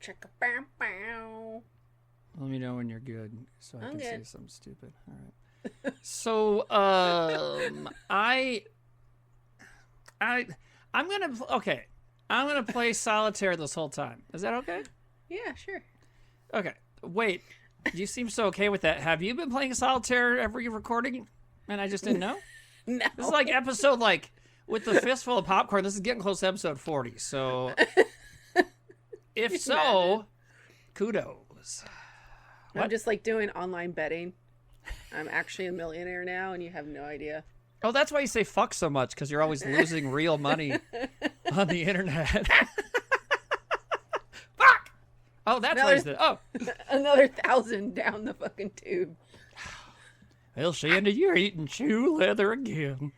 chicka bow bow. Let me know when you're good so I I'm can say good. something stupid. All right. So, I'm gonna play solitaire this whole time. Is that okay? Yeah, sure. Okay. Wait. You seem so okay with that. Have you been playing solitaire every recording? And I just didn't know? No. This is like episode, with the fistful of popcorn. This is getting close to episode 40. So, if so, kudos. I'm What? just doing online betting. I'm actually a millionaire now, and you have no idea. Oh, that's why you say fuck so much, because you're always losing real money on the internet. Fuck! Oh, that's why you said, oh. Another 1,000 down the fucking tube. Well, Shandy, you're eating shoe leather again.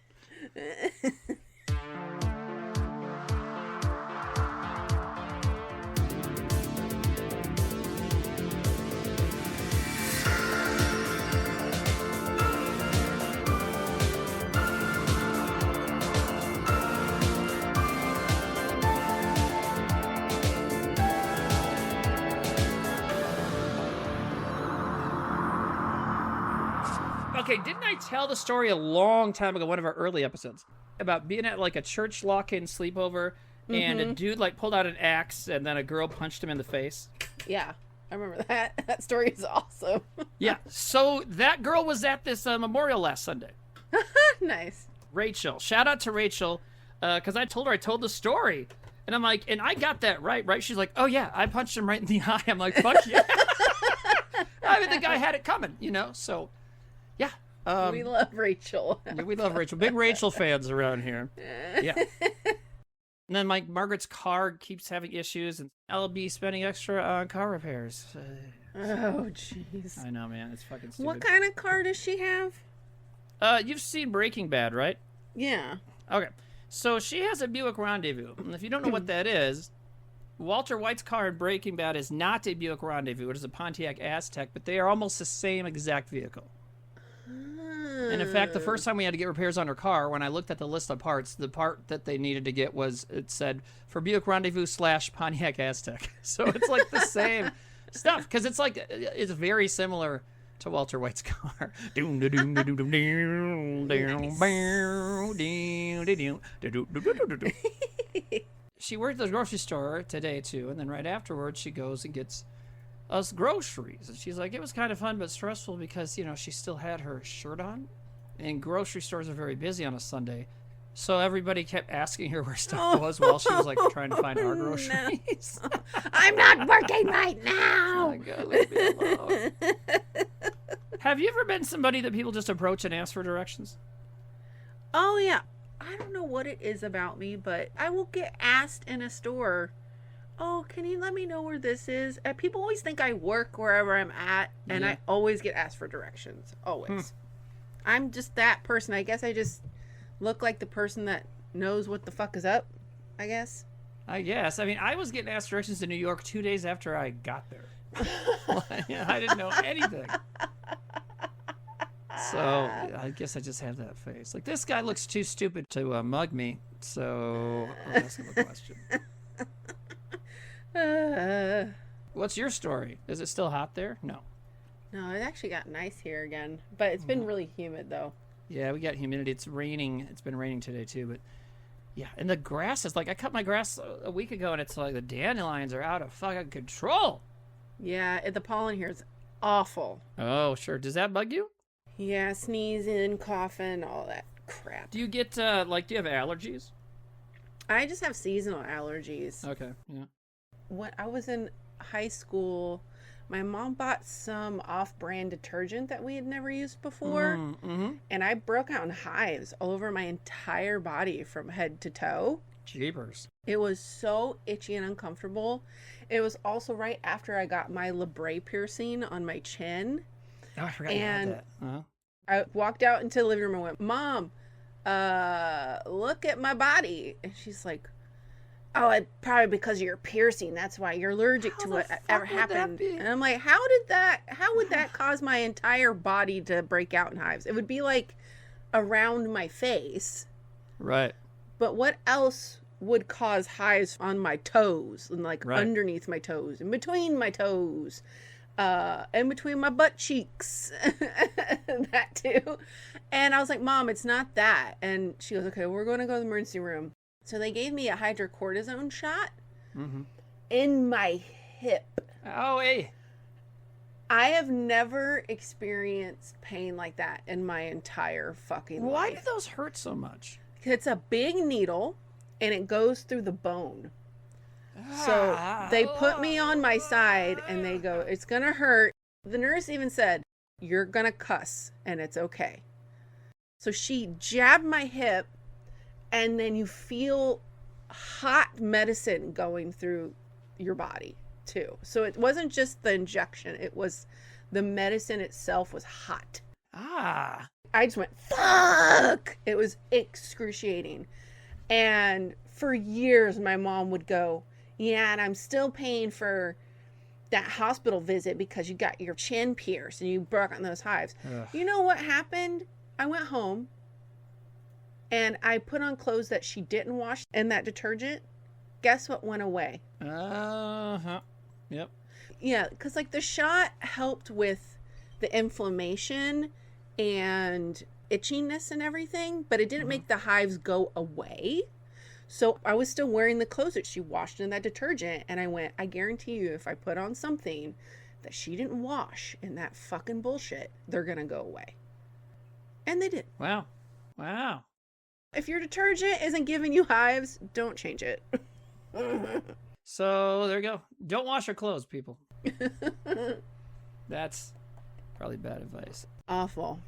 Okay, didn't I tell the story a long time ago, one of our early episodes, about being at a church lock-in sleepover, and a dude pulled out an axe, and then a girl punched him in the face? Yeah, I remember that. That story is awesome. Yeah, so that girl was at this memorial last Sunday. Nice. Rachel. Shout out to Rachel, because I told her I told the story. And I'm like, and I got that right? She's like, oh yeah, I punched him right in the eye. I'm like, fuck yeah. I mean, the guy had it coming, so... Yeah. We love Rachel. Yeah, we love Rachel. Big Rachel fans around here. Yeah. And then Margaret's car keeps having issues, and I'll be spending extra on car repairs. Oh, jeez. I know, man. It's fucking stupid. What kind of car does she have? You've seen Breaking Bad, right? Yeah. Okay. So she has a Buick Rendezvous. And if you don't know what that is, Walter White's car in Breaking Bad is not a Buick Rendezvous. It is a Pontiac Aztek, but they are almost the same exact vehicle. And in fact, the first time we had to get repairs on her car, when I looked at the list of parts, the part that they needed to get it said, for Buick Rendezvous / Pontiac Aztek. So it's the same stuff, because it's very similar to Walter White's car. She worked at the grocery store today, too, and then right afterwards, she goes and gets us groceries. And she's like, it was kind of fun but stressful because, she still had her shirt on. And grocery stores are very busy on a Sunday. So everybody kept asking her where stuff was while she was trying to find our groceries. No. I'm not working right now. Oh my God, leave me alone. Have you ever been somebody that people just approach and ask for directions? Oh, yeah. I don't know what it is about me, but I will get asked in a store, oh, can you let me know where this is? And people always think I work wherever I'm at, and I always get asked for directions. Always. I'm just that person. I guess I just look like the person that knows what the fuck is up, I guess. I guess. I mean, I was getting asked directions to New York 2 days after I got there. I didn't know anything. So I guess I just have that face. This guy looks too stupid to mug me, so I'll ask him a question. What's your story? Is it still hot there? No. No, it actually got nice here again, but it's been really humid though. Yeah, we got humidity. It's raining. It's been raining today too, but yeah, and the grass is I cut my grass a week ago, and it's the dandelions are out of fucking control. Yeah, the pollen here is awful. Oh, sure. Does that bug you? Yeah, sneezing, coughing, all that crap. Do you get do you have allergies? I just have seasonal allergies. Okay, yeah. When I was in high school, my mom bought some off-brand detergent that we had never used before, and I broke out in hives all over my entire body from head to toe. Jeepers. It was so itchy and uncomfortable. It was also right after I got my labret piercing on my chin. Oh, I forgot you had that. Uh-huh. I walked out into the living room and went, Mom, look at my body. And she's like, oh, it's probably because of your piercing. That's why you're allergic to whatever happened. And I'm like, how would that cause my entire body to break out in hives? It would be around my face. Right. But what else would cause hives on my toes and like Right. underneath my toes, in between my toes, and between my butt cheeks. That too. And I was like, Mom, it's not that. And she goes, okay, we're going to go to the emergency room. So they gave me a hydrocortisone shot in my hip. Oh, hey. I have never experienced pain like that in my entire fucking Why life. do those hurt so much? It's a big needle and it goes through the bone. So they put me on my side and they go, it's going to hurt. The nurse even said, you're going to cuss and it's okay. So she jabbed my hip and then you feel hot medicine going through your body too. So it wasn't just the injection. It was the medicine itself was hot. Ah. I just went, fuck! It was excruciating. And for years, my mom would go, yeah, and I'm still paying for that hospital visit because you got your chin pierced and you broke on those hives. Ugh. You know what happened? I went home and I put on clothes that she didn't wash in that detergent. Guess what went away? Uh-huh. Yep. Yeah, because like the shot helped with the inflammation and itchiness and everything, but it didn't make the hives go away. So I was still wearing the clothes that she washed in that detergent, and I went, I guarantee you if I put on something that she didn't wash in that fucking bullshit, they're gonna go away. And they did. Wow. Wow. If your detergent isn't giving you hives, don't change it. So there you go. Don't wash your clothes, people. That's probably bad advice. Awful.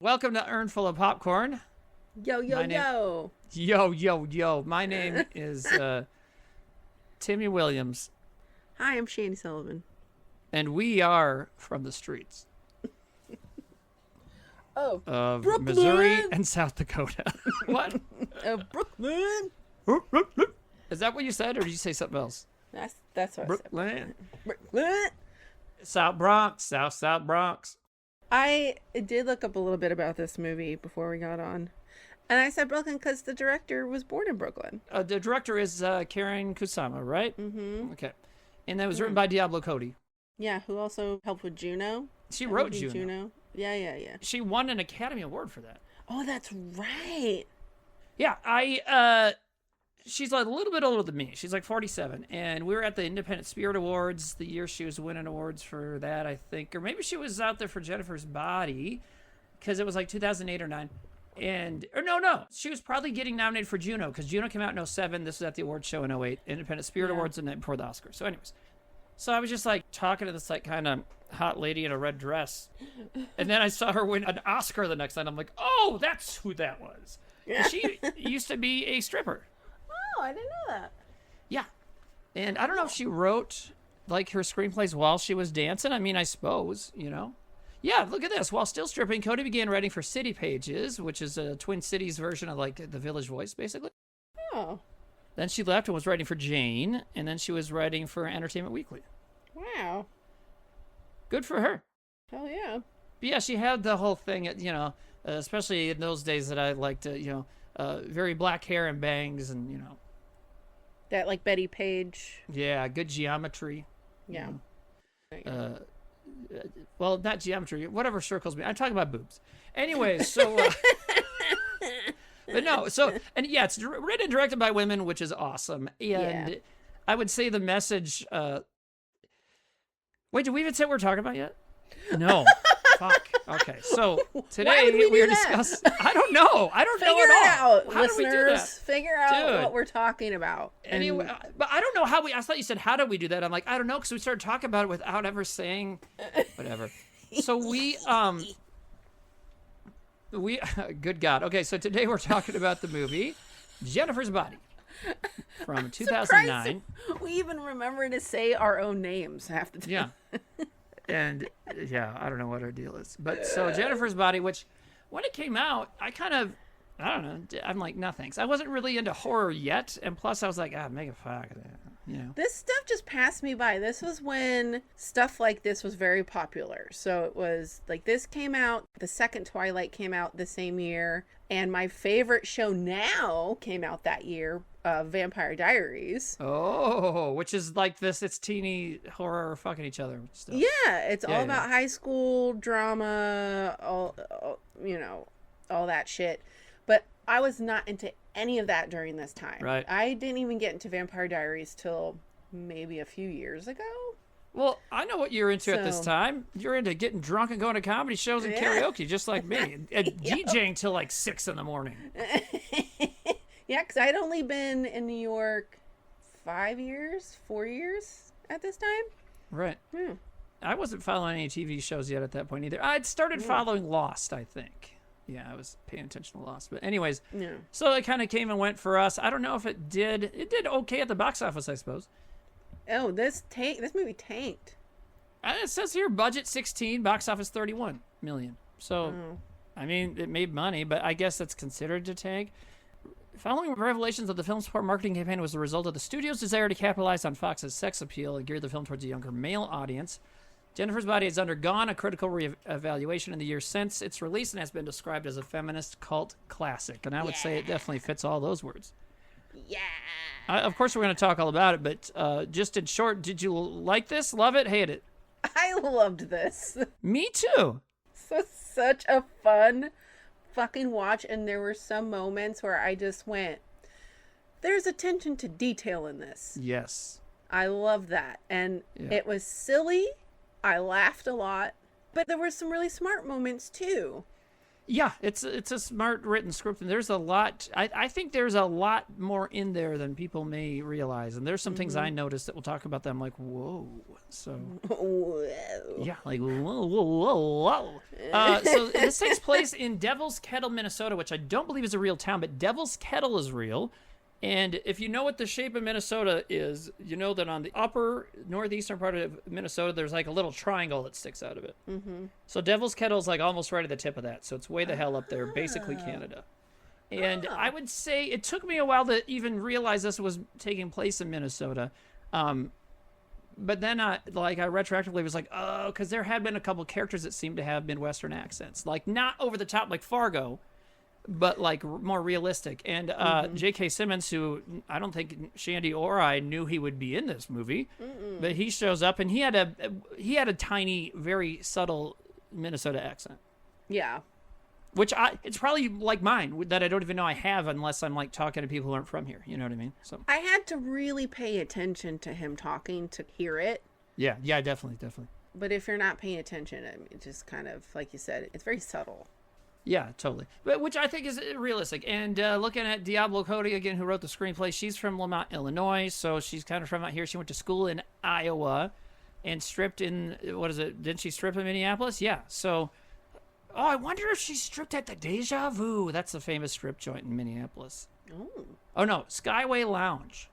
Welcome to Earnful of Popcorn. Yo, yo, yo. Yo, yo, yo. My name is Timmy Williams, Hi, I'm Shani Sullivan. and we are from the streets Oh, of Brooklyn. Missouri and South Dakota. What? Brooklyn. Is that what you said, or did you say something else? That's what I said. Brooklyn. Brooklyn. South Bronx. South Bronx. I did look up a little bit about this movie before we got on. And I said Brooklyn because the director was born in Brooklyn. The director is Karen Kusama, right? Mm-hmm. Okay. And that was written by Diablo Cody. Yeah, who also helped with Juno. She wrote Juno. Yeah. She won an Academy Award for that. Oh, that's right. Yeah, she's like a little bit older than me. She's like 47. And we were at the Independent Spirit Awards the year she was winning awards for that, I think. Or maybe she was out there for Jennifer's Body, because it was like 2008 or 9. No. She was probably getting nominated for Juno, because Juno came out in 07. This was at the awards show in 08. Independent Spirit Awards the night before the Oscars. So anyways. So I was just like talking to this like kind of hot lady in a red dress. And then I saw her win an Oscar the next night. I'm like, oh, that's who that was. She used to be a stripper. Oh, I didn't know that. Yeah. And I don't know if she wrote like her screenplays while she was dancing. I mean, I suppose, you know. Yeah, look at this. While still stripping, Cody began writing for City Pages, which is a Twin Cities version of like the Village Voice, basically. Oh. Then she left and was writing for Jane, and then she was writing for Entertainment Weekly. Wow. Good for her. Hell yeah. But yeah, she had the whole thing, you know, especially in those days that I liked, you know, very black hair and bangs and, you know. That like Betty Page. Yeah, good geometry. Yeah. Well, not geometry, whatever circles me. I'm talking about boobs. Anyways, so... But no, so, and yeah, it's written and directed by women, which is awesome. And I would say the message, wait, did we even say what we're talking about yet? No. Fuck. Okay, so today we are discussing, I don't know at all. Figure it out, How do we do that? listeners. Figure out Dude. what we're talking about. Anyway, but I don't know how I thought you said, how do we do that? I'm like, I don't know, because we started talking about it without ever saying whatever. So we, good God. Okay, so today we're talking about the movie Jennifer's Body from 2009. We even remember to say our own names half the time. Yeah. And yeah, I don't know what our deal is. But so Jennifer's Body, which when it came out, I don't know. I'm like, no thanks. I wasn't really into horror yet. And plus I was like, Megan Fox. This stuff just passed me by. This was when stuff like this was very popular. So it was like this came out, the second Twilight came out the same year, and my favorite show now came out that year, Vampire Diaries. Oh, which is like this, it's teeny horror fucking each other stuff. Yeah, it's all about high school drama, all all that shit. But I was not into any of that during this time. Right. I didn't even get into Vampire Diaries till maybe a few years ago. Well, I know what you're into at this time. You're into getting drunk and going to comedy shows and karaoke, just like me, and DJing till like 6 a.m. Yeah, because I'd only been in New York 4 years at this time. Right. I wasn't following any TV shows yet at that point either. I'd started following Lost, I think. Yeah, I was paying attention to Lost. But anyways, so it kind of came and went for us. I don't know if it did. It did okay at the box office, I suppose. Oh, this movie tanked. It says here, budget 16, box office 31 million. So, I mean, it made money, but I guess that's considered to tank. Following revelations of the film's poor marketing campaign was the result of the studio's desire to capitalize on Fox's sex appeal and gear the film towards a younger male audience. Jennifer's Body has undergone a critical re-evaluation in the years since its release and has been described as a feminist cult classic. And I would say it definitely fits all those words. Yeah. Of course, we're going to talk all about it, but just in short, did you like this? Love it? Hate it? I loved this. Me too. So such a fun fucking watch, and there were some moments where I just went, there's attention to detail in this. Yes. I love that. And it was silly. I laughed a lot, but there were some really smart moments too. Yeah, it's a smart written script, and there's a lot. I think there's a lot more in there than people may realize, and there's some things I noticed that we'll talk about that I'm like, whoa. So Whoa. yeah, like whoa. So this takes place in Devil's Kettle, Minnesota, which I don't believe is a real town, but Devil's Kettle is real. And if you know what the shape of Minnesota is, you know that on the upper northeastern part of Minnesota, there's like a little triangle that sticks out of it. Mm-hmm. So Devil's Kettle is like almost right at the tip of that. So it's way the hell up there, basically Canada. And I would say it took me a while to even realize this was taking place in Minnesota. But then I retroactively was like, oh, because there had been a couple characters that seemed to have Midwestern accents. Like not over the top like Fargo, but like more realistic. And J.K. Simmons, who I don't think Shandy or I knew he would be in this movie, but he shows up and he had a tiny, very subtle Minnesota accent. Yeah. Which it's probably like mine that I don't even know I have unless I'm like talking to people who aren't from here. You know what I mean? So I had to really pay attention to him talking to hear it. Yeah, definitely. But if you're not paying attention, it just kind of, like you said, it's very subtle. Yeah, totally. But which I think is realistic. And looking at Diablo Cody again, who wrote the screenplay, she's from Lamont, Illinois, so she's kind of from out here. She went to school in Iowa and stripped in, didn't she strip in Minneapolis? Yeah, so, I wonder if she stripped at the Deja Vu. That's the famous strip joint in Minneapolis. Oh no, Skyway Lounge.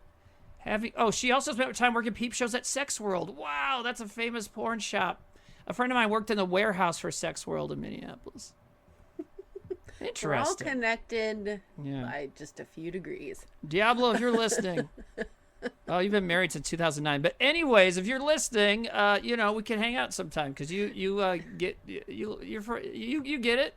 She also spent time working peep shows at Sex World. Wow, that's a famous porn shop. A friend of mine worked in the warehouse for Sex World in Minneapolis. Interesting. We're all connected by just a few degrees. Diablo, if you're listening. Oh, you've been married since 2009. But anyways, if you're listening, we can hang out sometime because you get it.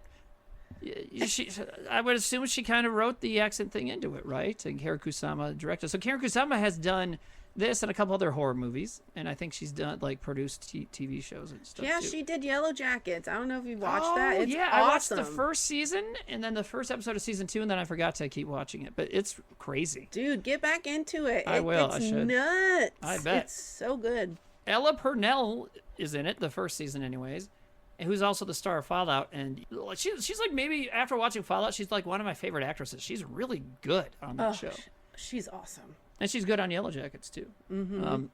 I would assume she kind of wrote the accent thing into it, right? And Karen Kusama directed. So Karen Kusama has done this and a couple other horror movies, and I think she's done produced TV shows and stuff. Yeah, too. She did Yellow Jackets. I don't know if you watched that. It's yeah, awesome. I watched the first season and then the first episode of season 2, and then I forgot to keep watching it. But it's crazy. Dude, get back into it. I will. It's I should. Nuts. I bet. It's so good. Ella Purnell is in it, the first season, anyways. And who's also the star of Fallout, and she's like maybe after watching Fallout, she's like one of my favorite actresses. She's really good on that show. She's awesome. And she's good on Yellow Jackets, too. Mm-hmm.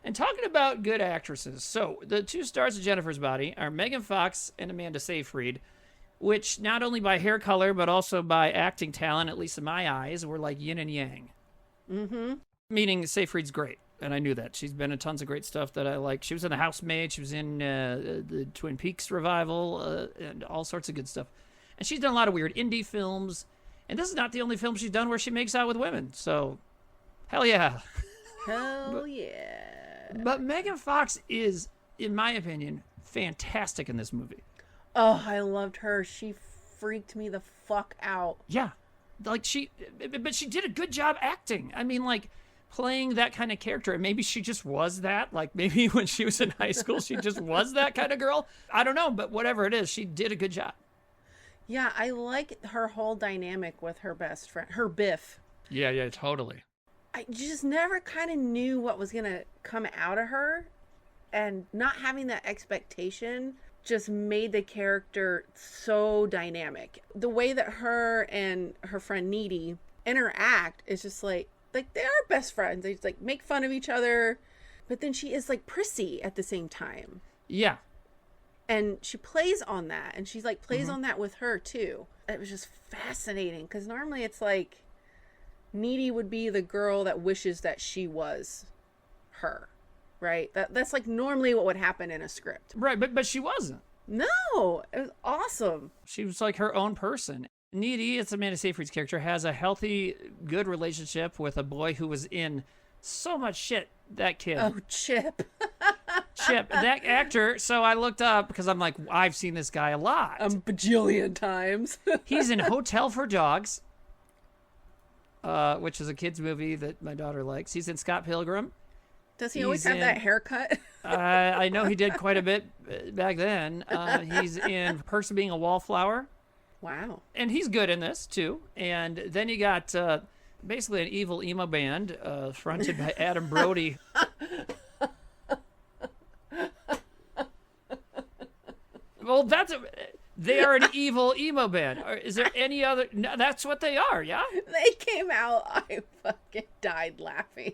And talking about good actresses, so the two stars of Jennifer's Body are Megan Fox and Amanda Seyfried, which not only by hair color, but also by acting talent, at least in my eyes, were like yin and yang. Mm-hmm. Meaning Seyfried's great, and I knew that. She's been in tons of great stuff that I like. She was in The Housemaid, she was in the Twin Peaks revival, and all sorts of good stuff. And she's done a lot of weird indie films, and this is not the only film she's done where she makes out with women, so... Hell yeah. Hell yeah. But Megan Fox is, in my opinion, fantastic in this movie. Oh, I loved her. She freaked me the fuck out. Yeah. But she did a good job acting. I mean, playing that kind of character. And maybe she just was that. Maybe when she was in high school, she just was that kind of girl. I don't know, but whatever it is, she did a good job. Yeah, I like her whole dynamic with her best friend, her Biff. Yeah, totally. I just never kind of knew what was going to come out of her, and not having that expectation just made the character so dynamic. The way that her and her friend Needy interact is just like they are best friends. They just make fun of each other, but then she is prissy at the same time. Yeah. And she plays on that, and she's plays on that with her too. It was just fascinating, because normally it's Needy would be the girl that wishes that she was her, right? That's normally what would happen in a script. Right, but she wasn't. No, it was awesome. She was her own person. Needy, it's Amanda Seyfried's character, has a healthy, good relationship with a boy who was in so much shit. That kid. Oh, Chip. Chip, that actor. So I looked up because I'm I've seen this guy a lot. A bajillion times. He's in Hotel for Dogs, which is a kid's movie that my daughter likes. He's in Scott Pilgrim. Does he always have that haircut? I know he did quite a bit back then. He's in Perks of Being a Wallflower. Wow. And he's good in this, too. And then you got basically an evil emo band fronted by Adam Brody. Well, they are an evil emo band. Is there any other? No, that's what they are, yeah? They came out, I fucking died laughing.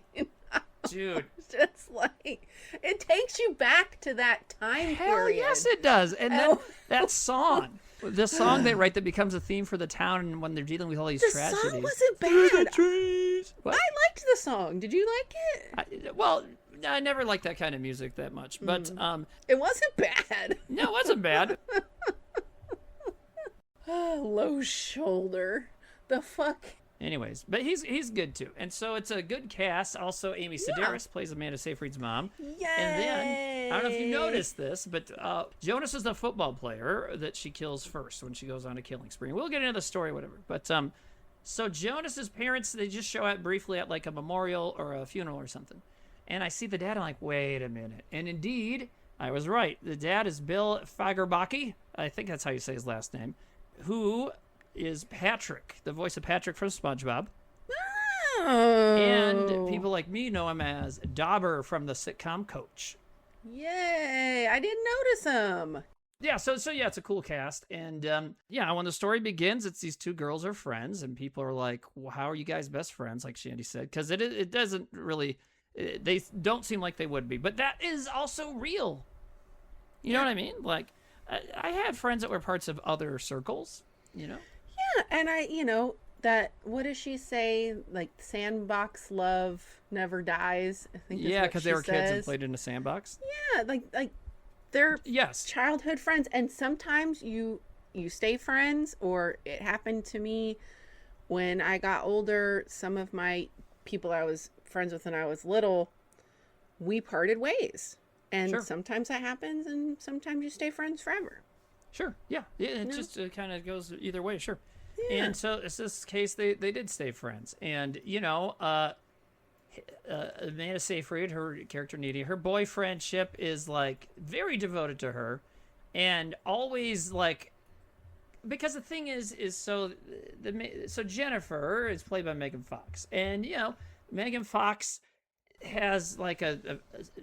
Dude. Just it takes you back to that time Hell period. yes, it does. And then that song. The song they write that becomes a theme for the town and when they're dealing with all these tragedies. The song wasn't bad. What? I liked the song. Did you like it? I never liked that kind of music that much. But it wasn't bad. No, it wasn't bad. Low shoulder. The fuck? Anyways, but he's good too. And so it's a good cast. Also, Amy Sedaris plays Amanda Seyfried's mom. Yay! And then, I don't know if you noticed this, but Jonas is the football player that she kills first when she goes on a killing spree. We'll get into the story, whatever. But so Jonas's parents, they just show up briefly at a memorial or a funeral or something. And I see the dad, I'm wait a minute. And indeed, I was right. The dad is Bill Fagerbaki. I think that's how you say his last name. Who is Patrick, the voice of Patrick from SpongeBob. Oh. And people like me know him as Dauber from the sitcom Coach. Yay! I didn't notice him. Yeah, so yeah, it's a cool cast. And when the story begins, it's these two girls are friends, and people are like, well, how are you guys best friends, like Shandy said? Because it doesn't really, they don't seem like they would be. But that is also real. You know what I mean? I had friends that were parts of other circles, Yeah, and that, what does she say? Sandbox love never dies. I think. Yeah, because they were kids and played in a sandbox. Yeah, they're yes, childhood friends, and sometimes you stay friends. Or it happened to me when I got older. Some of my people I was friends with when I was little, we parted ways, and sometimes that happens, and sometimes you stay friends forever. Sure. Yeah. It just kind of goes either way. Sure. Yeah. And so in this case, they did stay friends. And, Amanda Seyfried, her character Needy, her boyfriend Chip is very devoted to her and always because the thing is so Jennifer is played by Megan Fox. And, Megan Fox has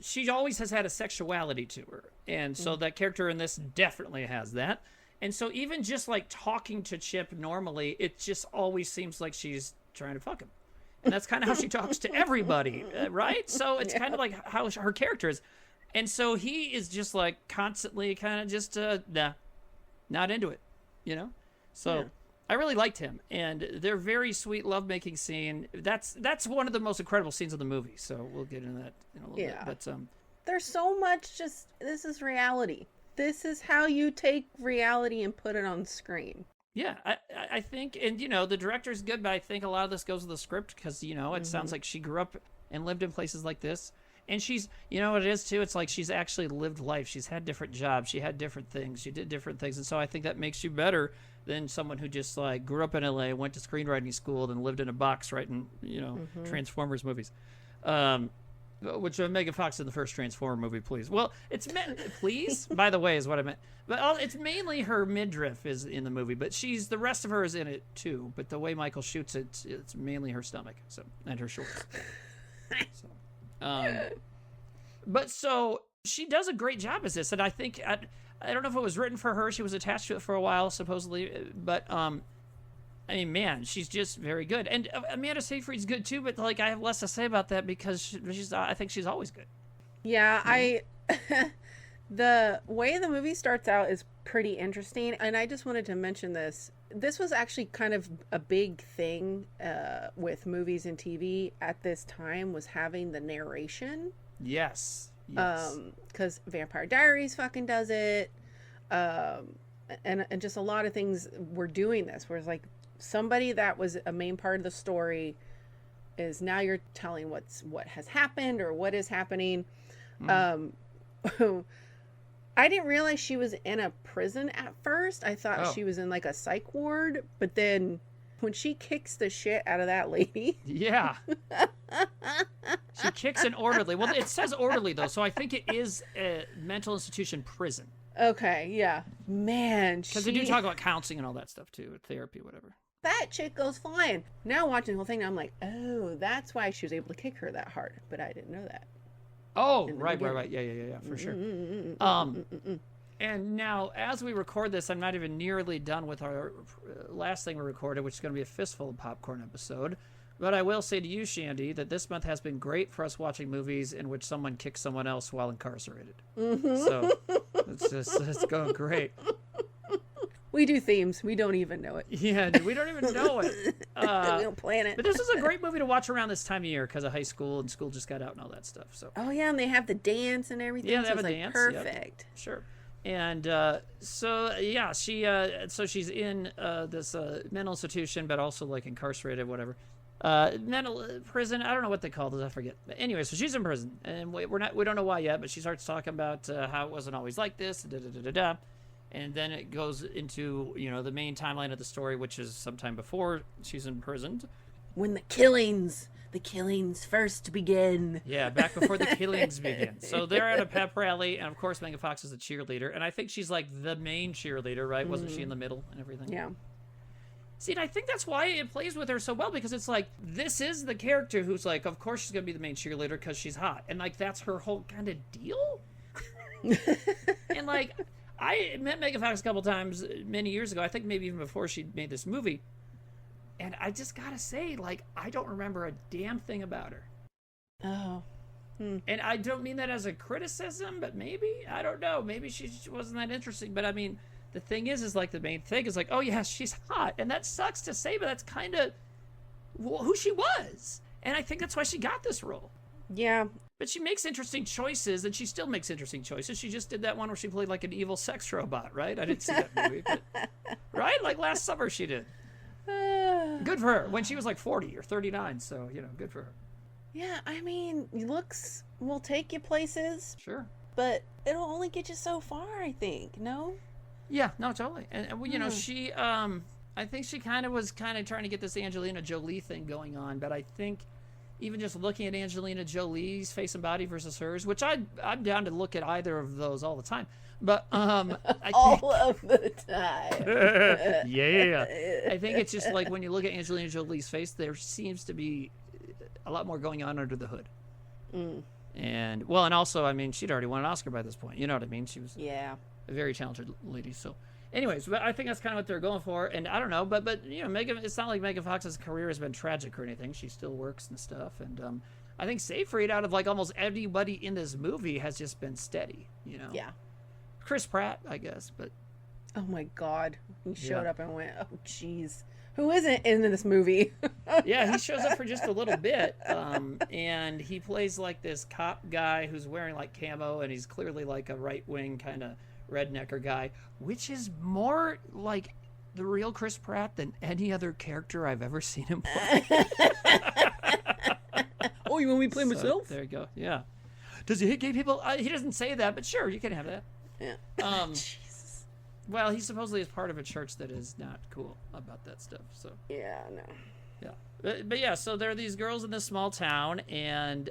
she always has had a sexuality to her, and so that character in this definitely has that. And so even just talking to Chip normally, it just always seems like she's trying to fuck him, and that's kind of how she talks to everybody, right? So it's kind of how her character is. And so he is just constantly kind of just nah, not into it, so I really liked him, and their very sweet lovemaking scene. That's one of the most incredible scenes of the movie. So we'll get into that in a little bit. But there's so much. This is reality. This is how you take reality and put it on screen. Yeah, I think, and the director's good, but I think a lot of this goes with the script because it sounds like she grew up and lived in places like this. And she's, you know what it is too? It's like she's actually lived life. She's had different jobs. She had different things. She did different things. And so I think that makes you better than someone who just like grew up in LA, went to screenwriting school, and lived in a box writing, Transformers movies. Which Megan Fox in the first Transformer movie, please. Well, it's meant, please, by the way, is what I meant. But it's mainly her midriff is in the movie, but the rest of her is in it too. But the way Michael shoots it, it's mainly her stomach, and her shoulders. So. But so she does a great job as this, and I think I don't know if it was written for her. She was attached to it for a while, supposedly, but I mean, man, she's just very good. And Amanda Seyfried's good too, but like I have less to say about that because I think she's always good. Yeah, the way the movie starts out is pretty interesting, and I just wanted to mention this. This was actually kind of a big thing with movies and TV at this time, was having the narration. Yes. Because Vampire Diaries fucking does it, and just a lot of things were doing this, where it's like somebody that was a main part of the story is now you're telling what has happened or what is happening. I didn't realize she was in a prison at first. I thought she was in like a psych ward, but then when she kicks the shit out of that lady. Yeah. She kicks an orderly. Well, it says orderly though, so I think it is a mental institution prison. Okay, yeah. Man, because they do talk about counseling and all that stuff too, therapy, whatever. That chick goes flying. Now watching the whole thing, I'm like, oh, that's why she was able to kick her that hard. But I didn't know that. Oh, right. Yeah, for sure. And now, as we record this, I'm not even nearly done with our last thing we recorded, which is going to be a fistful of popcorn episode. But I will say to you, Shandy, that this month has been great for us watching movies in which someone kicks someone else while incarcerated. So it's going great. We do themes. We don't even know it. Yeah, we don't even know it. We don't plan it. But this is a great movie to watch around this time of year because of high school, and school just got out and all that stuff. So. Oh, yeah, and they have the dance and everything. Yeah, they have so a it's dance. Perfect. Yep. Sure. And she's in this mental institution, but also like incarcerated, whatever. Mental prison. I don't know what they call this. I forget. But anyway, so she's in prison, and we don't know why yet. But she starts talking about how it wasn't always like this. And then it goes into the main timeline of the story, which is sometime before she's imprisoned. When the killings first begin. Yeah, back before the killings begin. So they're at a pep rally, and of course Megan Fox is a cheerleader, and I think she's like the main cheerleader, right? Wasn't she in the middle and everything? Yeah. See, and I think that's why it plays with her so well, because it's like, this is the character who's like, of course she's going to be the main cheerleader because she's hot. And like, that's her whole kind of deal. And like, I met Megan Fox a couple times many years ago. I think maybe even before she made this movie. And I just gotta say, like, I don't remember a damn thing about her. Oh. And I don't mean that as a criticism, but maybe, I don't know. Maybe she wasn't that interesting. But I mean, the thing is like the main thing is like, oh yeah, she's hot. And that sucks to say, but that's kind of who she was. And I think that's why she got this role. Yeah. But she makes interesting choices, and she still makes interesting choices. She just did that one where she played like an evil sex robot, right? I didn't see that movie, but, right? Like last summer she did. Good for her. When she was like 40 or 39, so, good for her. Yeah, I mean, looks will take you places. Sure. But it'll only get you so far, I think, no? Yeah, no, totally. And she, I think she was trying to get this Angelina Jolie thing going on, but I think even just looking at Angelina Jolie's face and body versus hers, which I'm down to look at either of those all the time. But all of the time. Yeah. I think it's just like when you look at Angelina Jolie's face, there seems to be a lot more going on under the hood. And also, I mean, she'd already won an Oscar by this point. You know what I mean? She was a very talented lady. So, anyways, but I think that's kind of what they're going for. And I don't know, but Megan. It's not like Megan Fox's career has been tragic or anything. She still works and stuff. And I think Seyfried, out of like almost everybody in this movie, has just been steady. Yeah. Chris Pratt, I guess, but oh my God, he showed up and went, oh jeez, who isn't in this movie? Yeah, he shows up for just a little bit, and he plays like this cop guy who's wearing like camo, and he's clearly like a right-wing kind of rednecker guy, which is more like the real Chris Pratt than any other character I've ever seen him play. Oh you want me to play myself? There you go. Yeah. Does he hate gay people? He doesn't say that, but sure, you can have that. Yeah. Jesus. Well, he supposedly is part of a church that is not cool about that stuff. So. Yeah, no. Yeah. But yeah, so there are these girls in this small town, and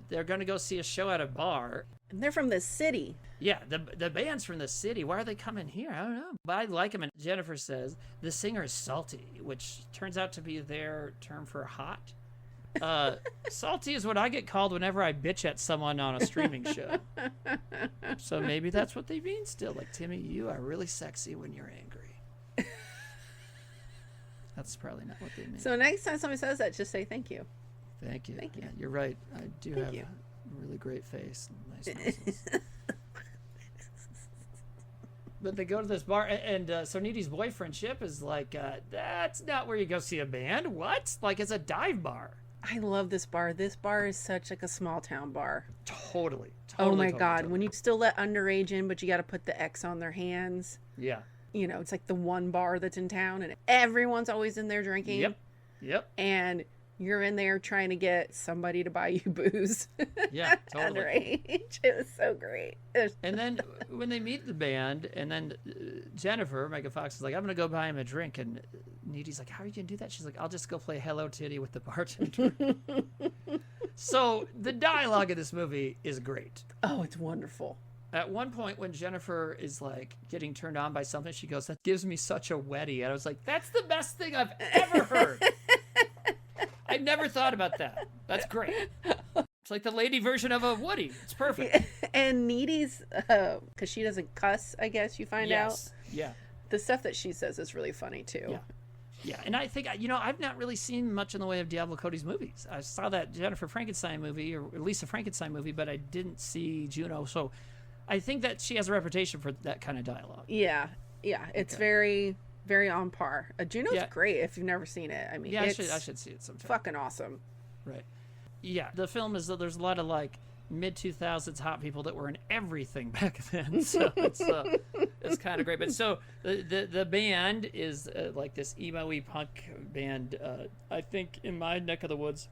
they're going to go see a show at a bar. And they're from the city. Yeah, the band's from the city. Why are they coming here? I don't know. But I like them. And Jennifer says the singer is salty, which turns out to be their term for hot. Salty is what I get called whenever I bitch at someone on a streaming show. So maybe that's what they mean still. Like, Timmy, you are really sexy when you're angry. That's probably not what they mean. So next time somebody says that, just say thank you. Thank you. Thank you. Yeah, you're right. I do have you. a really great face and nice muscles. But they go to this bar, and so Needy's boyfriend, Chip, is like, that's not where you go see a band. What? Like, it's a dive bar. I love this bar. This bar is such like a small town bar. Totally. Oh my God. When you still let underage in, but you got to put the X on their hands. Yeah. You know, it's like the one bar that's in town, and everyone's always in there drinking. Yep. And you're in there trying to get somebody to buy you booze. Yeah, totally. Underage. It was so great. And then when they meet the band, and then Jennifer, Megan Fox, is like, I'm going to go buy him a drink. And Needy's like, how are you going to do that? She's like, I'll just go play Hello Kitty with the bartender. So the dialogue in this movie is great. Oh, it's wonderful. At one point when Jennifer is like getting turned on by something, she goes, that gives me such a wetty. And I was like, that's the best thing I've ever heard. I never thought about that. That's great. It's like the lady version of a Woody. It's perfect. And Needy's, because she doesn't cuss, I guess you find out. Yeah. The stuff that she says is really funny too. Yeah. Yeah, and I think, I've not really seen much in the way of Diablo Cody's movies. I saw that Jennifer Frankenstein movie, or Lisa Frankenstein movie, but I didn't see Juno. So I think that she has a reputation for that kind of dialogue. Yeah. It's very, very on par. Juno's great if you've never seen it. I mean, I should see it sometime. Fucking awesome. Right. Yeah, the film is that there's a lot of like mid-2000s hot people that were in everything back then, so it's kind of great. But so the band is like this emo-y punk band, I think in my neck of the woods,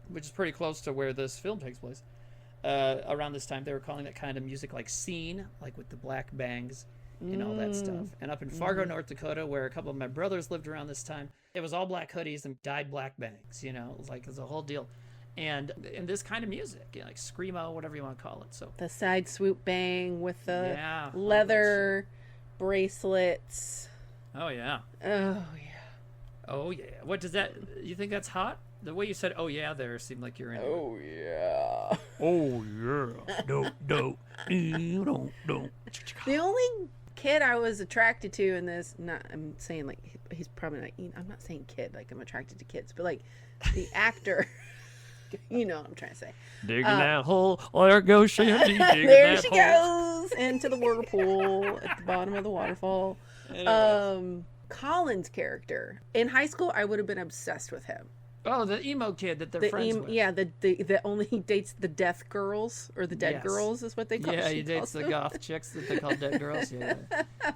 which is pretty close to where this film takes place. Around this time, they were calling that kind of music like scene, like with the black bangs and all that stuff. And up in Fargo, North Dakota, where a couple of my brothers lived around this time, it was all black hoodies and dyed black bangs. It was a whole deal. And this kind of music, like screamo, whatever you want to call it. So the side swoop bang with the leather bracelets. Oh yeah. Oh yeah. Oh yeah. What does that? You think that's hot? The way you said "oh yeah" there seemed like you're in. Oh yeah. Oh yeah. Don't. The only kid I was attracted to in this, I'm saying like he's probably not. I'm not saying kid like I'm attracted to kids, but like the actor. You know what I'm trying to say. Digging that hole, there goes Shandy. There she goes into the whirlpool at the bottom of the waterfall. Colin's character in high school, I would have been obsessed with him. Oh, the emo kid that they're friends with. Yeah, the only he dates the death girls or the dead girls is what they call. Yeah, he dates the goth chicks that they call dead girls.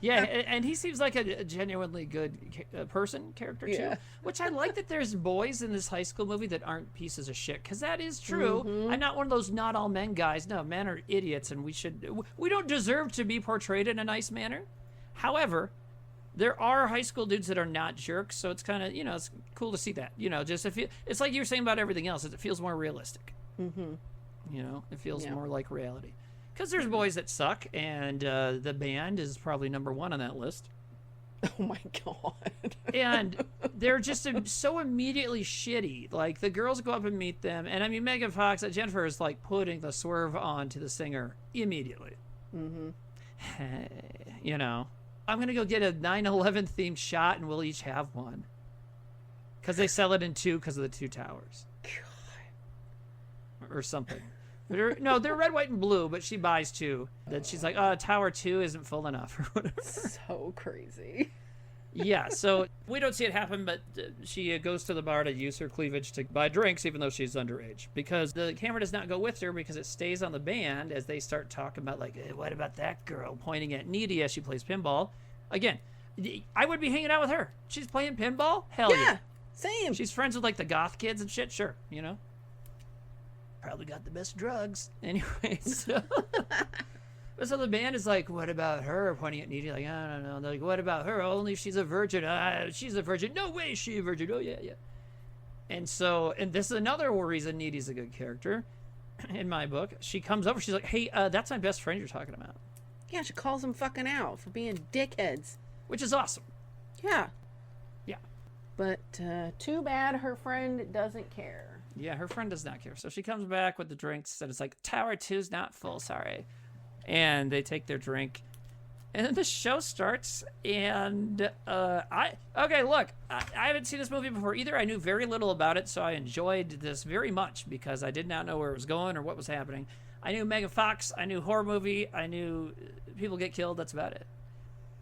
Yeah, and he seems like a genuinely good character too. Which I like that there's boys in this high school movie that aren't pieces of shit, because that is true. Mm-hmm. I'm not one of those not all men guys. No, men are idiots, and we don't deserve to be portrayed in a nice manner. However, there are high school dudes that are not jerks, so it's kind of, it's cool to see that. Just it's like you were saying about everything else, it feels more realistic. Mm-hmm. It feels more like reality. Because there's boys that suck, and the band is probably number one on that list. Oh my God. And they're just so immediately shitty. Like, the girls go up and meet them, and I mean, Megan Fox, Jennifer is like putting the swerve on to the singer immediately. Mm-hmm. I'm going to go get a 9/11 themed shot and we'll each have one. Because they sell it in two because of the two towers. God. Or something. They're red, white, and blue, but she buys two. Then she's like, Tower 2 isn't full enough or whatever. So crazy. Yeah, so we don't see it happen, but she goes to the bar to use her cleavage to buy drinks, even though she's underage. Because the camera does not go with her, because it stays on the band as they start talking about, like, hey, what about that girl? Pointing at Needy as she plays pinball. Again, I would be hanging out with her. She's playing pinball? Hell yeah. Same. She's friends with, like, the goth kids and shit? Sure, probably got the best drugs. Anyway, so... So the band is like, what about her? Pointing at Needy, like, I don't know. They're like, what about her? Only she's a virgin. She's a virgin. No way she's a virgin. Oh, yeah, yeah. And so, and this is another reason Needy's a good character in my book. She comes over. She's like, hey, that's my best friend you're talking about. Yeah, she calls them fucking out for being dickheads. Which is awesome. Yeah. Yeah. But too bad her friend doesn't care. Yeah, her friend does not care. So she comes back with the drinks, and it's like, Tower 2's not full, sorry. And they take their drink, and then the show starts. And I haven't seen this movie before either. I knew very little about it, so I enjoyed this very much because I did not know where it was going or what was happening. I knew Megan Fox, I knew horror movie, I knew people get killed. That's about it.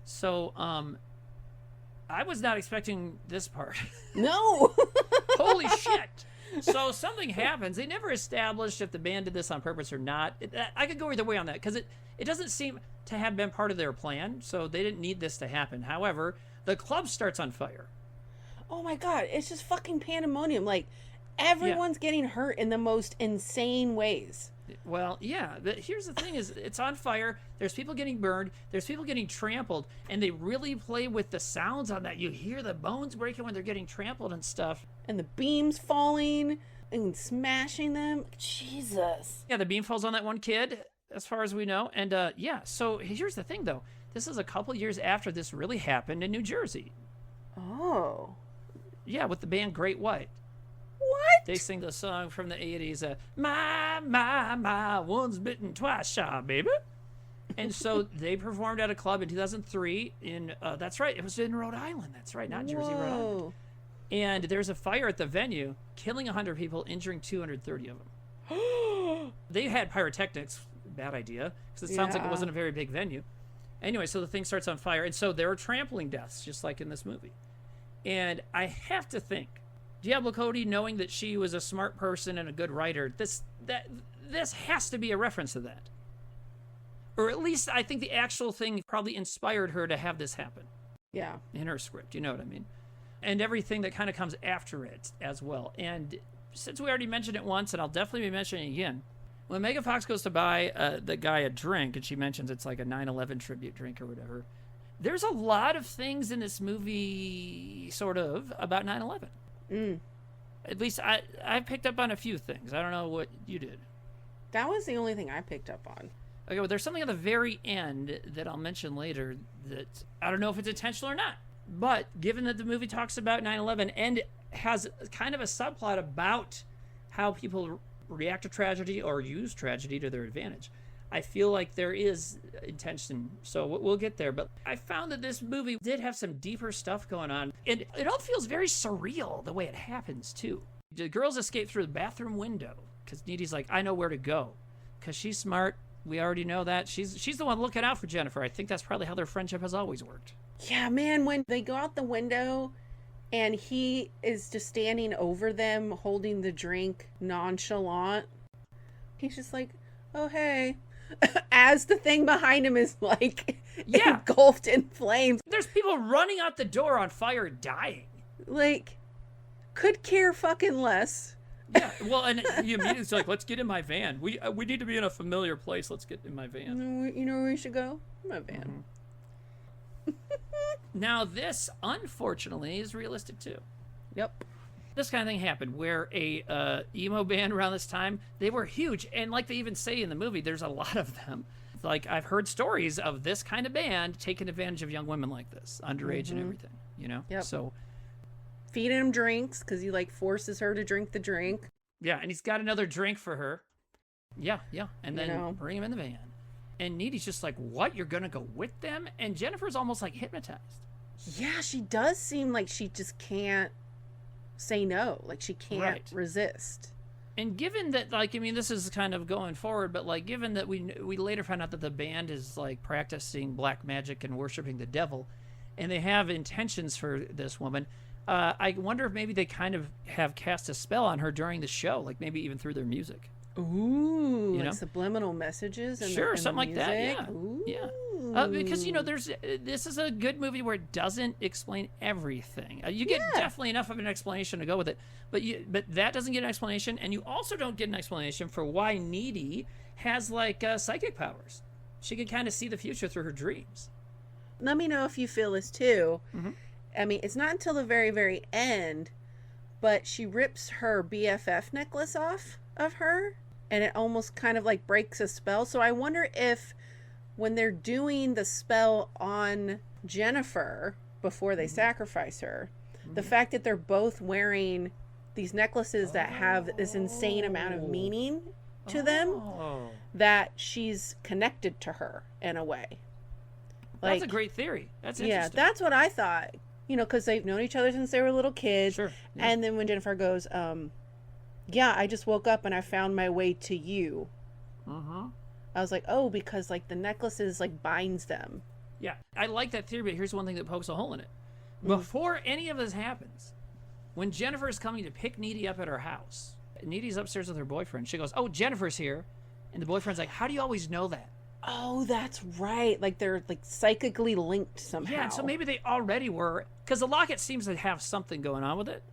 So I was not expecting this part. No. Holy shit. So something happens. They never established if the band did this on purpose or not. I could go either way on that because it doesn't seem to have been part of their plan, so they didn't need this to happen. However, the club starts on fire. Oh my god, it's just fucking pandemonium. Like, everyone's getting hurt in the most insane ways. Well, yeah. Here's the thing is it's on fire. There's people getting burned. There's people getting trampled. And they really play with the sounds on that. You hear the bones breaking when they're getting trampled and stuff. And the beams falling and smashing them. Jesus. Yeah, the beam falls on that one kid, as far as we know. And, so here's the thing, though. This is a couple years after this really happened in New Jersey. Oh. Yeah, with the band Great White. What? They sing the song from the 80s, my, once bitten, twice shy, baby. And so they performed at a club in 2003 in, that's right, it was in Rhode Island. That's right, not Jersey, Rhode Island. And there's a fire at the venue, killing 100 people, injuring 230 of them. They had pyrotechnics, bad idea, because it sounds like it wasn't a very big venue. Anyway, so the thing starts on fire, and so there are trampling deaths, just like in this movie. And I have to think, Diablo Cody, knowing that she was a smart person and a good writer, this has to be a reference to that. Or at least I think the actual thing probably inspired her to have this happen. Yeah. In her script, you know what I mean? And everything that kind of comes after it as well. And since we already mentioned it once, and I'll definitely be mentioning it again, when Megan Fox goes to buy the guy a drink, and she mentions it's like a 9/11 tribute drink or whatever, there's a lot of things in this movie, sort of, about 9/11. At least I picked up on a few things. I don't know what you did. That was the only thing I picked up on. Okay, well, there's something at the very end that I'll mention later that I don't know if it's intentional or not. But given that the movie talks about 9/11 and has kind of a subplot about how people react to tragedy or use tragedy to their advantage, I feel like there is intention. So we'll get there. But I found that this movie did have some deeper stuff going on. And it all feels very surreal the way it happens, too. The girls escape through the bathroom window because Needy's like, I know where to go. Because she's smart. We already know that. She's the one looking out for Jennifer. I think that's probably how their friendship has always worked. Yeah, man, when they go out the window and he is just standing over them holding the drink nonchalant, he's just like, oh, hey. As the thing behind him is like engulfed in flames. There's people running out the door on fire dying. Like, could care fucking less. Yeah, well, and you immediately like, let's get in my van. We need to be in a familiar place. Let's get in my van. You know where we should go? My van. Mm-hmm. Now, this, unfortunately, is realistic, too. Yep. This kind of thing happened where a emo band around this time, they were huge. And like they even say in the movie, there's a lot of them. Like, I've heard stories of this kind of band taking advantage of young women like this, underage and everything, you know? Yep. So, feeding him drinks because he, like, forces her to drink the drink. Yeah, and he's got another drink for her. Yeah. And then bring him in the van. And Needy's just like, what? You're going to go with them? And Jennifer's almost, like, hypnotized. Yeah, she does seem like she just can't say no. Like, she can't resist. And given that, like, I mean, this is kind of going forward, but, like, given that we later found out that the band is, like, practicing black magic and worshiping the devil, and they have intentions for this woman, I wonder if maybe they kind of have cast a spell on her during the show, like maybe even through their music. Ooh, You like know? subliminal messages and Sure, the something like that. music. Yeah, Ooh. yeah. Because there's this is a good movie where it doesn't explain everything. You get definitely enough of an explanation to go with it, but that doesn't get an explanation, and you also don't get an explanation for why Needy has like psychic powers. She can kind of see the future through her dreams. Let me know if you feel this too. Mm-hmm. I mean, it's not until the very, very end, but she rips her BFF necklace off of her, and it almost kind of like breaks a spell. So I wonder if when they're doing the spell on Jennifer before they sacrifice her, the fact that they're both wearing these necklaces that have this insane amount of meaning to them, that she's connected to her in a way. That's a great theory. That's interesting. Yeah, that's what I thought. Because they've known each other since they were little kids. Sure. Yeah. And then when Jennifer goes, yeah, I just woke up and I found my way to you. I was like, oh, because like the necklaces like binds them. Yeah, I like that theory, but here's one thing that pokes a hole in it. Before any of this happens, when Jennifer is coming to pick Needy up at her house, Needy's upstairs with her boyfriend. She goes, oh, Jennifer's here. And the boyfriend's like, how do you always know that? Oh, that's right. Like they're like psychically linked somehow. Yeah, so maybe they already were, because the locket seems to have something going on with it,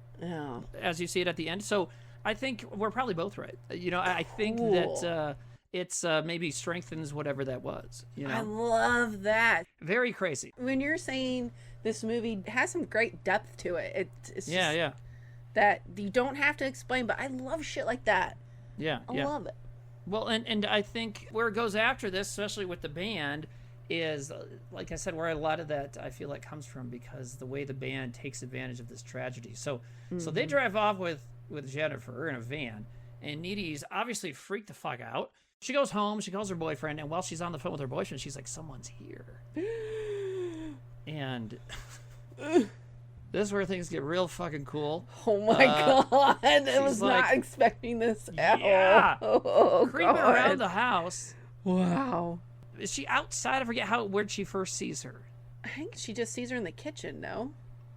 as you see it at the end. So I think we're probably both right. I think that it's maybe strengthens whatever that was. I love that. Very crazy. When you're saying this movie has some great depth to it, it's just that you don't have to explain, but I love shit like that. Yeah, I love it. Well, and I think where it goes after this, especially with the band, is, like I said, where a lot of that I feel like comes from, because the way the band takes advantage of this tragedy. So they drive off with Jennifer in a van, and Needy's obviously freaked the fuck out. She goes home, she calls her boyfriend, and while she's on the phone with her boyfriend, she's like, someone's here. And this is where things get real fucking cool. Oh my God. I was not expecting this at all. Oh, creeping around the house. Wow. Is she outside? I forget where'd she first sees her. I think she just sees her in the kitchen, no?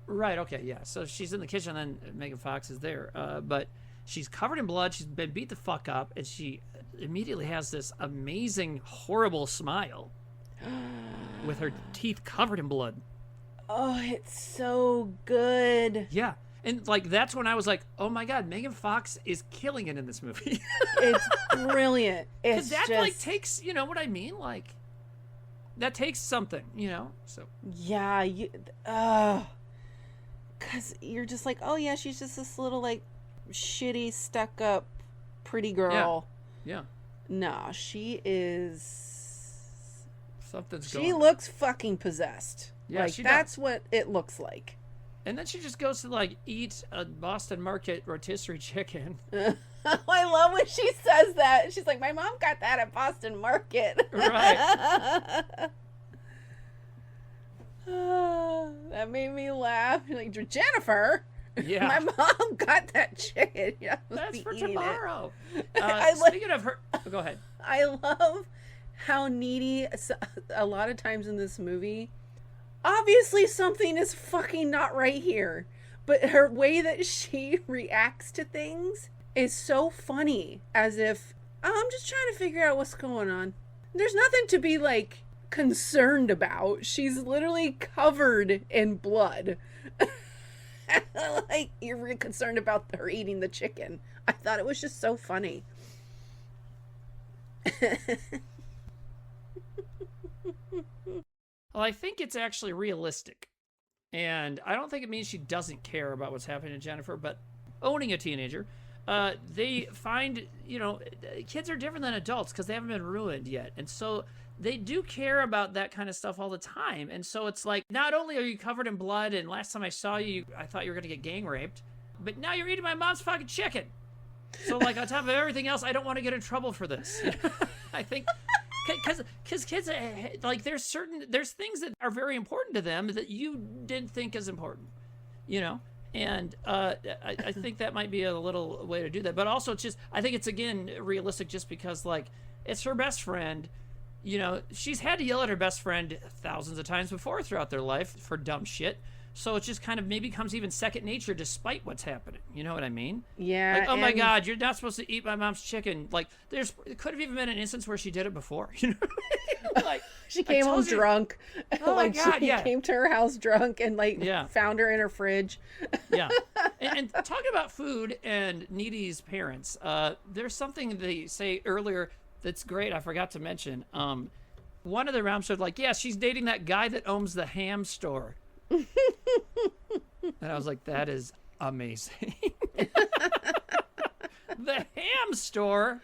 Right, okay, yeah. So she's in the kitchen, and then Megan Fox is there. But she's covered in blood. She's been beat the fuck up, and she immediately has this amazing, horrible smile with her teeth covered in blood. Oh, it's so good. Yeah. And, like, that's when I was like, oh, my God, Megan Fox is killing it in this movie. It's brilliant. Because that, like, takes, you know what I mean? Like, that takes something, So. Yeah. Because you're just like, oh, yeah, she's just this little, like, shitty, stuck-up, pretty girl. Yeah. Nah, she is... Something's going on. She looks fucking possessed. Yeah, like, she that's does. what it looks like. And then she just goes to, like, eat a Boston Market rotisserie chicken. I love when she says that. She's like, my mom got that at Boston Market. Right. That made me laugh. Like, Jennifer? Yeah. My mom got that chicken. Yeah, that's for tomorrow. It. Speaking of her... Oh, go ahead. I love how Needy, a lot of times in this movie, obviously something is fucking not right here. But her way that she reacts to things is so funny. As if, oh, I'm just trying to figure out what's going on. There's nothing to be, like, concerned about. She's literally covered in blood. Like, you're concerned about her eating the chicken. I thought it was just so funny. Well, I think it's actually realistic. And I don't think it means she doesn't care about what's happening to Jennifer, but owning a teenager, they find, kids are different than adults because they haven't been ruined yet. And so they do care about that kind of stuff all the time. And so it's like, not only are you covered in blood, and last time I saw you, I thought you were going to get gang raped, but now you're eating my mom's fucking chicken. So, like, on top of everything else, I don't want to get in trouble for this. I think... Because kids, like, there's things that are very important to them that you didn't think is important, and I think that might be a little way to do that. But also, it's just, I think it's, again, realistic just because, like, it's her best friend. She's had to yell at her best friend thousands of times before throughout their life for dumb shit. So it just kind of maybe becomes even second nature despite what's happening. You know what I mean? Yeah. Like, oh my God, you're not supposed to eat my mom's chicken. Like, it could have even been an instance where she did it before. You know what I mean? Like, she came home drunk. Oh like, my God, she came to her house drunk and, like, found her in her fridge. Yeah. And talking about food and Needy's parents, there's something they say earlier that's great. I forgot to mention. One of the rounds said, like, yeah, she's dating that guy that owns the ham store. And I was like, that is amazing. The ham store.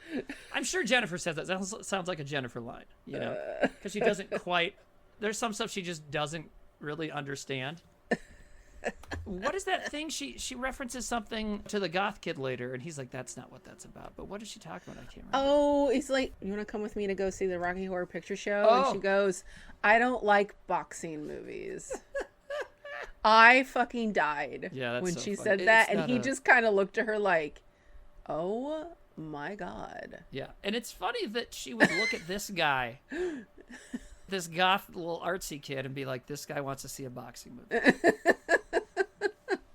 I'm sure Jennifer says that. That sounds like a Jennifer line, you know, because she doesn't quite. There's some stuff she just doesn't really understand. What is that thing? She references something to the goth kid later, and he's like, that's not what that's about. But what is she talking about? I can't remember. Oh, he's like, you want to come with me to go see the Rocky Horror Picture Show? Oh. And she goes, I don't like boxing movies. I fucking died when so she funny. said that, and he just kind of looked at her like, oh my God. Yeah, and it's funny that she would look at this guy, this goth little artsy kid, and be like, this guy wants to see a boxing movie.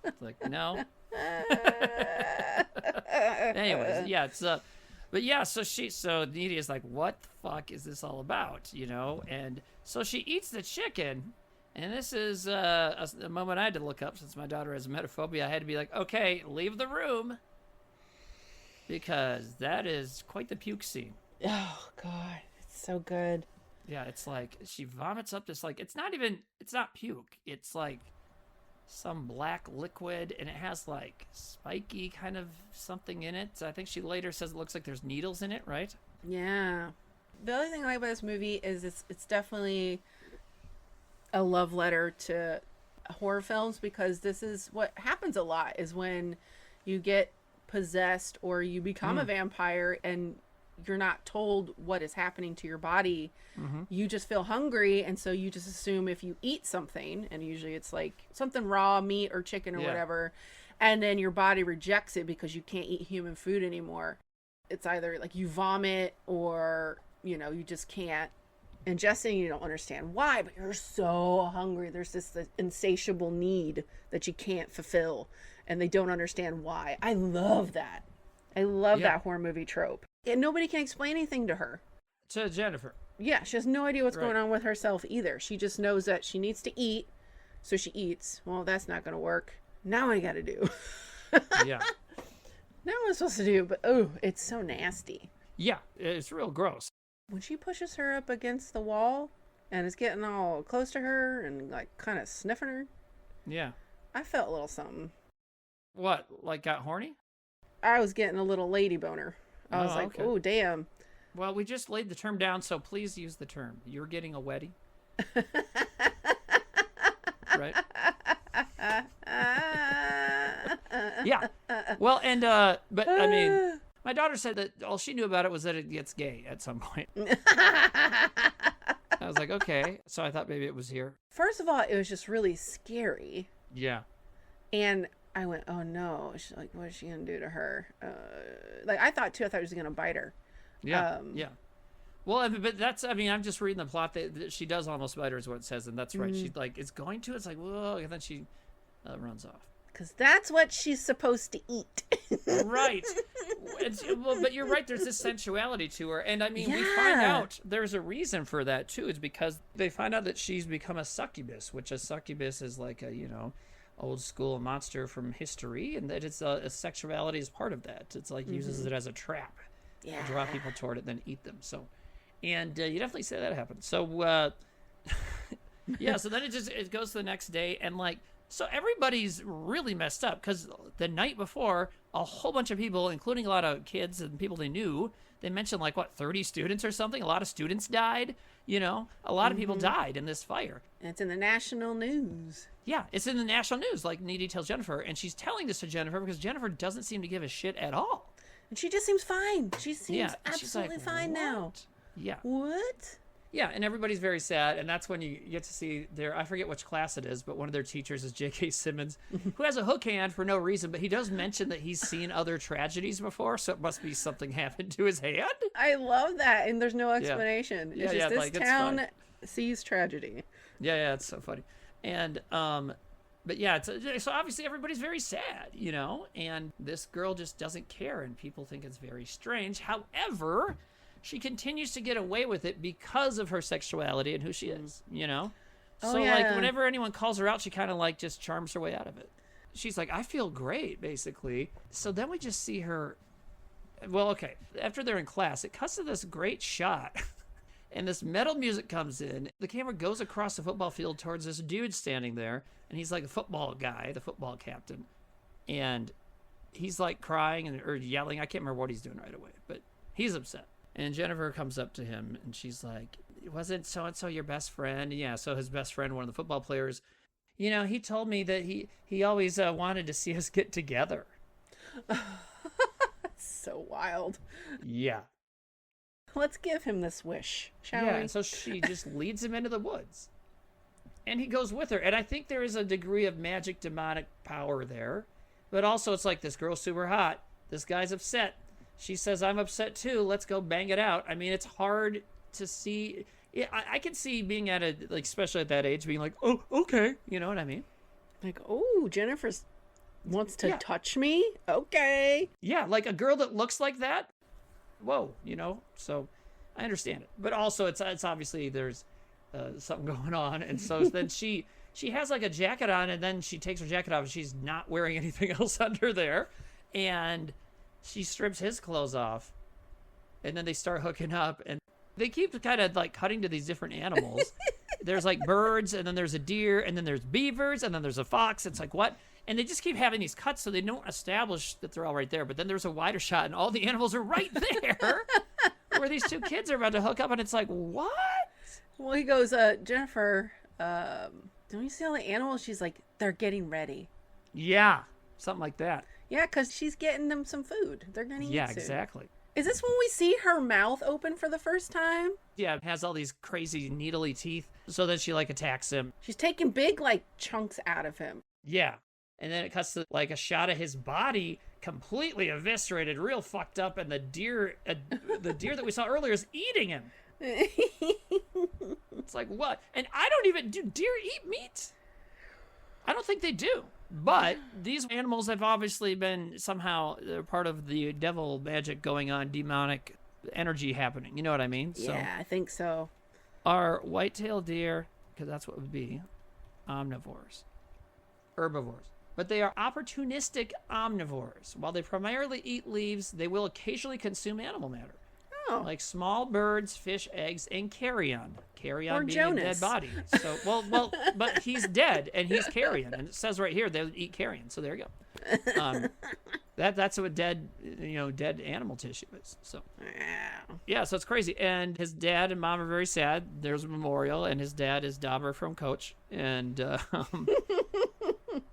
It's like, no. Anyways, yeah, it's but yeah, so Needy is like, what the fuck is this all about, you know? And so she eats the chicken, and this is a moment I had to look up since my daughter has emetophobia. I had to be like, okay, leave the room, because that is quite the puke scene. Oh God, it's so good. Yeah, it's like she vomits up this, like, it's not puke, it's like some black liquid, and it has like spiky kind of something in it. I think she later says it looks like there's needles in it, right? Yeah. The other thing I like about this movie is it's definitely a love letter to horror films, because this is what happens a lot, is when you get possessed or you become a vampire and you're not told what is happening to your body. You just feel hungry, and so you just assume if you eat something, and usually it's like something raw, meat or chicken or whatever, and then your body rejects it because you can't eat human food anymore. It's either like you vomit or, you know, you just can't ingest it and you don't understand why, but you're so hungry. There's this insatiable need that you can't fulfill, and they don't understand why. I love that. I love that horror movie trope. And nobody can explain anything to her. To Jennifer. Yeah, she has no idea what's going on with herself either. She just knows that she needs to eat, so she eats. Well, that's not going to work. Now what I got to do? Yeah. Now what am I supposed to do? But, oh, it's so nasty. Yeah, it's real gross. When she pushes her up against the wall and is getting all close to her and, like, kind of sniffing her. Yeah. I felt a little something. What, like got horny? I was getting a little lady boner. I was like, okay. Oh, damn. Well, we just laid the term down, so please use the term. You're getting a wetty. Right? Yeah. Well, and, but, I mean, my daughter said that all she knew about it was that it gets gay at some point. I was like, okay. So I thought maybe it was here. First of all, it was just really scary. Yeah. And I went, oh no. She's like, what is she going to do to her? Like, I thought she was going to bite her. Yeah. Yeah. Well, but that's, I mean, I'm just reading the plot that she does almost bite her is what it says. And that's right. She's like, it's going to, it's like, whoa. And then she runs off. Because that's what she's supposed to eat. Right. Well, but you're right. There's this sensuality to her. And I mean, we find out there's a reason for that too. It's because they find out that she's become a succubus, which a succubus is like a, you know, old school monster from history. And that it's a sexuality is part of that. It's like uses it as a trap. Yeah. Draw people toward it, then eat them. So, and you definitely say that happens. So, yeah. So then it goes to the next day, and like, so everybody's really messed up because the night before, a whole bunch of people, including a lot of kids and people they knew, they mentioned like 30 students or something. A lot of students died. You know, a lot of people died in this fire. And it's in the national news. Yeah, it's in the national news. Like Needy tells Jennifer, and she's telling this to Jennifer because Jennifer doesn't seem to give a shit at all. And she just seems fine. She seems absolutely like, fine now. What? Yeah. What? Yeah, and everybody's very sad, and that's when you get to see I forget which class it is, but one of their teachers is J.K. Simmons, who has a hook hand for no reason, but he does mention that he's seen other tragedies before, so it must be something happened to his hand. I love that, and there's no explanation. Yeah. It's just this town sees tragedy. Yeah, it's so funny. And But yeah, so obviously everybody's very sad, you know, and this girl just doesn't care, and people think it's very strange. However, she continues to get away with it because of her sexuality and who she is, you know? Oh, So, yeah. like, whenever anyone calls her out, she kind of, like, just charms her way out of it. She's like, I feel great, basically. So then we just see her. Well, okay. After they're in class, it cuts to this great shot. And this metal music comes in. The camera goes across the football field towards this dude standing there. And he's like a football guy, the football captain. And he's like crying or yelling. I can't remember what he's doing right away, but he's upset. And Jennifer comes up to him and she's like, wasn't so-and-so your best friend? And yeah, so his best friend, one of the football players, you know, he told me that he always wanted to see us get together. So wild. Yeah. Let's give him this wish, shall Yeah, we? and so she just leads him into the woods. And he goes with her. And I think there is a degree of magic demonic power there. But also it's like, this girl's super hot. This guy's upset. She says, I'm upset too. Let's go bang it out. I mean, it's hard to see. Yeah, I can see being at like, especially at that age, being like, oh, okay. You know what I mean? Like, oh, Jennifer wants to Yeah. touch me? Okay. Yeah, like a girl that looks like that. Whoa, you know? So I understand it. But also it's obviously there's something going on. And so then she has like a jacket on, and then she takes her jacket off and she's not wearing anything else under there. And she strips his clothes off. And then they start hooking up, and they keep kind of like cutting to these different animals. There's like birds, and then there's a deer, and then there's beavers, and then there's a fox. It's like, what? And they just keep having these cuts so they don't establish that they're all right there. But then there's a wider shot, and all the animals are right there where these two kids are about to hook up, and it's like, what? Well, he goes, Jennifer, don't you see all the animals? She's like, they're getting ready. Yeah, something like that. Yeah, because she's getting them some food. They're going to eat Yeah, soon. exactly. Is this when we see her mouth open for the first time? Yeah, it has all these crazy needly teeth. So then she like attacks him. She's taking big, like, chunks out of him. Yeah. And then it cuts to like a shot of his body completely eviscerated, real fucked up, and the deer that we saw earlier is eating him. It's like, what? And I don't even, do deer eat meat? I don't think they do. But these animals have obviously been somehow, they're part of the devil magic going on, demonic energy happening. You know what I mean? Yeah, I think so. Are white-tailed deer, because that's what it would be, omnivores, herbivores. But they are opportunistic omnivores. While they primarily eat leaves, they will occasionally consume animal matter. Oh. Like small birds, fish, eggs, and carrion. Carrion Or being Jonas. a dead body. So, well, but he's dead, and he's carrion. And it says right here they would eat carrion. So there you go. That's what dead animal tissue is. So yeah, so it's crazy. And his dad and mom are very sad. There's a memorial, and his dad is Dauber from Coach. And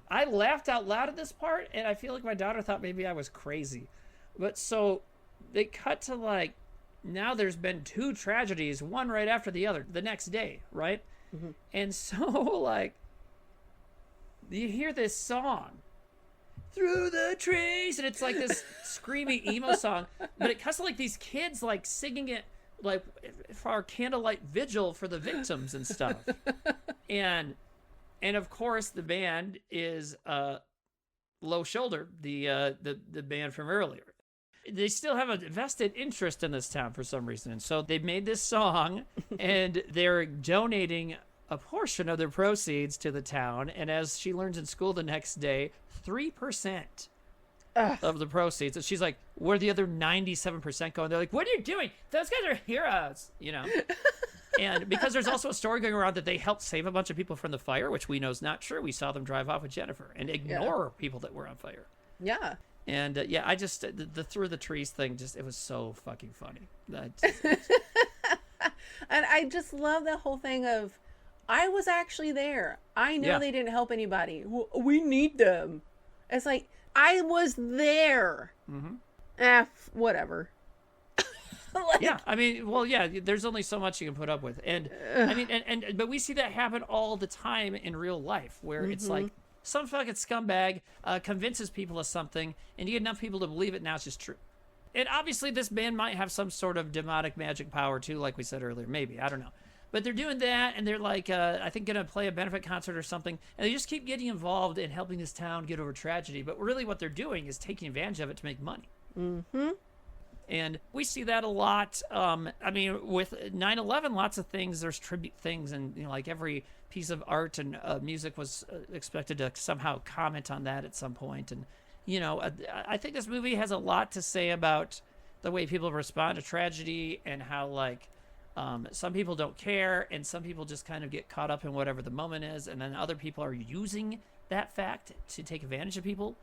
I laughed out loud at this part, and I feel like my daughter thought maybe I was crazy. But so they cut to like, now there's been two tragedies, one right after the other, the next day, right? Mm-hmm. And so like, you hear this song, Through the Trees, and it's like this screamy emo song, but it cuts to like these kids like singing it like for our candlelight vigil for the victims and stuff. And of course the band is Low Shoulder, the band from earlier. They still have a vested interest in this town for some reason. And so they made this song, and they're donating a portion of their proceeds to the town. And as she learns in school the next day, 3% of the proceeds. And she's like, where are the other 97% going? They're like, what are you doing? Those guys are heroes, you know? And because there's also a story going around that they helped save a bunch of people from the fire, which we know is not true. We saw them drive off with Jennifer and ignore people that were on fire. Yeah. And I just, the Through the Trees thing, just, it was so fucking funny. And I just love that whole thing of, I was actually there. I know they didn't help anybody. We need them. It's like, I was there. Mm-hmm. Whatever. Like, yeah, I mean, well, yeah, there's only so much you can put up with. And I mean, but we see that happen all the time in real life, where it's like, some fucking scumbag convinces people of something, and you get enough people to believe it, now it's just true. And obviously this band might have some sort of demonic magic power too, like we said earlier. Maybe, I don't know. But they're doing that, and they're like, I think, going to play a benefit concert or something. And they just keep getting involved in helping this town get over tragedy. But really what they're doing is taking advantage of it to make money. Mm-hmm. And we see that a lot. I mean, with 9/11, lots of things, there's tribute things. And, you know, like every piece of art and music was expected to somehow comment on that at some point. And, you know, I think this movie has a lot to say about the way people respond to tragedy and how, like, some people don't care, and some people just kind of get caught up in whatever the moment is, and then other people are using that fact to take advantage of people.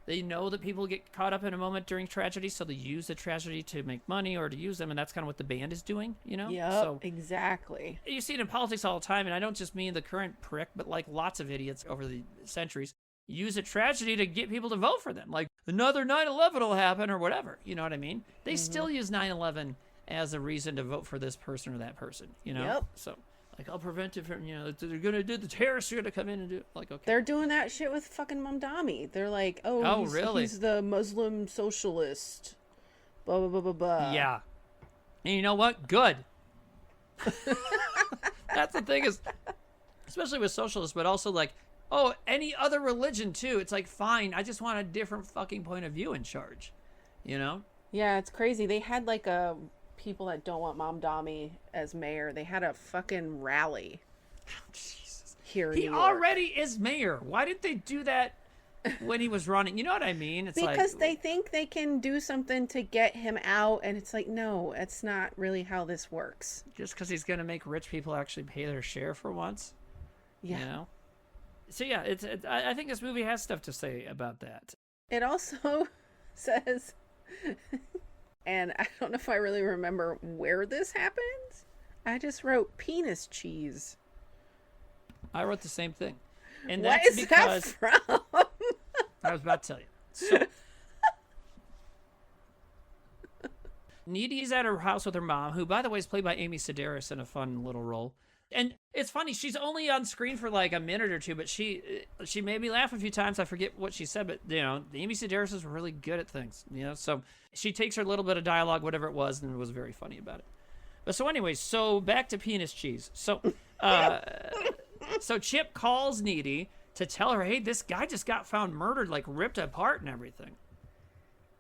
They know that people get caught up in a moment during tragedy, so they use the tragedy to make money or to use them, and that's kind of what the band is doing, you know? Yeah, So exactly. you see it in politics all the time, and I don't just mean the current prick, but like lots of idiots over the centuries use a tragedy to get people to vote for them. Like, another 9/11 will happen or whatever, you know what I mean? They still use 9/11 as a reason to vote for this person or that person, you know? Yep. So, like, I'll prevent it from, you know, they're going to do, the terrorists are going to come in and do it. Like, okay. They're doing that shit with fucking Mamdani. They're like, Really? He's the Muslim socialist. Blah, blah, blah, blah, blah. Yeah. And you know what? Good. That's the thing is, especially with socialists, but also like, oh, any other religion too. It's like, fine, I just want a different fucking point of view in charge, you know? Yeah, it's crazy. They had like people that don't want Mamdani as mayor. They had a fucking rally Jesus. here in He New York. already is mayor. Why did they do that when he was running? You know what I mean? It's Because like, they think they can do something to get him out, and it's like, no, it's not really how this works. just because he's going to make rich people actually pay their share for once. Yeah. You know? So yeah, I think this movie has stuff to say about that. It also says, and I don't know if I really remember where this happened. I just wrote penis cheese. I wrote the same thing. And What that's is because that from? I was about to tell you. So Needy's at her house with her mom, who, by the way, is played by Amy Sedaris in a fun little role. And it's funny, she's only on screen for like a minute or two, but she made me laugh a few times. I forget what she said, but, you know, Amy Sedaris is really good at things, you know? So she takes her little bit of dialogue, whatever it was, and was very funny about it. But so anyways, so back to penis cheese. So, so Chip calls Needy to tell her, hey, this guy just got found murdered, like ripped apart and everything.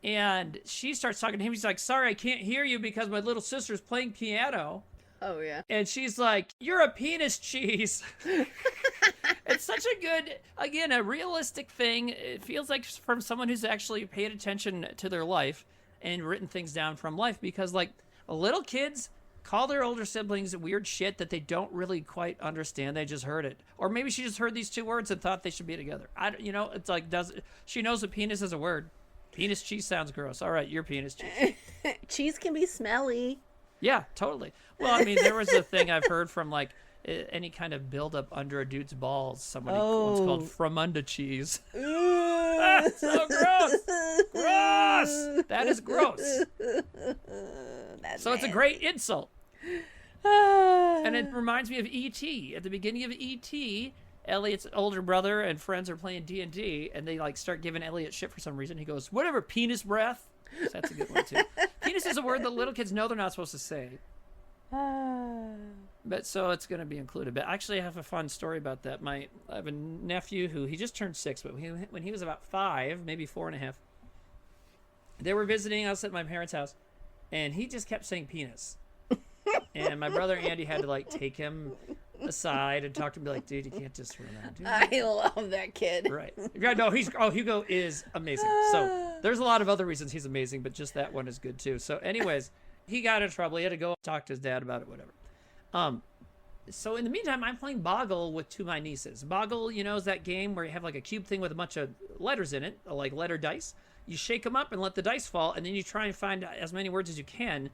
And she starts talking to him. He's like, sorry, I can't hear you because my little sister's playing piano. Oh, yeah. And she's like, you're a penis cheese. It's such a good, again, a realistic thing. It feels like from someone who's actually paid attention to their life and written things down from life, because like little kids call their older siblings weird shit that they don't really quite understand. They just heard it. Or maybe she just heard these two words and thought they should be together. You know, it's like, she knows that penis is a word. Penis cheese sounds gross. All right, you're penis cheese. Cheese can be smelly. Yeah, totally. Well, I mean, there was a thing I've heard from like any kind of buildup under a dude's balls. Somebody once called from under cheese. That's so gross. Gross. That is gross. So it's a great insult. And it reminds me of E.T. At the beginning of E.T., Elliot's older brother and friends are playing D&D, and they like start giving Elliot shit for some reason. He goes, whatever, penis breath. So that's a good one, too. Penis is a word that little kids know they're not supposed to say. But so it's going to be included. But actually, I have a fun story about that. I have a nephew who, he just turned 6, but when he was about 5, maybe 4.5, they were visiting us at my parents' house, and he just kept saying penis. And my brother Andy had to like take him aside and talk to him, be like, dude, you can't just run out. I love that kid. Right. Yeah, no, Hugo is amazing. So there's a lot of other reasons he's amazing, but just that one is good too. So anyways, he got in trouble. He had to go talk to his dad about it, whatever. So in the meantime, I'm playing Boggle with 2 of my nieces. Boggle, you know, is that game where you have like a cube thing with a bunch of letters in it, like letter dice. You shake them up and let the dice fall, and then you try and find as many words as you can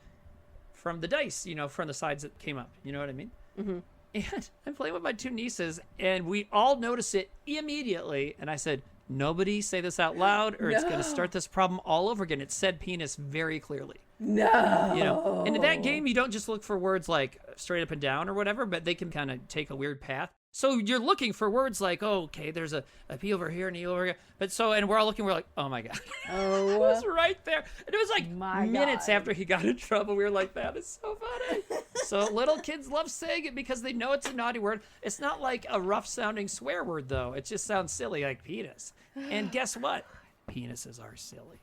from the dice, you know, from the sides that came up. You know what I mean? Mm-hmm. And I'm playing with my 2 nieces, and we all notice it immediately. And I said, nobody say this out loud, or it's going to start this problem all over again. It said penis very clearly. No. You know, and in that game, you don't just look for words like straight up and down or whatever, but they can kind of take a weird path. So you're looking for words like, oh, okay, there's a P over here and E over here. But so, and we're all looking, we're like, oh my God. Oh. It was right there. And it was like minutes after he got in trouble. We were like, that is so funny. So little kids love saying it because they know it's a naughty word. It's not like a rough sounding swear word though. It just sounds silly, like penis. And guess what? Penises are silly.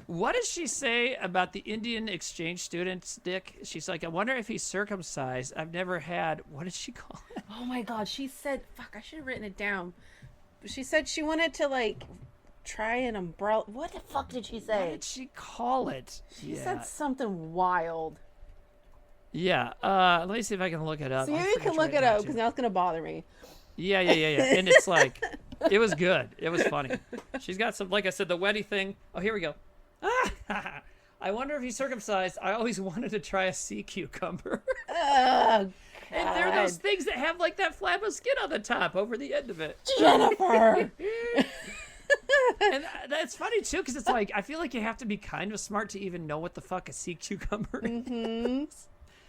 What does she say about the Indian exchange students, Dick? She's like, I wonder if he's circumcised. I've never had, what did she call it? Oh my God. She said, fuck, I should have written it down. She said she wanted to like try an umbrella. What the fuck did she say? What did she call it? She said something wild. Yeah. Let me see if I can look it up. So you can look it up because now it's going to bother me. Yeah. And it's like, it was good. It was funny. She's got some, like I said, the Weddy thing. Oh, here we go. I wonder if he's circumcised. I always wanted to try a sea cucumber. Oh, and they're those things that have like that flap of skin on the top over the end of it. Jennifer! And that's funny too, because it's like, I feel like you have to be kind of smart to even know what the fuck a sea cucumber is.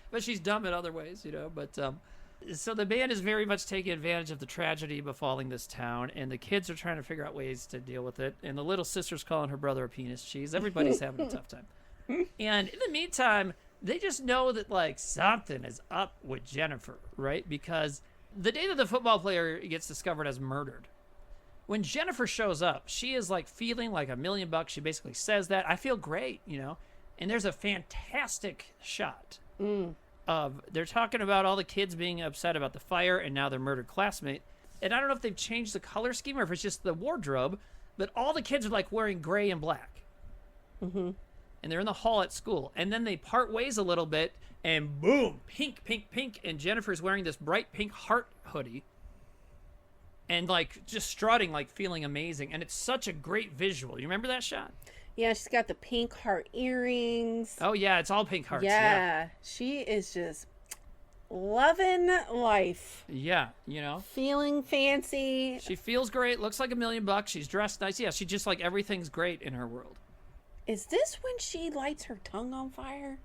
But she's dumb in other ways, But so the band is very much taking advantage of the tragedy befalling this town, and the kids are trying to figure out ways to deal with it. And the little sister's calling her brother a penis cheese. Everybody's having a tough time. And in the meantime, they just know that like something is up with Jennifer, right? Because the day that the football player gets discovered as murdered, when Jennifer shows up, she is like feeling like $1 million. She basically says that. I feel great, And there's a fantastic shot of they're talking about all the kids being upset about the fire and now their murdered classmate. And I don't know if they've changed the color scheme or if it's just the wardrobe, but all the kids are like wearing gray and black. Mm-hmm. And they're in the hall at school. And then they part ways a little bit and boom, pink. And Jennifer's wearing this bright pink heart hoodie. And like just strutting, like feeling amazing. And it's such a great visual. You remember that shot? Yeah, she's got the pink heart earrings. Oh, yeah, it's all pink hearts. Yeah, she is just loving life. Yeah, Feeling fancy. She feels great, looks like $1 million. She's dressed nice. Yeah, she just like everything's great in her world. Is this when she lights her tongue on fire?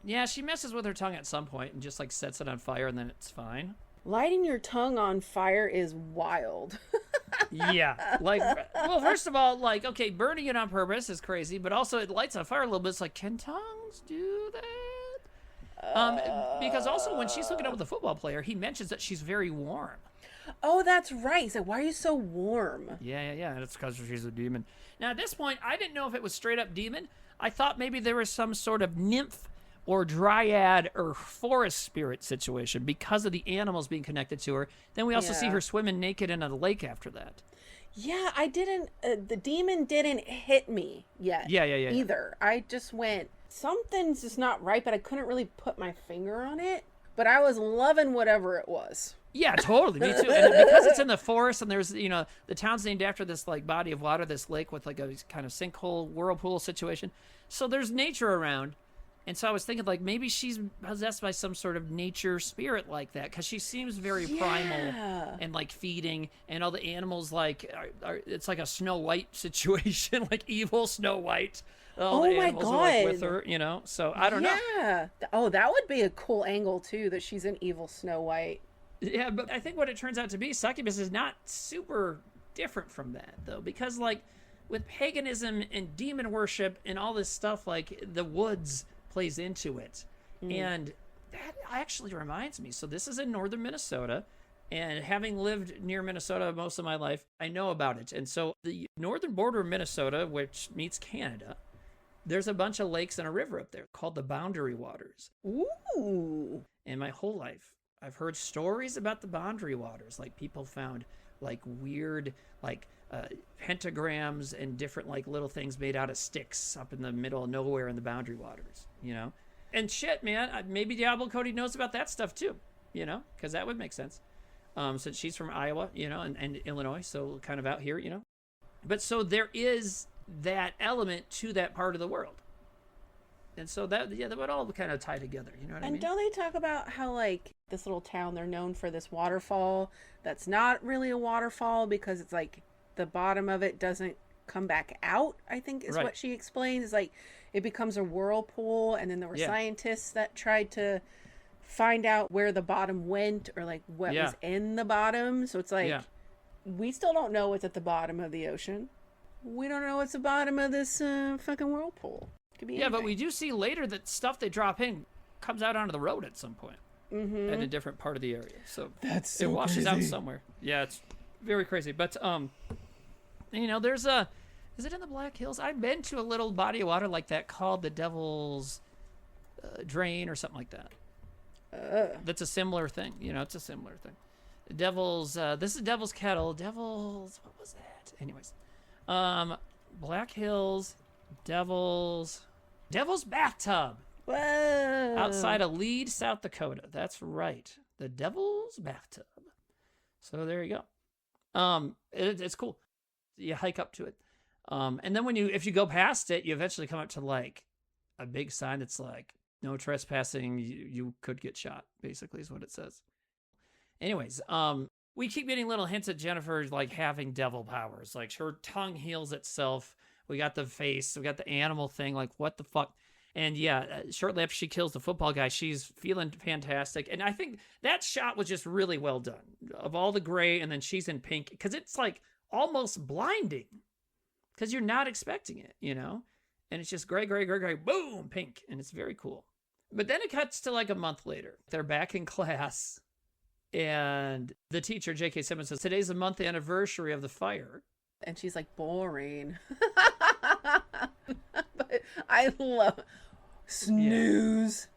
Yeah, she messes with her tongue at some point and just like sets it on fire and then it's fine. Lighting your tongue on fire is wild. Yeah. Like, well, first of all, like, okay, burning it on purpose is crazy, but also it lights on fire a little bit. It's like, can tongues do that? Because also when she's hooking up with the football player, he mentions that she's very warm. Oh, that's right. He said, why are you so warm? Yeah. And it's because she's a demon. Now, at this point, I didn't know if it was straight up demon. I thought maybe there was some sort of nymph or dryad or forest spirit situation because of the animals being connected to her. Then we also see her swimming naked in a lake after that. Yeah, I didn't, the demon didn't hit me yet. Yeah. Either. I just went, something's just not right, but I couldn't really put my finger on it. But I was loving whatever it was. Yeah, totally. Me too. And because it's in the forest and there's, the town's named after this like body of water, this lake with like a kind of sinkhole whirlpool situation. So there's nature around. And so I was thinking, like, maybe she's possessed by some sort of nature spirit like that, because she seems very primal and, like, feeding, and all the animals, like, it's like a Snow White situation, like evil Snow White. All the animals are, like, with her, So I don't know. Yeah. Oh, that would be a cool angle, too, that she's an evil Snow White. Yeah, but I think what it turns out to be, succubus is not super different from that, though, because, like, with paganism and demon worship and all this stuff, like, the woods plays into it. And that actually reminds me, so this is in northern Minnesota, and having lived near Minnesota most of my life, I know about it. And so the northern border of Minnesota, which meets Canada, there's a bunch of lakes and a river up there called the Boundary Waters. Ooh. And my whole life I've heard stories about the Boundary Waters, like people found like weird like pentagrams and different like little things made out of sticks up in the middle of nowhere in the Boundary Waters, and shit, man, maybe Diablo Cody knows about that stuff too, because that would make sense, since she's from Iowa, and Illinois, so kind of out here, but so there is that element to that part of the world, and so that would all kind of tie together, you know what I mean? And don't they talk about how like this little town, they're known for this waterfall that's not really a waterfall because it's like the bottom of it doesn't come back out, I think is what she explains. It's like it becomes a whirlpool, and then there were scientists that tried to find out where the bottom went or like what was in the bottom. So it's like we still don't know what's at the bottom of the ocean. We don't know what's the bottom of this fucking whirlpool. Could be anything. But we do see later that stuff they drop in comes out onto the road at some point in a different part of the area. So That's so it washes crazy. out somewhere. Yeah, it's very crazy. But there's a. Is it in the Black Hills? I've been to a little body of water like that called the Devil's Drain or something like that. That's a similar thing. It's a similar thing. Devil's. This is Devil's Kettle. Devil's. What was that? Anyways, Black Hills, Devil's Bathtub. Whoa. Outside of Lead, South Dakota. That's right. The Devil's Bathtub. So there you go. It's cool. You hike up to it. And then if you go past it, you eventually come up to like a big sign that's like, no trespassing. You could get shot, basically is what it says. Anyways, we keep getting little hints at Jennifer like having devil powers. Like her tongue heals itself. We got the face. We got the animal thing. Like what the fuck? And yeah, shortly after she kills the football guy, she's feeling fantastic. And I think that shot was just really well done. Of all the gray, and then she's in pink. Because it's like almost blinding. Because you're not expecting it, And it's just gray, boom, pink. And it's very cool. But then it cuts to like a month later. They're back in class. And the teacher, J.K. Simmons, says, today's the month anniversary of the fire. And she's like, boring. But I love snooze.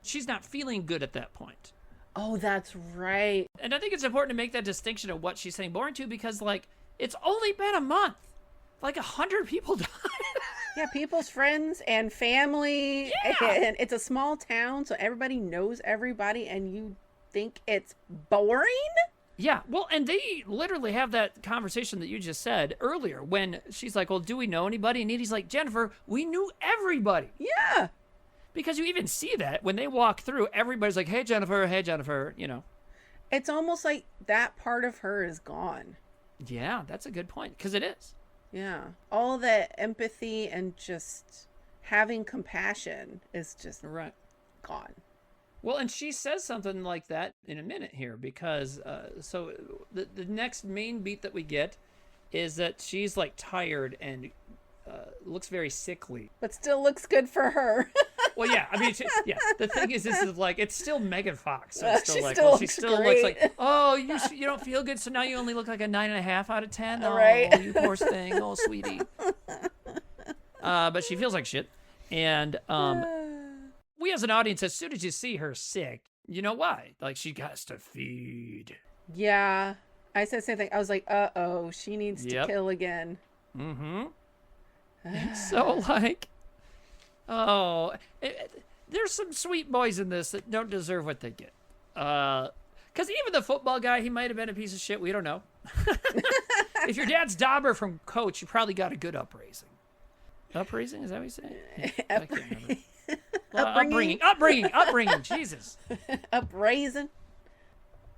She's not feeling good at that point. Oh, that's right. And I think it's important to make that distinction of what she's saying boring to, because like it's only been a month. Like 100 people died. Yeah, people's friends and family. Yeah. And it's a small town, so everybody knows everybody, and you think it's boring? Yeah, well, and they literally have that conversation that you just said earlier when she's like, well, do we know anybody? And Edie's like, Jennifer, we knew everybody. Yeah. Because you even see that when they walk through, everybody's like, hey, Jennifer, It's almost like that part of her is gone. Yeah, that's a good point, because it is. Yeah. All that empathy and just having compassion is just right gone. Well, and she says something like that in a minute here, because so the next main beat that we get is that she's like tired and looks very sickly. But still looks good for her. Well, yeah, I mean, the thing is, this is like, it's still Megan Fox. So it's still She like, still she looks still great. looks like, oh, you don't feel good, so now you only look like a 9.5 out of 10. Oh, Right. you poor thing. Oh, sweetie. But she feels like shit. And we as an audience, as soon as you see her sick, you know why? Like, she has to feed. Yeah. I said the same thing. I was like, uh-oh, she needs to kill again. Mm-hmm. So, like, there's some sweet boys in this that don't deserve what they get. Because even the football guy, he might have been a piece of shit. We don't know. If your dad's Dauber from Coach, you probably got a good upraising. Upraising? Is that what you say? I can't remember. Upbringing. Jesus. Upraising.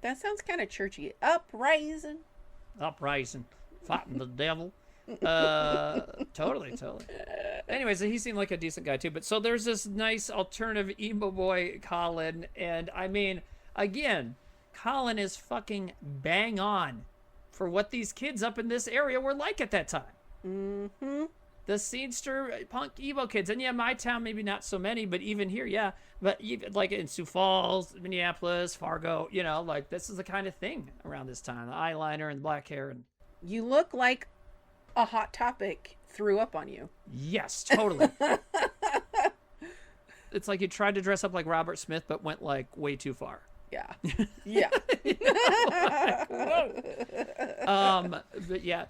That sounds kind of churchy. Uprising. Fighting the devil. Totally. Anyways, he seemed like a decent guy too. But so there's this nice alternative emo boy, Colin, and I mean, again, Colin is fucking bang on for what these kids up in this area were like at that time. Mm-hmm. The scenester punk emo kids, and yeah, my town maybe not so many, but even here, yeah. But even like in Sioux Falls, Minneapolis, Fargo, like this is the kind of thing around this time. The eyeliner and the black hair, and you look like a Hot Topic threw up on you. Yes, totally. It's like you tried to dress up like Robert Smith, but went like way too far. Yeah. Yeah. But yeah.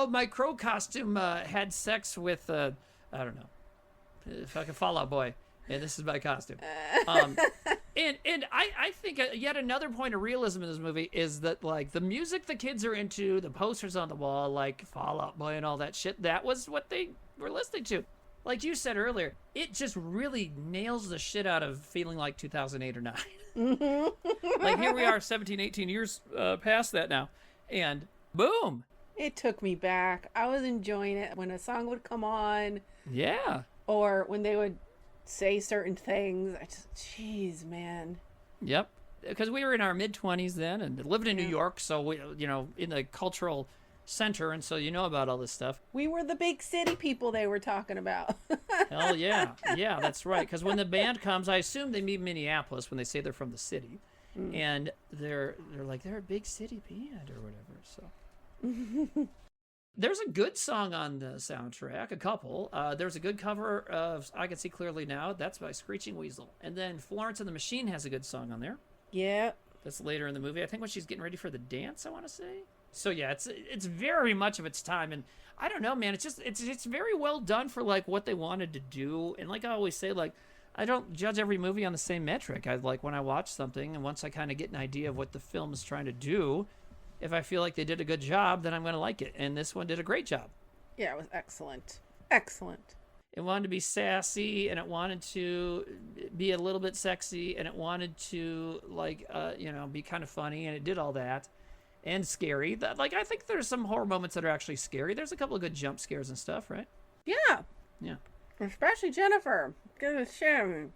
My crow costume had sex with I don't know, fucking Fallout Boy, and this is my costume. And I think yet another point of realism in this movie is that like the music the kids are into, the posters on the wall, like Fallout Boy and all that shit, that was what they were listening to. Like you said earlier, it just really nails the shit out of feeling like 2008 or 9. Like here we are 17, 18 years past that now, and boom. It took me back. I was enjoying it when a song would come on. Yeah. Or when they would say certain things. Jeez, man. Yep. Because we were in our mid-20s then and lived in New York, so we, in the cultural center, and so you know about all this stuff. We were the big city people they were talking about. Hell yeah. Yeah, that's right. Because when the band comes, I assume they meet Minneapolis when they say they're from the city. And they're like, they're a big city band or whatever. So there's a good song on the soundtrack, a couple. There's a good cover of I Can See Clearly Now. That's by Screeching Weasel. And then Florence and the Machine has a good song on there. Yeah. That's later in the movie. I think when she's getting ready for the dance, I want to say. So yeah, it's very much of its time, and I don't know, man. It's very well done for like what they wanted to do, and like I always say, like I don't judge every movie on the same metric. I like when I watch something, and once I kind of get an idea of what the film is trying to do, if I feel like they did a good job, then I'm going to like it, and this one did a great job. Yeah, it was excellent. Excellent. It wanted to be sassy, and it wanted to be a little bit sexy, and it wanted to like be kind of funny, and it did all that. And scary. Like, I think there's some horror moments that are actually scary. There's a couple of good jump scares and stuff, right? Yeah. Yeah. Especially Jennifer. Good shit.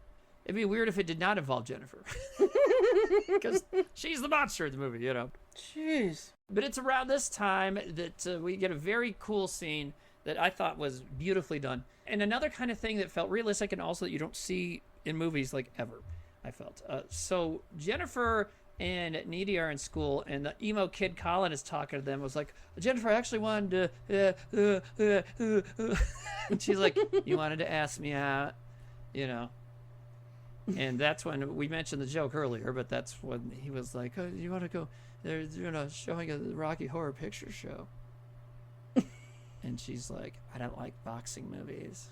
It'd be weird if it did not involve Jennifer. Because she's the monster of the movie, you know. Jeez. But it's around this time that we get a very cool scene that I thought was beautifully done. And another kind of thing that felt realistic and also that you don't see in movies, like, ever, I felt. So Jennifer and Needy are in school, and the emo kid Colin is talking to them. It was like, Jennifer, I actually wanted to, and she's like, you wanted to ask me out, you know. And that's when we mentioned the joke earlier, but that's when he was like, oh, you want to go, they're showing a Rocky Horror Picture Show. And she's like, I don't like boxing movies.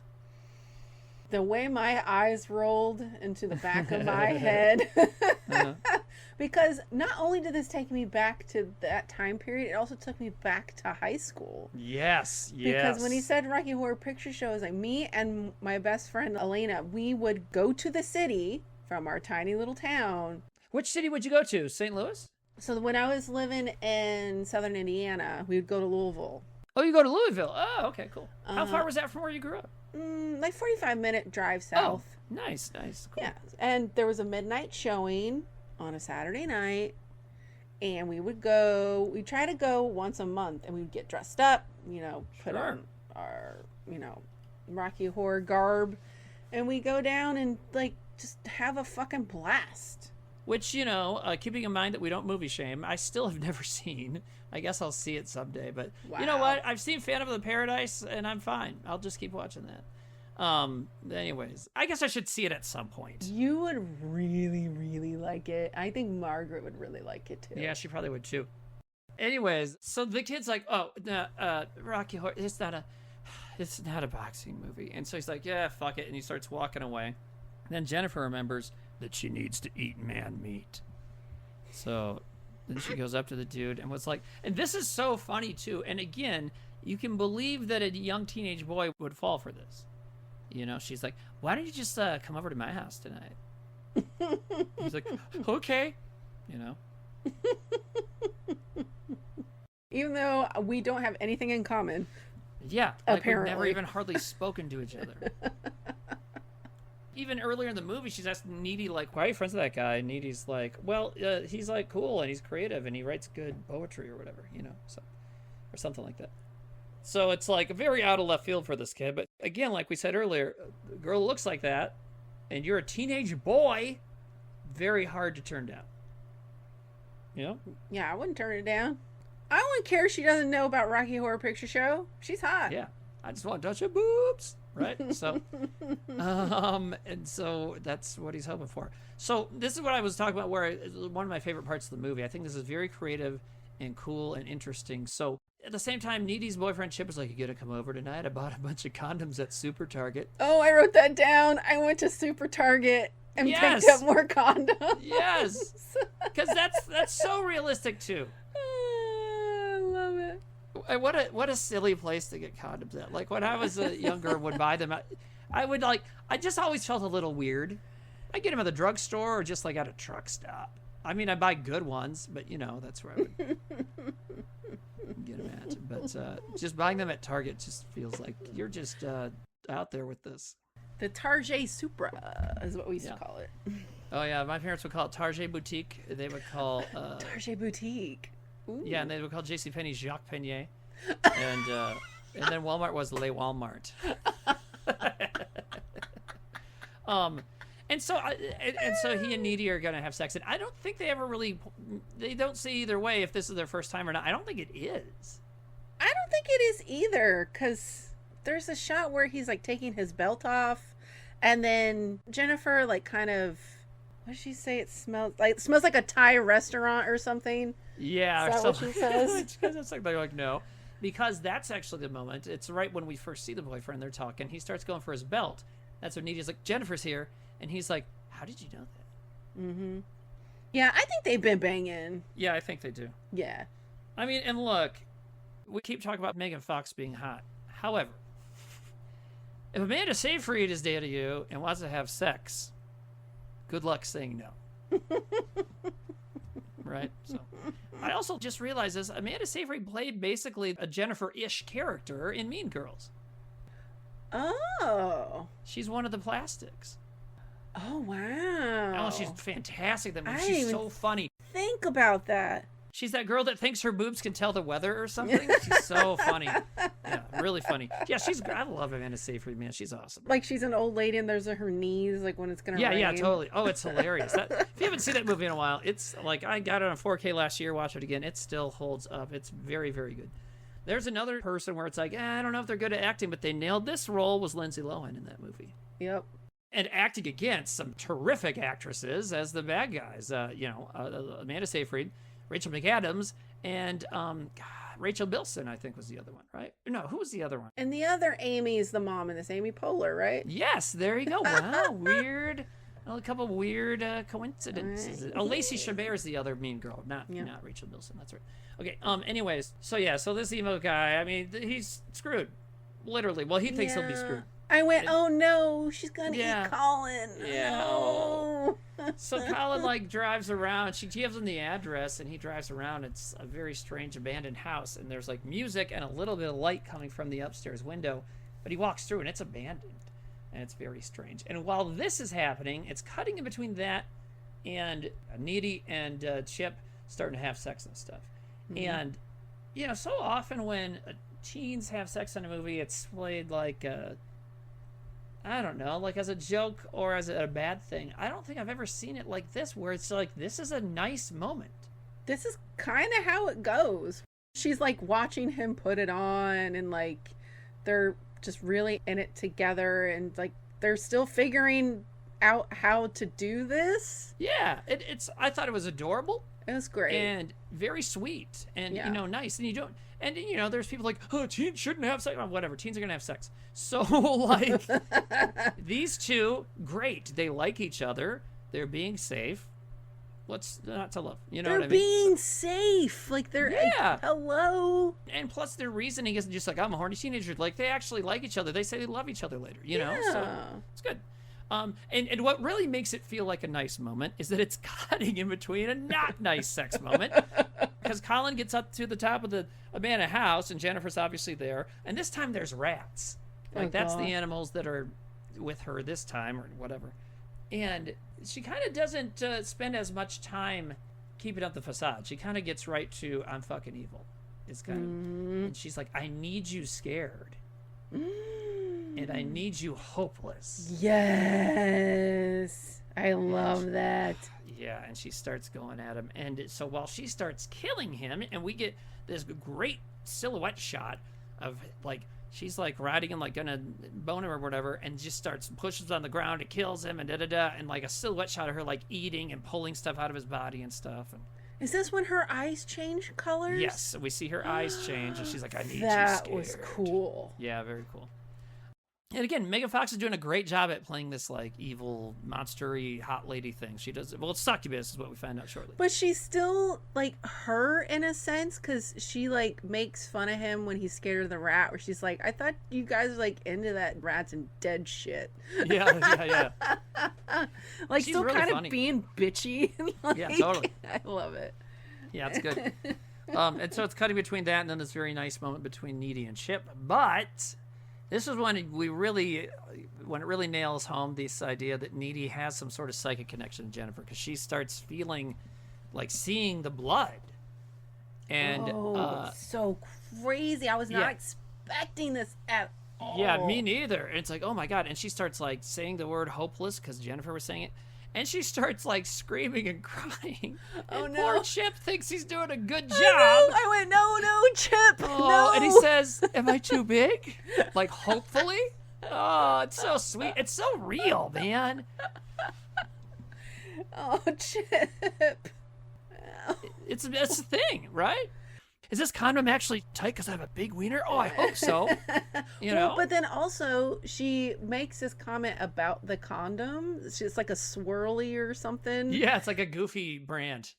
The way my eyes rolled into the back of my head. Because not only did this take me back to that time period, it also took me back to high school. Yes. Because when he said Rocky Horror Picture Show, it was like me and my best friend Elena, we would go to the city from our tiny little town. Which city would you go to? St. Louis? So when I was living in southern Indiana, we would go to Louisville. Oh, you go to Louisville. Oh, okay, cool. How far was that from where you grew up? Like 45-minute drive south. Oh, nice. Cool. Yeah, and there was a midnight showing on a Saturday night, and we'd try to go once a month, and we would get dressed up, put on our, Rocky Horror garb, and we go down and like just have a fucking blast. Which, keeping in mind that we don't movie shame, I still have never seen. I guess I'll see it someday, but wow. You know what? I've seen Phantom of the Paradise, and I'm fine. I'll just keep watching that. Anyways, I guess I should see it at some point. You would really, really like it. I think Margaret would really like it too. Yeah, she probably would too. Anyways, so the kid's like, oh, Rocky Horror, it's not a boxing movie. And so he's like, yeah, fuck it. And he starts walking away. And then Jennifer remembers that she needs to eat man meat. So then she goes up to the dude and was like, and this is so funny too. And again, you can believe that a young teenage boy would fall for this. She's like, why don't you just come over to my house tonight? He's like, okay. Even though we don't have anything in common. Yeah. Like apparently. We've never even hardly spoken to each other. Even earlier in the movie, she's asking Needy, like, why are you friends with that guy? And Needy's like, well, he's, like, cool, and he's creative, and he writes good poetry or whatever, so, or something like that. So it's, like, very out of left field for this kid. But, again, like we said earlier, a girl looks like that, and you're a teenage boy, very hard to turn down. Yeah, I wouldn't turn it down. I wouldn't care if she doesn't know about Rocky Horror Picture Show. She's hot. Yeah. I just want to touch her boobs. Right? So, and so that's what he's hoping for. So this is what I was talking about, where one of my favorite parts of the movie. I think this is very creative and cool and interesting. So at the same time, Needy's boyfriend Chip was like, you gonna come over tonight? I bought a bunch of condoms at Super Target. Oh, I wrote that down. I went to Super Target and picked up more condoms. Yes. Because that's so realistic too. I love it. What a silly place to get condoms at. Like when I was younger and would buy them, I just always felt a little weird. I get them at the drugstore or just like at a truck stop. I mean, I buy good ones, but that's where I would get them at. But just buying them at Target just feels like you're just out there with this. The Target Supra is what we used to call it. Oh yeah, my parents would call it Target Boutique. They would call Target Boutique. Ooh. Yeah, and they would call JCPenney Jacques Penier. And then Walmart was Le Walmart. And so he and Needy are gonna have sex, and I don't think they don't say either way if this is their first time or not. I don't think it is. I don't think it is either, because there's a shot where he's like taking his belt off, and then Jennifer like kind of, what did she say? It smells like a Thai restaurant or something. Yeah, is that what she says? It's like they're like, no, because that's actually the moment. It's right when we first see the boyfriend. They're talking. He starts going for his belt. That's when Needy's like, Jennifer's here, and he's like, how did you know that? Mm-hmm. Yeah, I think they've been banging. Yeah, I think they do. Yeah. I mean, and look, we keep talking about Megan Fox being hot. However, if Amanda Seyfried is dating you and wants to have sex, good luck saying no. Right? So, I also just realized this. Amanda Seyfried played basically a Jennifer-ish character in Mean Girls. Oh. She's one of the plastics. Oh, wow. Oh, she's fantastic. I She's didn't so funny. think about that. She's that girl that thinks her boobs can tell the weather or something. She's so funny. Yeah, really funny. Yeah, I love Amanda Seyfried, man. She's awesome. Like she's an old lady and there's her knees, like when it's going to rain. Yeah, totally. Oh, it's hilarious. If you haven't seen that movie in a while, it's like, I got it on 4K last year, watch it again. It still holds up. It's very, very good. There's another person where it's like, I don't know if they're good at acting, but they nailed this role, was Lindsay Lohan in that movie. Yep. And acting against some terrific actresses as the bad guys. Amanda Seyfried, Rachel McAdams, and Rachel Bilson, I think, was the other one, right? No, who was the other one? And the other Amy is the mom in this, Amy Poehler, right? Yes, there you go. Wow, weird. Well, a couple weird coincidences. Right. Oh, Lacey Chabert is the other mean girl, not Rachel Bilson. That's right. Okay. Anyways, so this emo guy, I mean, he's screwed, literally. Well, he thinks he'll be screwed. I went, oh no, she's gonna eat Colin. Yeah. Oh. So Colin drives around. She gives him the address, and he drives around. It's a very strange abandoned house, and there's music and a little bit of light coming from the upstairs window. But he walks through, and it's abandoned, and it's very strange. And while this is happening, it's cutting in between that and Needy and Chip starting to have sex and stuff. Mm-hmm. And so often when teens have sex in a movie, it's played I don't know, as a joke or as a bad thing. I don't think I've ever seen it like this, where it's this is a nice moment. This is kind of how it goes. She's watching him put it on, and they're just really in it together, and they're still figuring out how to do this. Yeah, I thought it was adorable. It was great. And very sweet and, nice. And you don't, and, there's people teens shouldn't have sex. Oh, whatever. Teens are going to have sex. So, these two, great. They like each other. They're being safe. What's not to love? You know what I mean? They're being safe. They're, hello. And plus, their reasoning isn't just I'm a horny teenager. They actually like each other. They say they love each other later, know? So, it's good. And what really makes it feel like a nice moment is that it's cutting in between a not nice sex moment, because Colin gets up to the top of the abandoned house, and Jennifer's obviously there, and this time there's rats. That's the animals that are with her this time or whatever. And she kind of doesn't spend as much time keeping up the facade. She kind of gets right to, I'm fucking evil. It's kind of, and she's like, I need you scared. And I need you hopeless. Yes. I love that. Yeah, and she starts going at him. And so while she starts killing him, and we get this great silhouette shot of she's riding him, gonna bone him or whatever, and just pushes on the ground and kills him and da-da-da, and a silhouette shot of her eating and pulling stuff out of his body and stuff. And is this when her eyes change colors? yes, we see her eyes change, and she's like, I need you scared. That was cool. Yeah, very cool. And again, Megan Fox is doing a great job at playing this evil, monster-y, hot lady thing. She does it. Well, it's succubus is what we find out shortly. But she's still her in a sense, because she makes fun of him when he's scared of the rat. Where she's like, I thought you guys were into that rats and dead shit. Yeah. She's still really kind funny. Of being bitchy. Yeah, totally. I love it. Yeah, it's good. And so it's cutting between that and then this very nice moment between Needy and Chip. But this is when it really nails home this idea that Needy has some sort of psychic connection to Jennifer, because she starts feeling seeing the blood. And so crazy. I was not yeah. expecting this at all. Yeah, me neither. And it's like, oh my God. And she starts like saying the word hopeless because Jennifer was saying it. And she starts like screaming and crying. Oh, and no. Poor Chip thinks he's doing a good job. I went, no, Chip, no. And he says, am I too big? Like, hopefully? Oh, it's so sweet. It's so real, man. Oh, Chip. It's the thing, right? Is this condom actually tight because I have a big wiener? Oh, I hope so. You know? But then also she makes this comment about the condom. It's just like a swirly or something. Yeah, it's like a goofy brand.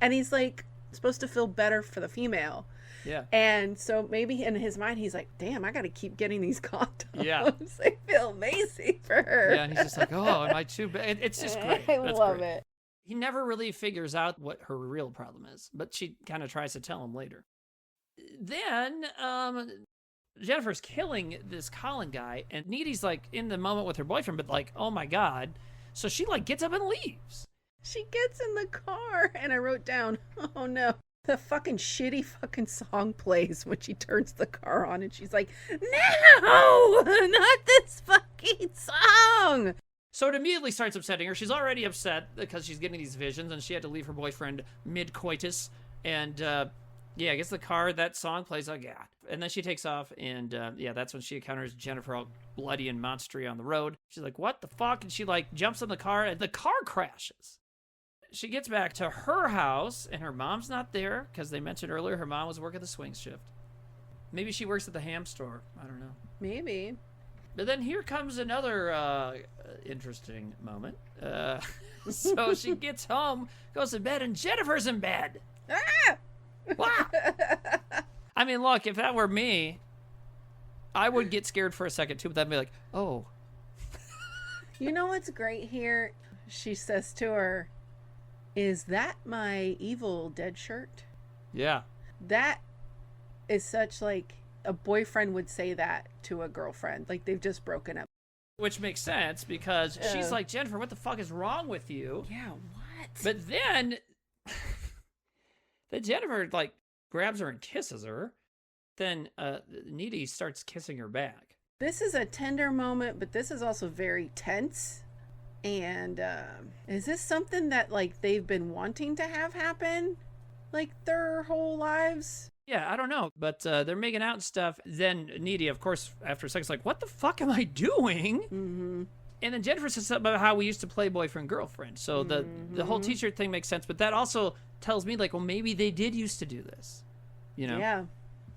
And he's like supposed to feel better for the female. Yeah. And so maybe in his mind he's like, damn, I got to keep getting these condoms. Yeah. I feel amazing for her. Yeah, and he's just like, oh, am I too big? It's just great. I That's love great. it. He never really figures out what her real problem is, but she kind of tries to tell him later. Then Jennifer's killing this Colin guy, and Needy's like in the moment with her boyfriend, but like, oh my God. So she like gets up and leaves. She gets in the car, and I wrote down, oh no, the fucking shitty fucking song plays when she turns the car on, and she's like, no, not this fucking song. So it immediately starts upsetting her. She's already upset because she's getting these visions, and she had to leave her boyfriend mid-coitus. And yeah, I guess the car, that song plays, oh yeah. And then she takes off, and yeah, that's when she encounters Jennifer all bloody and monstery on the road. She's like, what the fuck? And she like jumps in the car, and the car crashes. She gets back to her house, and her mom's not there, because they mentioned earlier her mom was working the swing shift. Maybe she works at the ham store. I don't know. Maybe. But then here comes another interesting moment. So she gets home, goes to bed, and Jennifer's in bed. Ah! Wow. I mean, look, if that were me, I would get scared for a second too, but then be like, oh. You know what's great here? She says to her, is that my Evil Dead shirt? Yeah. That is such like a boyfriend would say that to a girlfriend. Like they've just broken up. Which makes sense because she's like, Jennifer, what the fuck is wrong with you? Yeah, what? But then Jennifer like grabs her and kisses her. Then Needy starts kissing her back. This is a tender moment, but this is also very tense. And is this something that like they've been wanting to have happen like their whole lives? Yeah, I don't know, but they're making out and stuff. Then Needy, of course, after a second, is like, what the fuck am I doing? Mm-hmm. And then Jennifer says something about how we used to play boyfriend-girlfriend. So the whole t-shirt thing makes sense, but that also tells me, like, well, maybe they did used to do this. You know? Yeah.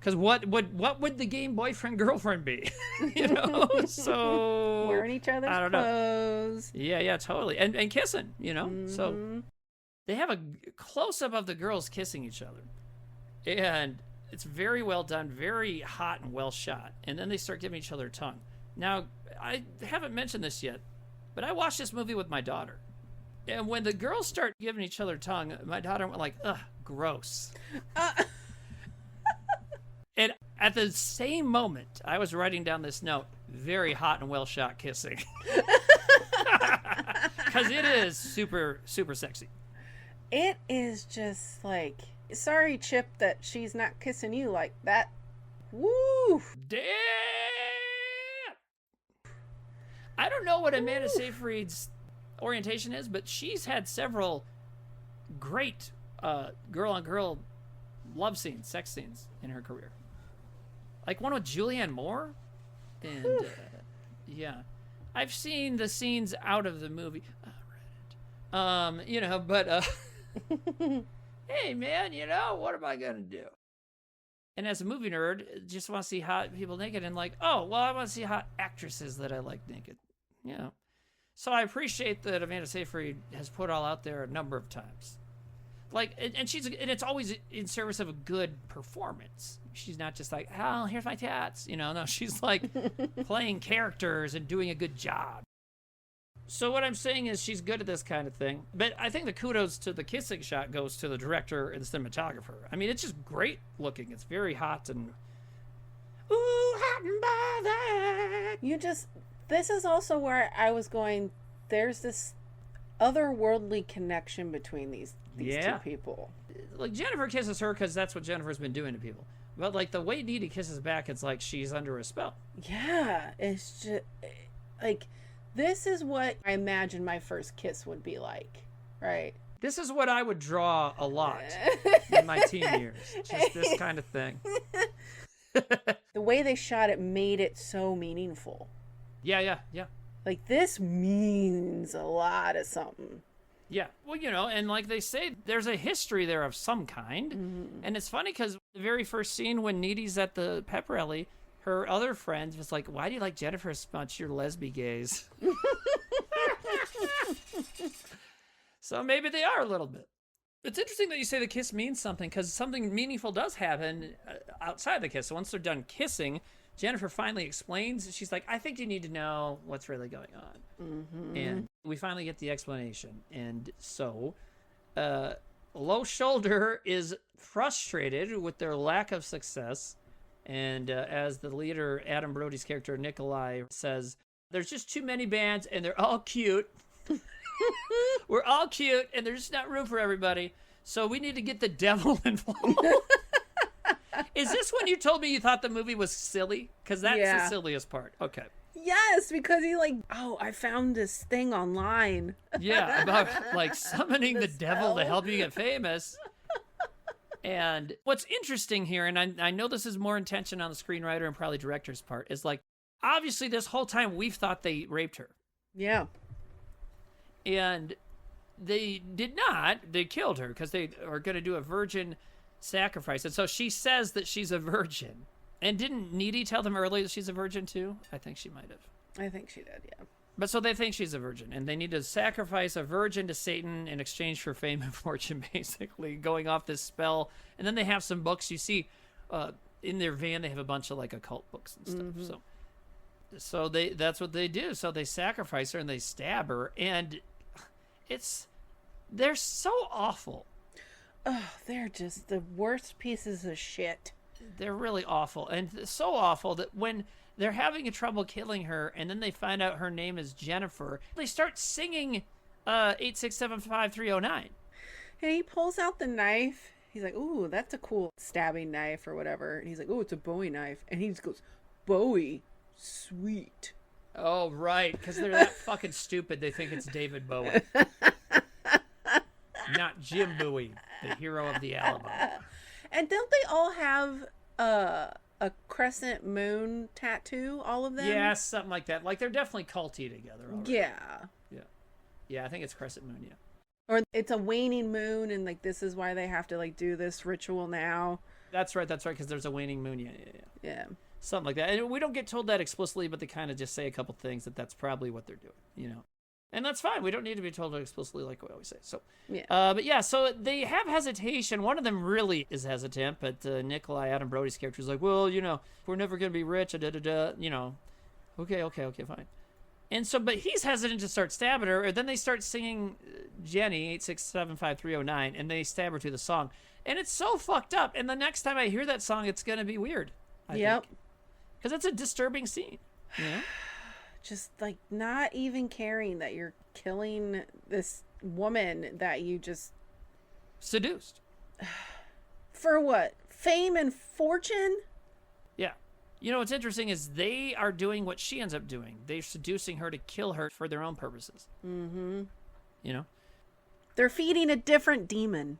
Because what would the game boyfriend-girlfriend be? You know? So... wearing each other's clothes. Yeah, totally. And kissing, you know? Mm-hmm. So they have a close-up of the girls kissing each other. And it's very well done, very hot and well shot. And then they start giving each other a tongue. Now, I haven't mentioned this yet, but I watched this movie with my daughter. And when the girls start giving each other tongue, my daughter went like, ugh, gross. And at the same moment, I was writing down this note, very hot and well shot kissing. Because it is super, super sexy. It is just like... sorry, Chip, that she's not kissing you like that. Woo! Damn! I don't know what Amanda Seyfried's orientation is, but she's had several great girl-on-girl love scenes, sex scenes in her career. Like one with Julianne Moore. And, yeah. I've seen the scenes out of the movie. Reddit. You know, but... hey, man, you know, what am I going to do? And as a movie nerd, just want to see hot people naked and like, oh, well, I want to see hot actresses that I like naked. You know. So I appreciate that Amanda Seyfried has put all out there a number of times. Like, and it's always in service of a good performance. She's not just like, oh, here's my tats. You know, no, she's like playing characters and doing a good job. So what I'm saying is she's good at this kind of thing. But I think the kudos to the kissing shot goes to the director and the cinematographer. I mean, it's just great looking. It's very hot and... ooh, hot and bothered. This is also where I was going, there's this otherworldly connection between these these two people. Like, Jennifer kisses her because that's what Jennifer's been doing to people. But, like, the way Needy kisses back, it's like she's under a spell. Yeah, it's just, like, this is what I imagine my first kiss would be like, right? This is what I would draw a lot in my teen years. Just this kind of thing. The way they shot it made it so meaningful. Yeah. Like, this means a lot of something. Yeah. Well, you know, and like they say, there's a history there of some kind. Mm-hmm. And it's funny because the very first scene when Needy's at the pep rally, her other friend was like, why do you like Jennifer so much? You're lesbian gays. So maybe they are a little bit. It's interesting that you say the kiss means something, because something meaningful does happen outside the kiss. So once they're done kissing, Jennifer finally explains. She's like, I think you need to know what's really going on. Mm-hmm. And we finally get the explanation. And so Low Shoulder is frustrated with their lack of success. And as the leader, Adam Brody's character, Nikolai, says, there's just too many bands and they're all cute. We're all cute, and there's just not room for everybody. So we need to get the devil involved. Is this when you told me you thought the movie was silly? Because that's the silliest part. Okay. Yes, because he I found this thing online. Yeah, about like summoning the devil to help you get famous. And what's interesting here, and I know this is more intention on the screenwriter and probably director's part, is like, obviously this whole time we've thought they raped her. Yeah. And they did not. They killed her because they are going to do a virgin sacrifice. And so she says that she's a virgin. And didn't Needy tell them earlier that she's a virgin too? I think she might have. I think she did, yeah. But so they think she's a virgin. And they need to sacrifice a virgin to Satan in exchange for fame and fortune, basically, going off this spell. And then they have some books. You see in their van, they have a bunch of like occult books and stuff. Mm-hmm. So that's what they do. So they sacrifice her and they stab her. And they're so awful. Oh, they're just the worst pieces of shit. They're really awful. And so awful that when they're having trouble killing her and then they find out her name is Jennifer, they start singing 8675309. And he pulls out the knife. He's like, ooh, that's a cool stabbing knife or whatever. And he's like, oh, it's a Bowie knife. And he just goes, Bowie, sweet. Oh, right, because they're that fucking stupid. They think it's David Bowie. Not Jim Bowie, the hero of the Alamo. And don't they all have a crescent moon tattoo, all of them? Yeah, something like that. Like, they're definitely culty together already. Yeah. Yeah, I think it's crescent moon, yeah. Or it's a waning moon, and, like, this is why they have to, like, do this ritual now. That's right, because there's a waning moon, Yeah. Something like that. And we don't get told that explicitly, but they kind of just say a couple things that's probably what they're doing, you know. And that's fine. We don't need to be told explicitly like we always say. So, yeah. But yeah, so they have hesitation. One of them really is hesitant, but Nikolai, Adam Brody's character, is like, well, you know, we're never going to be rich, you know. Okay, fine. And so, but he's hesitant to start stabbing her, and then they start singing Jenny, 8675309, and they stab her to the song. And it's so fucked up. And the next time I hear that song, it's going to be weird. I think. Because it's a disturbing scene. You know? Just, like, not even caring that you're killing this woman that you just... seduced. For what? Fame and fortune? Yeah. You know, what's interesting is they are doing what she ends up doing. They're seducing her to kill her for their own purposes. Mm-hmm. You know? They're feeding a different demon.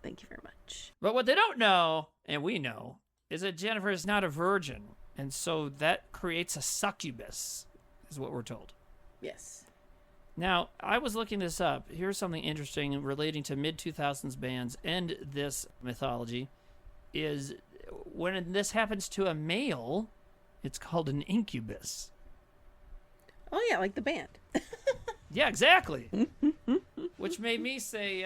Thank you very much. But what they don't know, and we know, is that Jennifer is not a virgin. And so that creates a succubus, is what we're told. Yes. Now, I was looking this up. Here's something interesting relating to mid-2000s bands and this mythology, is when this happens to a male, it's called an incubus. Oh, yeah, like the band. Yeah, exactly. Which made me say,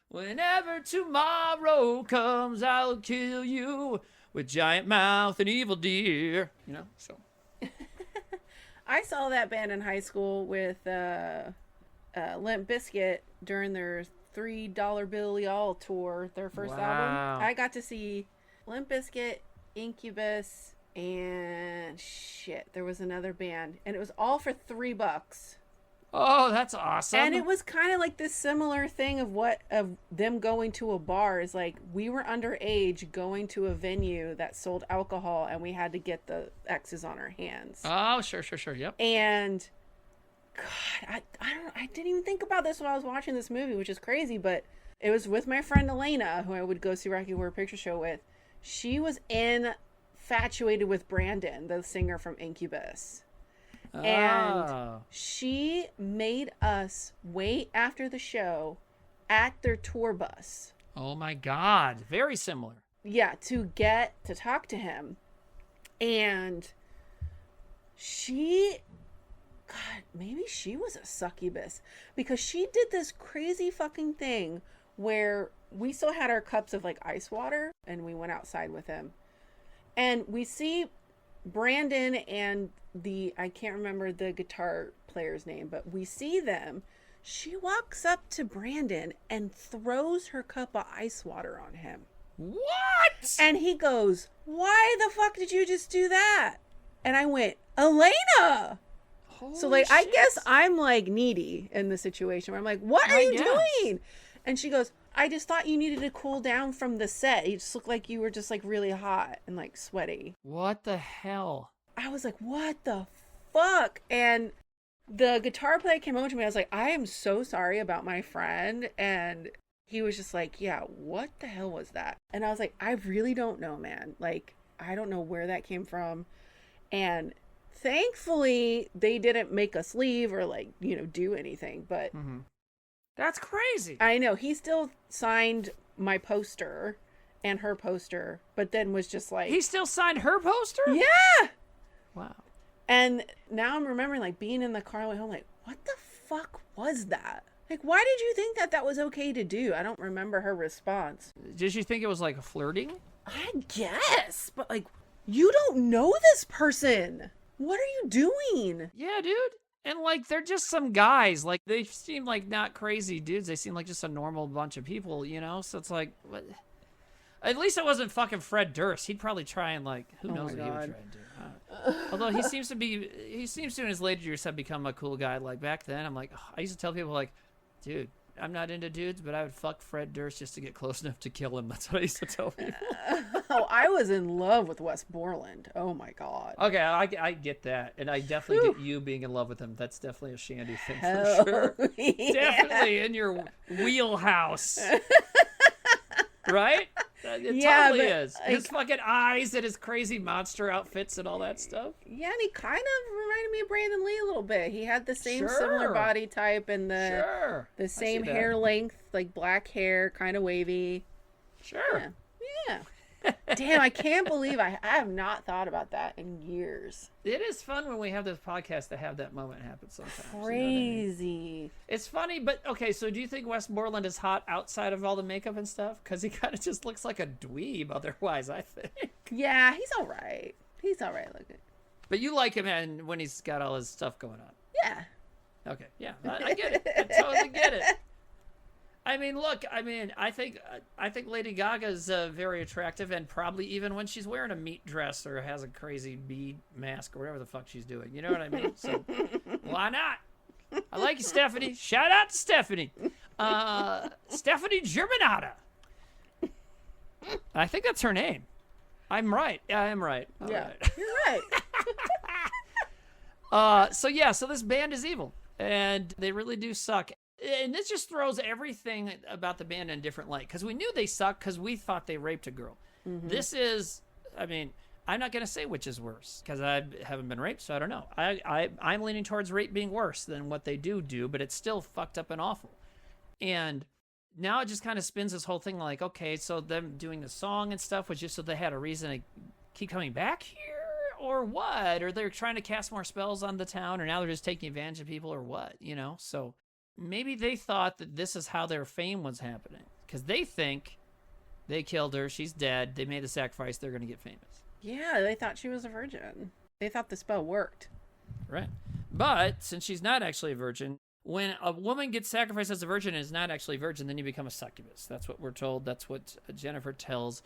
whenever tomorrow comes, I'll kill you with giant mouth and evil deer. You know, so. I saw that band in high school with Limp Bizkit during their $3 Bill Y'all tour, their first album. I got to see Limp Bizkit, Incubus, and shit, there was another band, and it was all for $3. Oh, that's awesome. And it was kind of like this similar thing of them going to a bar. Is like we were underage going to a venue that sold alcohol, and we had to get the X's on our hands. Oh, sure. Yep. And God, I didn't even think about this when I was watching this movie, which is crazy. But it was with my friend Elena, who I would go see Rocky Horror Picture Show with. She was infatuated with Brandon, the singer from Incubus. And she made us wait after the show at their tour bus. Oh my God. Very similar. Yeah, to get to talk to him. And God, maybe she was a succubus, because she did this crazy fucking thing where we still had our cups of like ice water and we went outside with him. And we see Brandon and I can't remember the guitar player's name, but we see them. She walks up to Brandon and throws her cup of ice water on him. What? And he goes, "Why the fuck did you just do that?" And I went, "Elena!" So like, I guess I'm like needy in the situation where I'm like, "What are you doing?" And she goes, "I just thought you needed to cool down from the set. You just looked like you were just like really hot and like sweaty." What the hell? I was like, "What the fuck?" And the guitar player came over to me. I was like, "I am so sorry about my friend." And he was just like, "Yeah, what the hell was that?" And I was like, "I really don't know, man. Like, I don't know where that came from." And thankfully, they didn't make us leave or like, do anything. But that's crazy. I know. He still signed my poster and her poster, but then was just like... He still signed her poster? Yeah! Wow. And now I'm remembering like being in the car on the way home, like, what the fuck was that? Like, why did you think that was okay to do? I don't remember her response. Did you think it was like flirting? I guess, but like, you don't know this person. What are you doing? Yeah, dude. And like, they're just some guys. Like, they seem like not crazy dudes. They seem like just a normal bunch of people, So it's like, what? At least it wasn't fucking Fred Durst. He'd probably try and like, who knows what he would try and do. Although he seems to in his later years have become a cool guy. Like back then, I'm like, I used to tell people like, dude, I'm not into dudes, but I would fuck Fred Durst just to get close enough to kill him. That's what I used to tell people. I was in love with Wes Borland. Oh my God. Okay, I get that. And I definitely get you being in love with him. That's definitely a Shandy thing for sure. Yeah. Definitely in your wheelhouse. Right? It totally is. His fucking eyes and his crazy monster outfits and all that stuff. Yeah, and he kind of reminded me of Brandon Lee a little bit. He had the same similar body type and the same hair length, like black hair, kind of wavy. Sure. Yeah. Damn, I can't believe I have not thought about that in years. It is fun when we have this podcast to have that moment happen sometimes. Crazy. You know what I mean? It's funny, but okay, so do you think Wes Borland is hot outside of all the makeup and stuff? Because he kind of just looks like a dweeb otherwise, I think. Yeah, he's all right. He's all right looking. But you like him and when he's got all his stuff going on. Yeah. Okay, yeah, I get it. I totally get it. I mean, look, I think Lady Gaga is very attractive, and probably even when she's wearing a meat dress or has a crazy bead mask or whatever the fuck she's doing. You know what I mean? So why not? I like you, Stephanie. Shout out to Stephanie. Stephanie Germanata. I think that's her name. I'm right. Yeah, I am right. All yeah, right. You're right. So this band is evil, and they really do suck. And this just throws everything about the band in a different light. Because we knew they sucked because we thought they raped a girl. Mm-hmm. This is, I'm not going to say which is worse. Because I haven't been raped, so I don't know. I'm leaning towards rape being worse than what they do, but it's still fucked up and awful. And now it just kind of spins this whole thing like, okay, so them doing the song and stuff was just so they had a reason to keep coming back here? Or what? Or they're trying to cast more spells on the town? Or now they're just taking advantage of people? Or what? So... maybe they thought that this is how their fame was happening. Because they think they killed her, she's dead, they made the sacrifice, they're going to get famous. Yeah, they thought she was a virgin. They thought the spell worked. Right. But, since she's not actually a virgin, when a woman gets sacrificed as a virgin and is not actually a virgin, then you become a succubus. That's what we're told. That's what Jennifer tells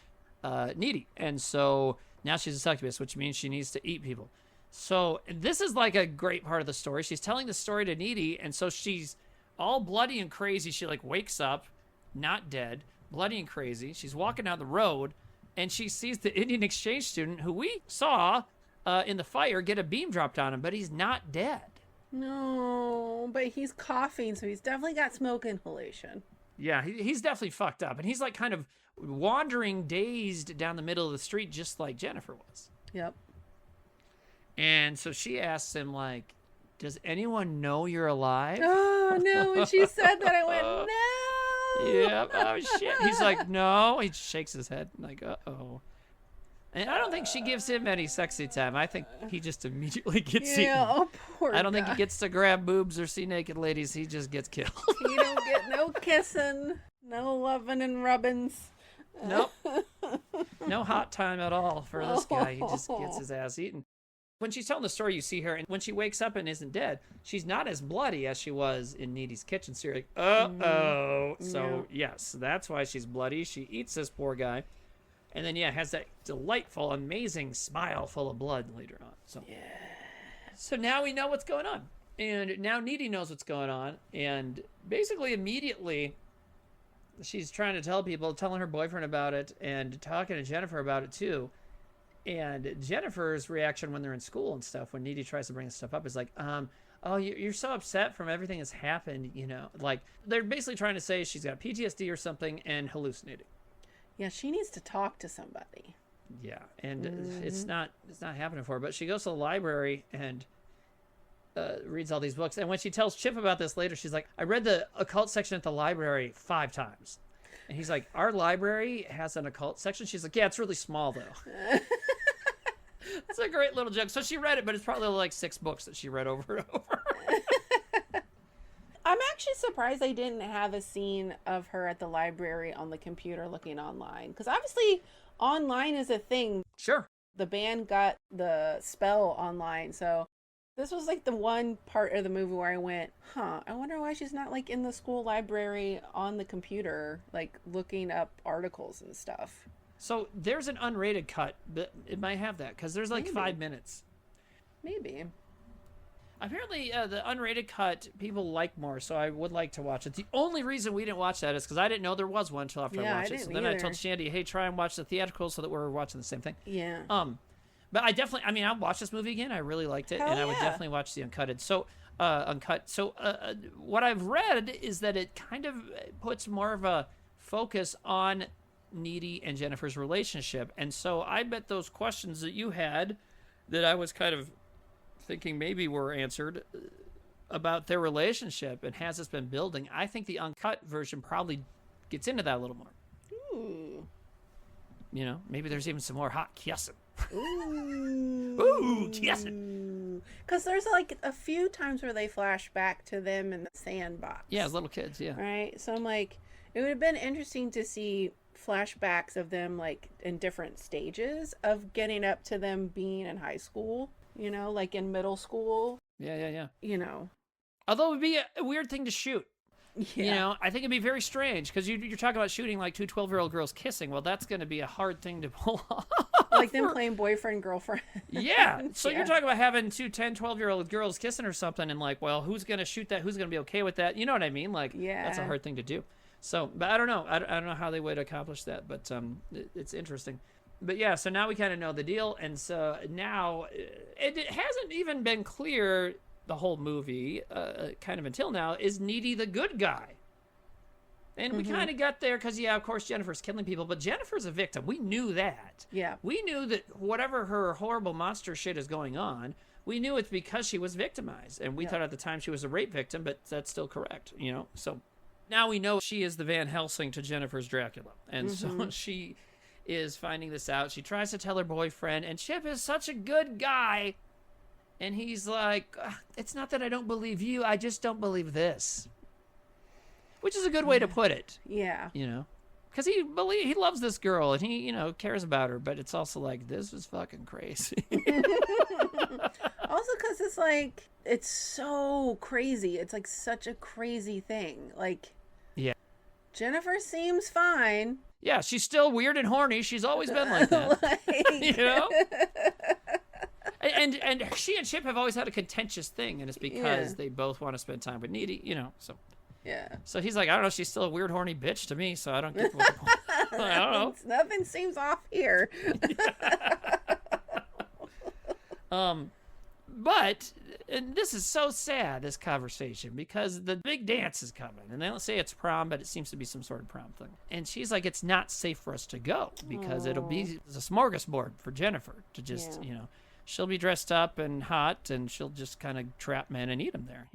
Needy. And so, now she's a succubus, which means she needs to eat people. So this is like a great part of the story. She's telling the story to Needy, and so she's all bloody and crazy. She like wakes up, not dead, bloody and crazy. She's walking down the road, and she sees the Indian exchange student who we saw in the fire get a beam dropped on him, but he's not dead. No, but he's coughing, so he's definitely got smoke inhalation. Yeah, he's definitely fucked up, and he's like kind of wandering dazed down the middle of the street, just like Jennifer was. Yep. And so she asks him, like, does anyone know you're alive? Oh, no. When she said that, I went, no. Yeah. Oh, shit. He's like, no. He shakes his head, like, uh-oh. And I don't think she gives him any sexy time. I think he just immediately gets eaten. Oh, poor I don't guy. think he gets to grab boobs or see naked ladies. He just gets killed. You don't get no kissing, no loving and rubbings. Nope. No hot time at all for this guy. He just gets his ass eaten. When she's telling the story, you see her, and when she wakes up and isn't dead, she's not as bloody as she was in Needy's kitchen. So you're like, uh-oh. So, yes, that's why she's bloody. She eats this poor guy. And then, yeah, has that delightful, amazing smile full of blood later on. So, yeah. So now we know what's going on. And now Needy knows what's going on. And basically, immediately, she's trying to tell people, telling her boyfriend about it, and talking to Jennifer about it, too. And Jennifer's reaction when they're in school and stuff, when Needy tries to bring this stuff up, is like, oh, you're so upset from everything that's happened, you know. Like, they're basically trying to say she's got PTSD or something and hallucinating. Yeah, she needs to talk to somebody. Yeah, and it's not happening for her. But she goes to the library and reads all these books. And when she tells Chip about this later, she's like, I read the occult section at the library 5 times. And he's like, our library has an occult section? She's like, yeah, it's really small, though. That's a great little joke. So she read it, but it's probably like 6 books that she read over and over. I'm actually surprised they didn't have a scene of her at the library on the computer looking online. Because obviously online is a thing. Sure. The band got the spell online. So this was like the one part of the movie where I went, I wonder why she's not like in the school library on the computer, like looking up articles and stuff. So there's an unrated cut, but it might have that because there's like Maybe. 5 minutes. Maybe. Apparently, the unrated cut people like more, so I would like to watch it. The only reason we didn't watch that is because I didn't know there was one until after I watched it. So then I told Shandy, hey, try and watch the theatrical so that we're watching the same thing. Yeah. But I definitely, I mean, I'll watch this movie again. I really liked it, and I would definitely watch the uncut. So, what I've read is that it kind of puts more of a focus on Needy and Jennifer's relationship. And so I bet those questions that you had that I was kind of thinking maybe were answered about their relationship and has this been building, I think the uncut version probably gets into that a little more. Ooh. You know, maybe there's even some more hot kissing. Ooh. Ooh, kissing. Because there's like a few times where they flash back to them in the sandbox. Yeah, as little kids, yeah. Right? So I'm like, it would have been interesting to see flashbacks of them like in different stages of getting up to them being in high school, you know, like in middle school. Yeah. You know. Although it would be a weird thing to shoot. Yeah. You know, I think it'd be very strange because you're talking about shooting like 2 12-year-old girls kissing. Well, that's going to be a hard thing to pull off. Like them playing boyfriend, girlfriend. Yeah. So you're talking about having 2 10, 12-year-old girls kissing or something and like, well, who's going to shoot that? Who's going to be okay with that? You know what I mean? Like, that's a hard thing to do. So, but I don't know. I don't know how they would accomplish that, but it's interesting. But yeah, so now we kind of know the deal. And so now it hasn't even been clear the whole movie, kind of until now, is Needy the good guy? And we kind of got there because, yeah, of course, Jennifer's killing people, but Jennifer's a victim. We knew that. Yeah. We knew that whatever her horrible monster shit is going on, we knew it's because she was victimized. And we thought at the time she was a rape victim, but that's still correct, you know? So now we know she is the Van Helsing to Jennifer's Dracula. And so she is finding this out. She tries to tell her boyfriend, and Chip is such a good guy. And he's like, it's not that I don't believe you, I just don't believe this. Which is a good way to put it. Yeah. You know? Because he loves this girl and he, you know, cares about her. But it's also like, this is fucking crazy. Also because it's like, it's so crazy. It's like such a crazy thing. Like, yeah. Jennifer seems fine. Yeah, she's still weird and horny. She's always been like that. You know? And she and Chip have always had a contentious thing, and it's because they both want to spend time with Needy, so. Yeah. So he's like, I don't know, she's still a weird, horny bitch to me, so I don't get what the point. I don't know. Nothing seems off here. But, and this is so sad, this conversation, because the big dance is coming. And they don't say it's prom, but it seems to be some sort of prom thing. And she's like, it's not safe for us to go because it'll be a smorgasbord for Jennifer to just, she'll be dressed up and hot and she'll just kind of trap men and eat them there,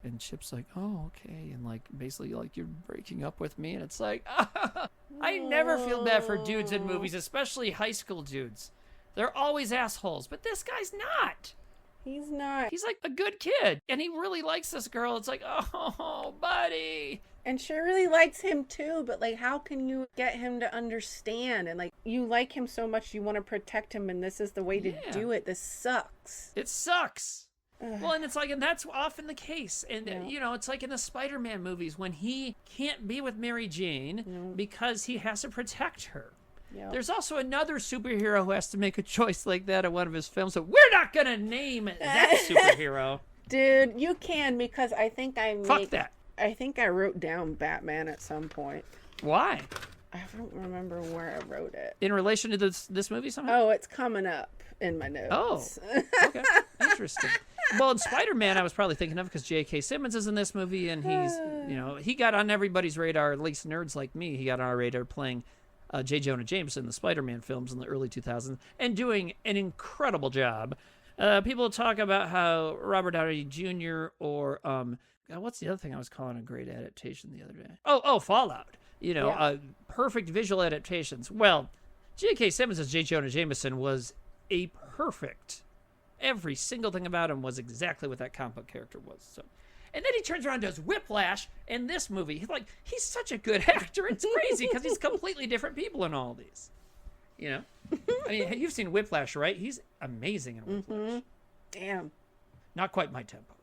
And Chip's like, oh, okay. And like, basically, like, you're breaking up with me. And it's like, I never feel bad for dudes in movies, especially high school dudes. They're always assholes, but this guy's not. He's not. He's like a good kid, and he really likes this girl. It's like, oh, buddy. And she really likes him too, but like, how can you get him to understand? And like, you like him so much, you want to protect him, and this is the way to do it. This sucks. It sucks. Well, and it's like, and that's often the case. And, it's like in the Spider-Man movies when he can't be with Mary Jane because he has to protect her. Yep. There's also another superhero who has to make a choice like that in one of his films. So we're not going to name that superhero. Dude, you can, because I think Fuck that. I think I wrote down Batman at some point. Why? I don't remember where I wrote it. In relation to this movie somehow? Oh, it's coming up in my notes. Oh, okay. Interesting. Well, in Spider-Man, I was probably thinking of because J.K. Simmons is in this movie, and he's, he got on everybody's radar, at least nerds like me. He got on our radar playing J. Jonah Jameson in the Spider-Man films in the early 2000s and doing an incredible job. People talk about how Robert Downey Jr. or what's the other thing I was calling a great adaptation the other day? Oh, Fallout. Perfect visual adaptations. Well, J.K. Simmons as J. Jonah Jameson was a perfect. Every single thing about him was exactly what that comic book character was. So. And then he turns around and does Whiplash in this movie. He's such a good actor. It's crazy because he's completely different people in all these. I mean, you've seen Whiplash, right? He's amazing in Whiplash. Mm-hmm. Damn. Not quite my tempo.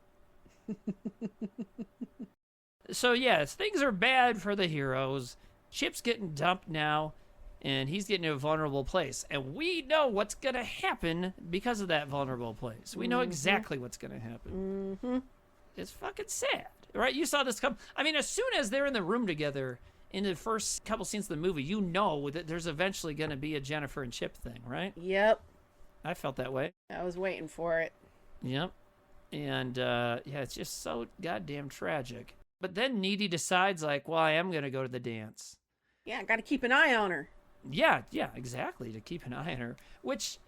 So, yes, things are bad for the heroes. Chip's getting dumped now, and he's getting to a vulnerable place. And we know what's going to happen because of that vulnerable place. We know exactly what's going to happen. Mm-hmm. It's fucking sad, right? You saw this come. I mean, as soon as they're in the room together in the first couple scenes of the movie, you know that there's eventually going to be a Jennifer and Chip thing, right? Yep. I felt that way. I was waiting for it. Yep. And, it's just so goddamn tragic. But then Needy decides, like, well, I am going to go to the dance. Yeah, got to keep an eye on her. Yeah, exactly, to keep an eye on her. Which...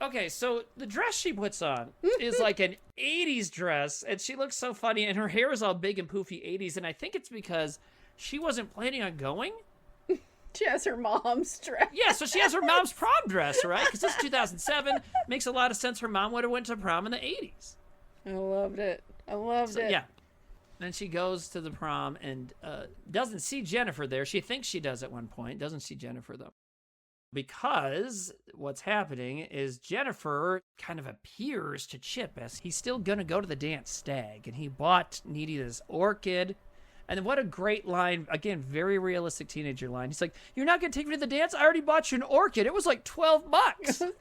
Okay, so the dress she puts on is like an 80s dress, and she looks so funny, and her hair is all big and poofy 80s, and I think it's because she wasn't planning on going. She has her mom's dress. Yeah, so she has her mom's prom dress, right? Because it's 2007. Makes a lot of sense. Her mom would have went to prom in the 80s. I loved it. Yeah. Then she goes to the prom and doesn't see Jennifer there. She thinks she does at one point. Doesn't see Jennifer, though. Because what's happening is Jennifer kind of appears to Chip as he's still going to go to the dance stag. And he bought Needy this orchid. And what a great line. Again, very realistic teenager line. He's like, you're not going to take me to the dance? I already bought you an orchid. It was like $12. $12.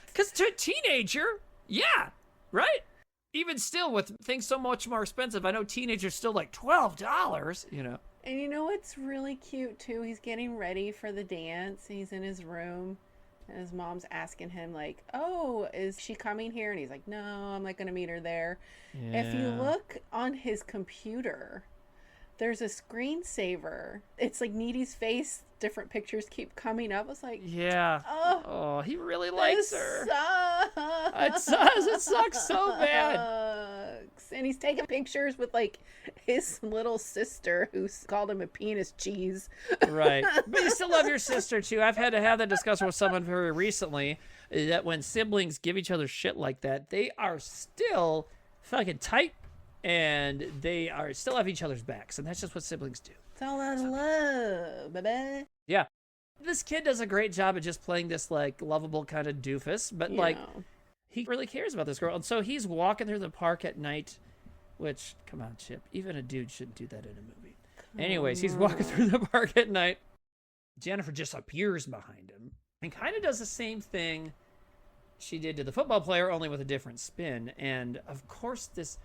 Because to a teenager, yeah, right? Even still with things so much more expensive, I know teenagers still like $12, And you know what's really cute, too? He's getting ready for the dance. He's in his room, and his mom's asking him, like, oh, is she coming here? And he's like, no, I'm not going to meet her there. Yeah. If you look on his computer, there's a screensaver. It's like Needy's face. Different pictures keep coming up. It's like, yeah. Oh, he really likes her. Sucks. It sucks so bad. And he's taking pictures with like his little sister who's called him a penis cheese. Right. But you still love your sister too. I've had to have that discussion with someone very recently that when siblings give each other shit like that, they are still fucking tight and they are still have each other's backs. And that's just what siblings do. It's all out of love, baby. Yeah. This kid does a great job of just playing this, like, lovable kind of doofus. But, he really cares about this girl. And so he's walking through the park at night, which, come on, Chip. Even a dude shouldn't do that in a movie. Anyways, he's walking through the park at night. Jennifer just appears behind him and kind of does the same thing she did to the football player, only with a different spin. And of course, this,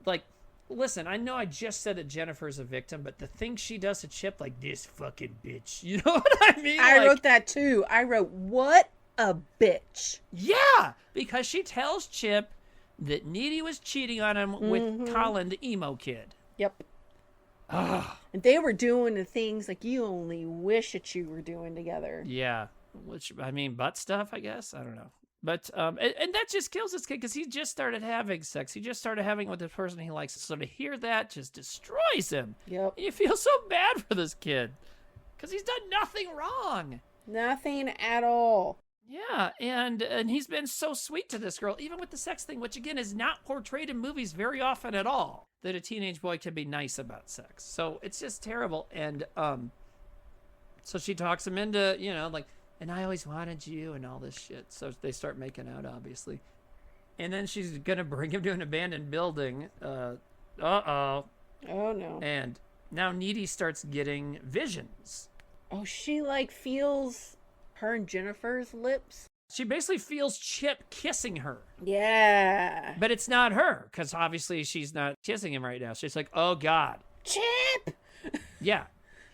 like, listen, I know I just said that Jennifer's a victim, but the thing she does to Chip, like, this fucking bitch. You know what I mean? I wrote that too. I wrote, what a bitch. Yeah, because she tells Chip that Needy was cheating on him with Colin, the emo kid. Yep. Ugh. And they were doing the things like you only wish that you were doing together. Yeah, which, I mean, butt stuff, I guess. I don't know. But, and that just kills this kid because he just started having sex. He just started having it with the person he likes. So to hear that just destroys him. Yep. You feel so bad for this kid because he's done nothing wrong. Nothing at all. Yeah, and he's been so sweet to this girl, even with the sex thing, which, again, is not portrayed in movies very often at all, that a teenage boy can be nice about sex. So it's just terrible. And so she talks him into, you know, like, and I always wanted you and all this shit. So they start making out, obviously. And then she's going to bring him to an abandoned building. Uh-oh. Oh, no. And now Needy starts getting visions. Oh, she, like, feels her and Jennifer's lips. She basically feels Chip kissing her. Yeah. But it's not her, because obviously she's not kissing him right now. She's like, oh, God. Chip! Yeah.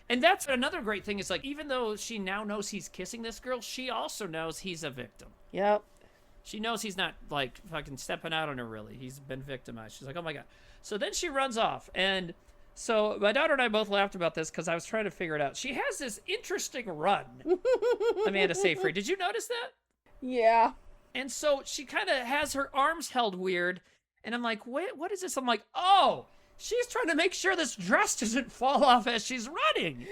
And that's another great thing is, like, even though she now knows he's kissing this girl, she also knows he's a victim. Yep. She knows he's not, like, fucking stepping out on her, really. He's been victimized. She's like, oh, my God. So then she runs off. And so my daughter and I both laughed about this because I was trying to figure it out. She has this interesting run, Amanda Seyfried. Did you notice that? Yeah. And so she kind of has her arms held weird. And I'm like, wait, what is this? I'm like, oh, she's trying to make sure this dress doesn't fall off as she's running.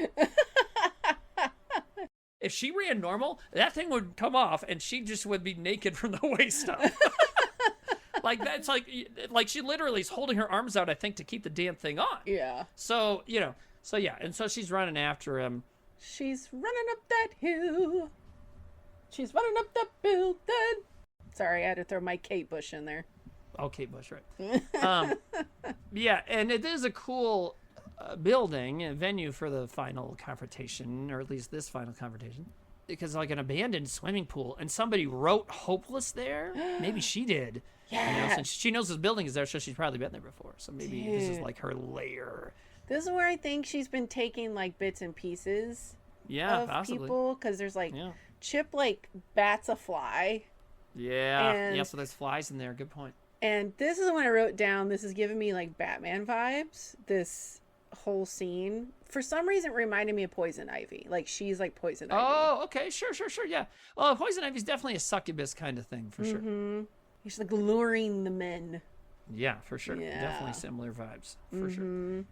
If she ran normal, that thing would come off and she just would be naked from the waist up. Like, that's like she literally is holding her arms out, I think, to keep the damn thing on. Yeah. So, you know, so yeah. And so she's running after him. She's running up that hill. She's running up that building. Sorry, I had to throw my Kate Bush in there. Oh, Kate Bush, right. Yeah, and it is a cool building, a venue for the final confrontation, or at least this final confrontation. Because, like, an abandoned swimming pool, and somebody wrote hopeless there. Maybe she did. Yeah. You know, since she knows this building is there, so she's probably been there before. So maybe this is, like, her lair. This is where I think she's been taking, like, bits and pieces of possibly. people. Because there's, like, Chip, like, bats a fly. Yeah, so there's flies in there. Good point. And this is when I wrote down, this is giving me, like, Batman vibes. This whole scene. For some reason, it reminded me of Poison Ivy. Like, she's like Poison Ivy. Oh, okay. Sure, yeah. Well, Poison Ivy's definitely a succubus kind of thing, for sure. She's, like, luring the men. Yeah, for sure. Yeah. Definitely similar vibes, for sure.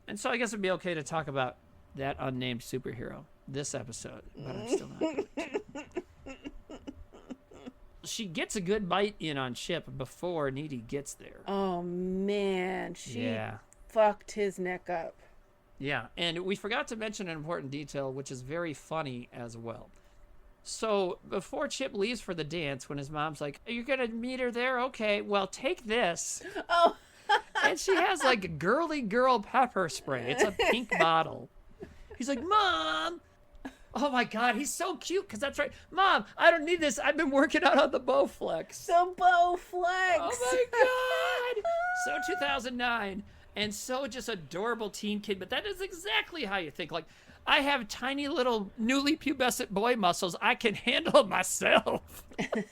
And so I guess it'd be okay to talk about that unnamed superhero this episode, but I'm still not going to. She gets a good bite in on Chip before Needy gets there. Oh, man. She fucked his neck up. Yeah, and we forgot to mention an important detail, which is very funny as well. So before Chip leaves for the dance, when his mom's like, "Are you going to meet her there? Okay, well, take this." Oh. And she has, like, a girly girl pepper spray. It's a pink bottle. He's like, "Mom." Oh, my God, he's so cute, because that's right. "Mom, I don't need this. I've been working out on the Bowflex." The Bowflex. Oh, my God. So 2009. And so just adorable teen kid. But that is exactly how you think. Like, I have tiny little newly pubescent boy muscles. I can handle it myself. And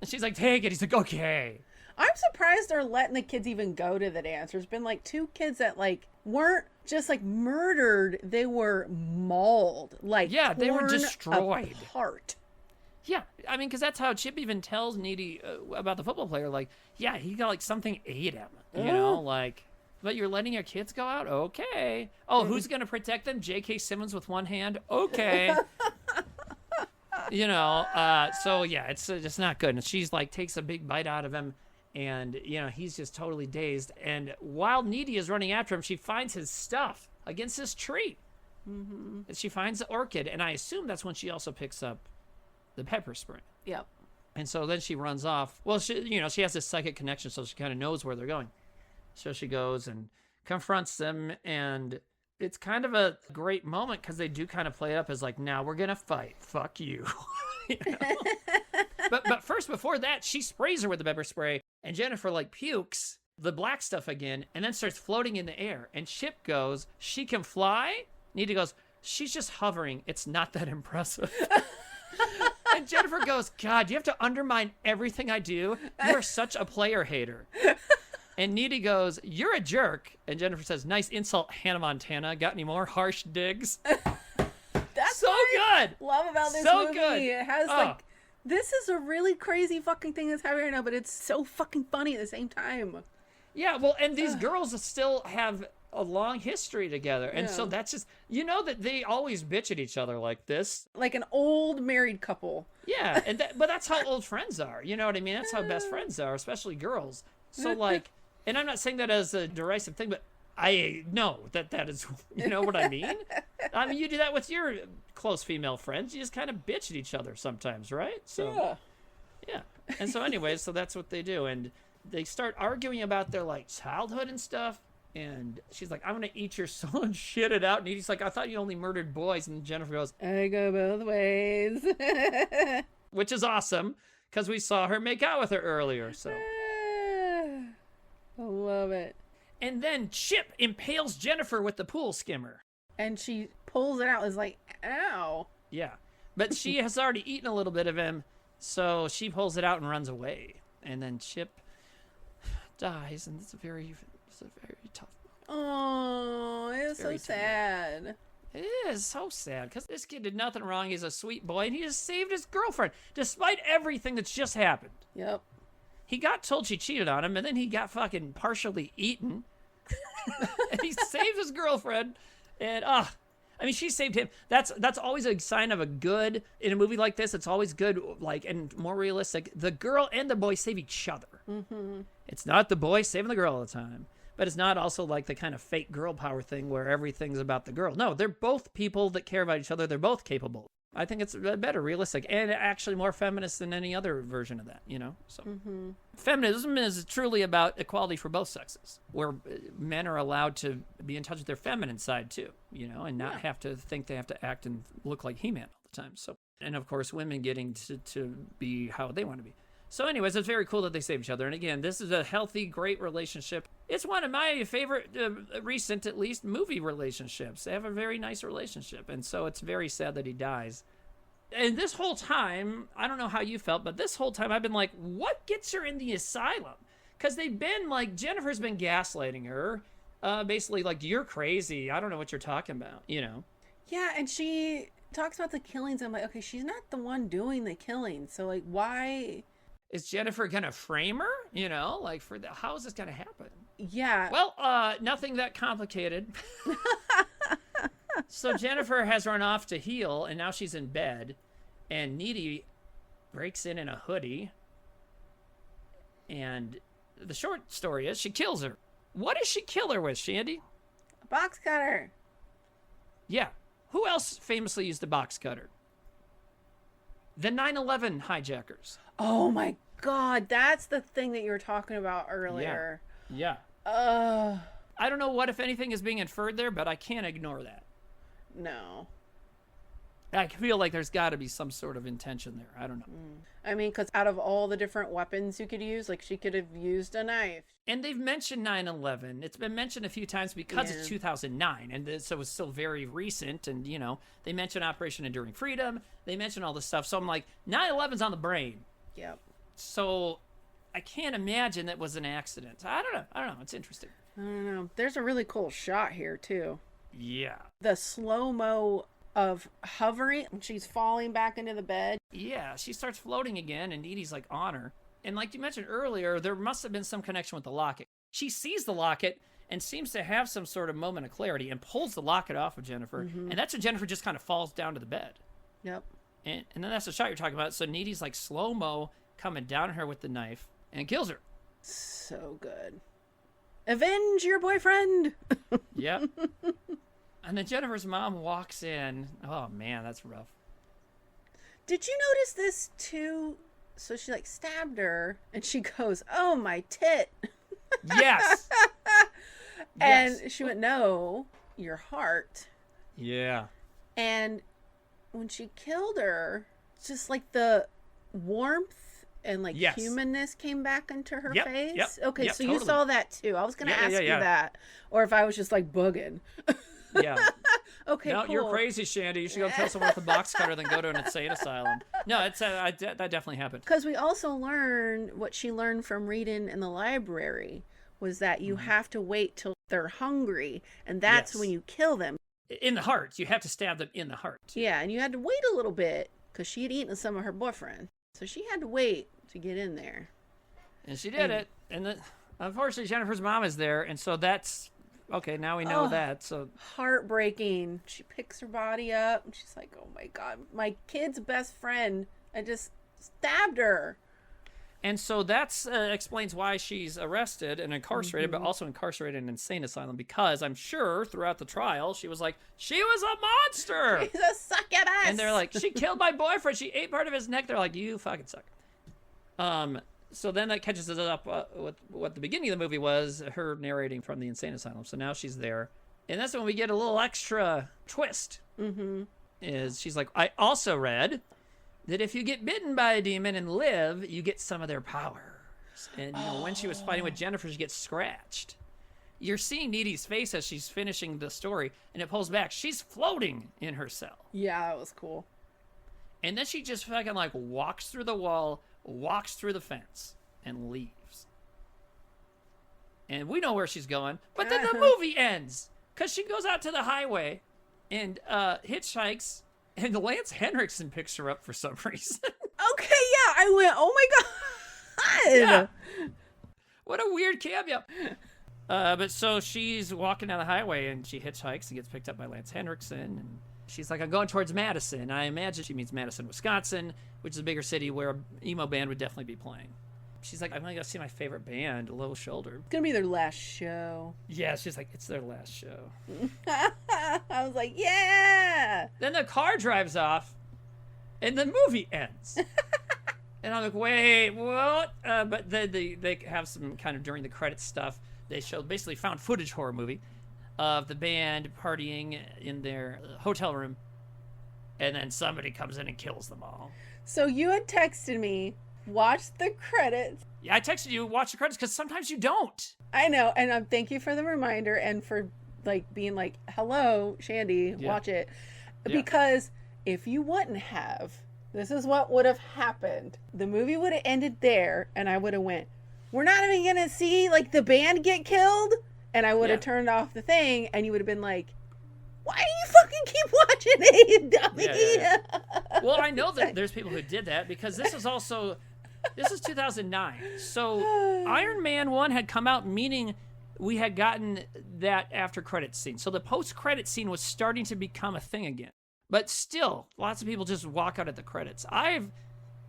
she's like, "Take it." He's like, "Okay." I'm surprised they're letting the kids even go to the dance. There's been, like, 2 kids that, like, weren't just, like, murdered. They were mauled. Like, yeah, they were torn destroyed. apart. Yeah, I mean, because that's how Chip even tells Needy about the football player. Like, yeah, he got, like, something ate him. You know, like, but you're letting your kids go out? Okay. Oh, who's going to protect them? J.K. Simmons with one hand? Okay. You know, so, yeah, it's just not good. And she's, like, takes a big bite out of him. And, you know, he's just totally dazed. And while Needy is running after him, she finds his stuff against this tree. And she finds the orchid. And I assume that's when she also picks up the pepper spray. Yep. And so then she runs off. Well, she has this psychic connection, so she kind of knows where they're going. So she goes and confronts them. And it's kind of a great moment because they do kind of play it up as like, now we're going to fight. Fuck you. You know? But first, before that, she sprays her with the pepper spray, and Jennifer like pukes the black stuff again, and then starts floating in the air. And Chip goes, "She can fly?" Nita goes, "She's just hovering. It's not that impressive." And Jennifer goes, "God, you have to undermine everything I do. You are such a player hater." And Nita goes, "You're a jerk." And Jennifer says, "Nice insult, Hannah Montana. Got any more harsh digs?" That's so good. Love about this So movie. good. It has like, this is a really crazy fucking thing that's happening right now, but it's so fucking funny at the same time. Yeah, well, and these girls still have a long history together. And so that's just, you know, that they always bitch at each other like this. Like an old married couple. Yeah, but that's how old friends are. You know what I mean? That's how best friends are, especially girls. So, like, and I'm not saying that as a derisive thing, but I know that is, you know what I mean? I mean, you do that with your close female friends. You just kind of bitch at each other sometimes, right? So, yeah. And so anyways, so that's what they do. And they start arguing about their, like, childhood and stuff. And she's like, "I'm going to eat your soul," and shit it out. And he's like, "I thought you only murdered boys." And Jennifer goes, "I go both ways." Which is awesome, because we saw her make out with her earlier. So I love it. And then Chip impales Jennifer with the pool skimmer. And she pulls it out. It's like, ow. Yeah. But she has already eaten a little bit of him, so she pulls it out and runs away. And then Chip dies, and it's a very tough moment. Oh, it's so sad. It is so sad, because this kid did nothing wrong. He's a sweet boy, and he just saved his girlfriend, despite everything that's just happened. Yep. He got told she cheated on him, and then he got fucking partially eaten. And he saved his girlfriend, and I mean, she saved him. That's always a sign of a good, in a movie like this, it's always good, like, and more realistic. The girl and the boy save each other. Mm-hmm. It's not the boy saving the girl all the time, but it's not also like the kind of fake girl power thing where everything's about the girl. No, they're both people that care about each other. They're both capable. I think it's better, realistic, and actually more feminist than any other version of that, you know? So Feminism is truly about equality for both sexes, where men are allowed to be in touch with their feminine side too, you know, and not have to think they have to act and look like He-Man all the time. So, and of course, women getting to be how they want to be. So anyways, it's very cool that they save each other. And again, this is a healthy, great relationship. It's one of my favorite, recent, at least, movie relationships. They have a very nice relationship. And so it's very sad that he dies. And this whole time, I don't know how you felt, but this whole time I've been like, what gets her in the asylum? Because they've been like, Jennifer's been gaslighting her. Basically like, "You're crazy. I don't know what you're talking about," you know? Yeah, and she talks about the killings. I'm like, okay, she's not the one doing the killing. So, like, why... Is Jennifer gonna frame her? You know, like, how is this gonna happen? Yeah. Well, nothing that complicated. So Jennifer has run off to heal, and now she's in bed, and Needy breaks in a hoodie, and the short story is she kills her. What does she kill her with, Shandy? A box cutter. Yeah. Who else famously used a box cutter? The 9/11 hijackers. Oh my God, that's the thing that you were talking about earlier. Yeah. I don't know what, if anything, is being inferred there, but I can't ignore that. No. I feel like there's got to be some sort of intention there. I don't know. I mean, because out of all the different weapons you could use, like, she could have used a knife. And they've mentioned 9/11. It's been mentioned a few times because it's 2009, and so it's still very recent. And, you know, they mention Operation Enduring Freedom. They mention all this stuff. So I'm like, 9/11's on the brain. Yep. So I can't imagine that was an accident. I don't know. It's interesting. I don't know. There's a really cool shot here, too. Yeah. The slow-mo of hovering, and she's falling back into the bed. Yeah, she starts floating again, and Edie's like on her. And like you mentioned earlier, there must have been some connection with the locket. She sees the locket and seems to have some sort of moment of clarity and pulls the locket off of Jennifer. And that's when Jennifer just kind of falls down to the bed. Yep. And then that's the shot you're talking about. So Needy's like slow-mo coming down her with the knife and kills her. So good. Avenge your boyfriend! Yep. And then Jennifer's mom walks in. Oh, man, that's rough. Did you notice this, too? So she, like, stabbed her, and she goes, "Oh, my tit." Yes. And she went, "No, your heart." Yeah. And when she killed her, just like the warmth and like Yes. humanness came back into her Yep, face. yep, Okay, yep, so totally. you saw that too. I was gonna Yeah, ask yeah, you yeah. that, or if I was just like bugging. Yeah. Okay, No, cool. you're crazy, Shandy. You should go kill someone with a box cutter than go to an insane asylum. No, it's that definitely happened. Because we also learned what she learned from reading in the library was that you have to wait till they're hungry, and that's Yes. when you kill them. In the heart. You have to stab them in the heart. Yeah, and you had to wait a little bit because she had eaten some of her boyfriend. So she had to wait to get in there. And she did it. And unfortunately, Jennifer's mom is there. And so that's... Okay, now we know that. So Heartbreaking. She picks her body up and she's like, oh my God, my kid's best friend. I just stabbed her. And so that's explains why she's arrested and incarcerated, but also incarcerated in an insane asylum, because I'm sure throughout the trial she was like, she was a monster. She's a succubus. And they're like, she killed my boyfriend. She ate part of his neck. They're like, you fucking suck. So then that catches us up with what the beginning of the movie was, her narrating from the insane asylum. So now she's there. And that's when we get a little extra twist. Is she's like, I also read that if you get bitten by a demon and live, you get some of their powers. And you know, when she was fighting with Jennifer, she gets scratched. You're seeing Needy's face as she's finishing the story, and it pulls back. She's floating in her cell. Yeah, that was cool. And then she just fucking like walks through the wall, walks through the fence, and leaves. And we know where she's going, but then the movie ends because she goes out to the highway and hitchhikes, and Lance Henriksen picks her up for some reason. Okay, yeah, I went, oh my God. Yeah. What a weird cameo. But so she's walking down the highway and she hitchhikes and gets picked up by Lance Henriksen. And she's like, I'm going towards Madison. I imagine she means Madison, Wisconsin, which is a bigger city where an emo band would definitely be playing. She's like, I'm going to go see my favorite band, Low Shoulder. It's going to be their last show. Yeah, she's like, it's their last show. I was like, yeah. Then the car drives off and the movie ends. And I'm like, wait, what? But then they have some kind of during the credits stuff. They show basically found footage horror movie of the band partying in their hotel room. And then somebody comes in and kills them all. So you had texted me, watch the credits. Yeah, I texted you, watch the credits, because sometimes you don't. I know. And thank you for the reminder and for like being like, hello, Shandy, watch it. Yeah. Because if you wouldn't have, this is what would have happened. The movie would have ended there and I would have went, we're not even going to see like the band get killed. And I would have turned off the thing and you would have been like, why do you fucking keep watching it, you dummy? Yeah. Well, I know that there's people who did that because this is 2009. So Iron Man 1 had come out, meaning we had gotten that after credits scene. So the post-credit scene was starting to become a thing again. But still, lots of people just walk out at the credits. I've,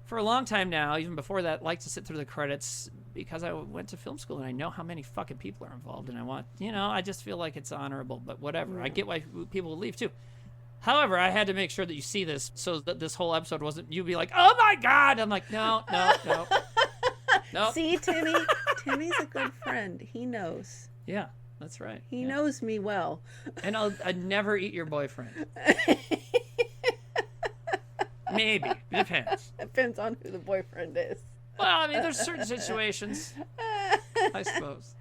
for a long time now, even before that, liked to sit through the credits because I went to film school and I know how many fucking people are involved. And I want, I just feel like it's honorable, but whatever. I get why people will leave too. However, I had to make sure that you see this so that this whole episode wasn't you be like, oh my God. I'm like, no. See, Timmy's a good friend. He knows. Yeah, that's right. He knows me well. And I'd never eat your boyfriend. Maybe. Depends. Depends on who the boyfriend is. Well, I mean, there's certain situations, I suppose.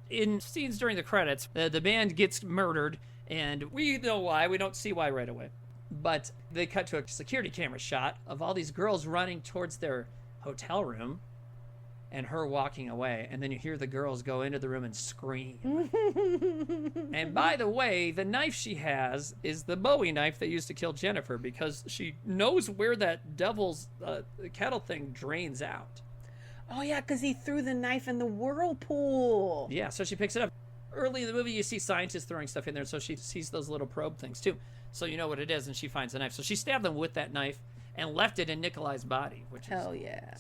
In scenes during the credits, the band gets murdered, and we know why. We don't see why right away. But they cut to a security camera shot of all these girls running towards their hotel room and her walking away. And then you hear the girls go into the room and scream. And by the way, the knife she has is the Bowie knife they used to kill Jennifer because she knows where that devil's kettle thing drains out. Oh, yeah, because he threw the knife in the whirlpool. Yeah, so she picks it up. Early in the movie, you see scientists throwing stuff in there, so she sees those little probe things, too. So you know what it is, and she finds the knife. So she stabbed them with that knife and left it in Nikolai's body. Hell yeah.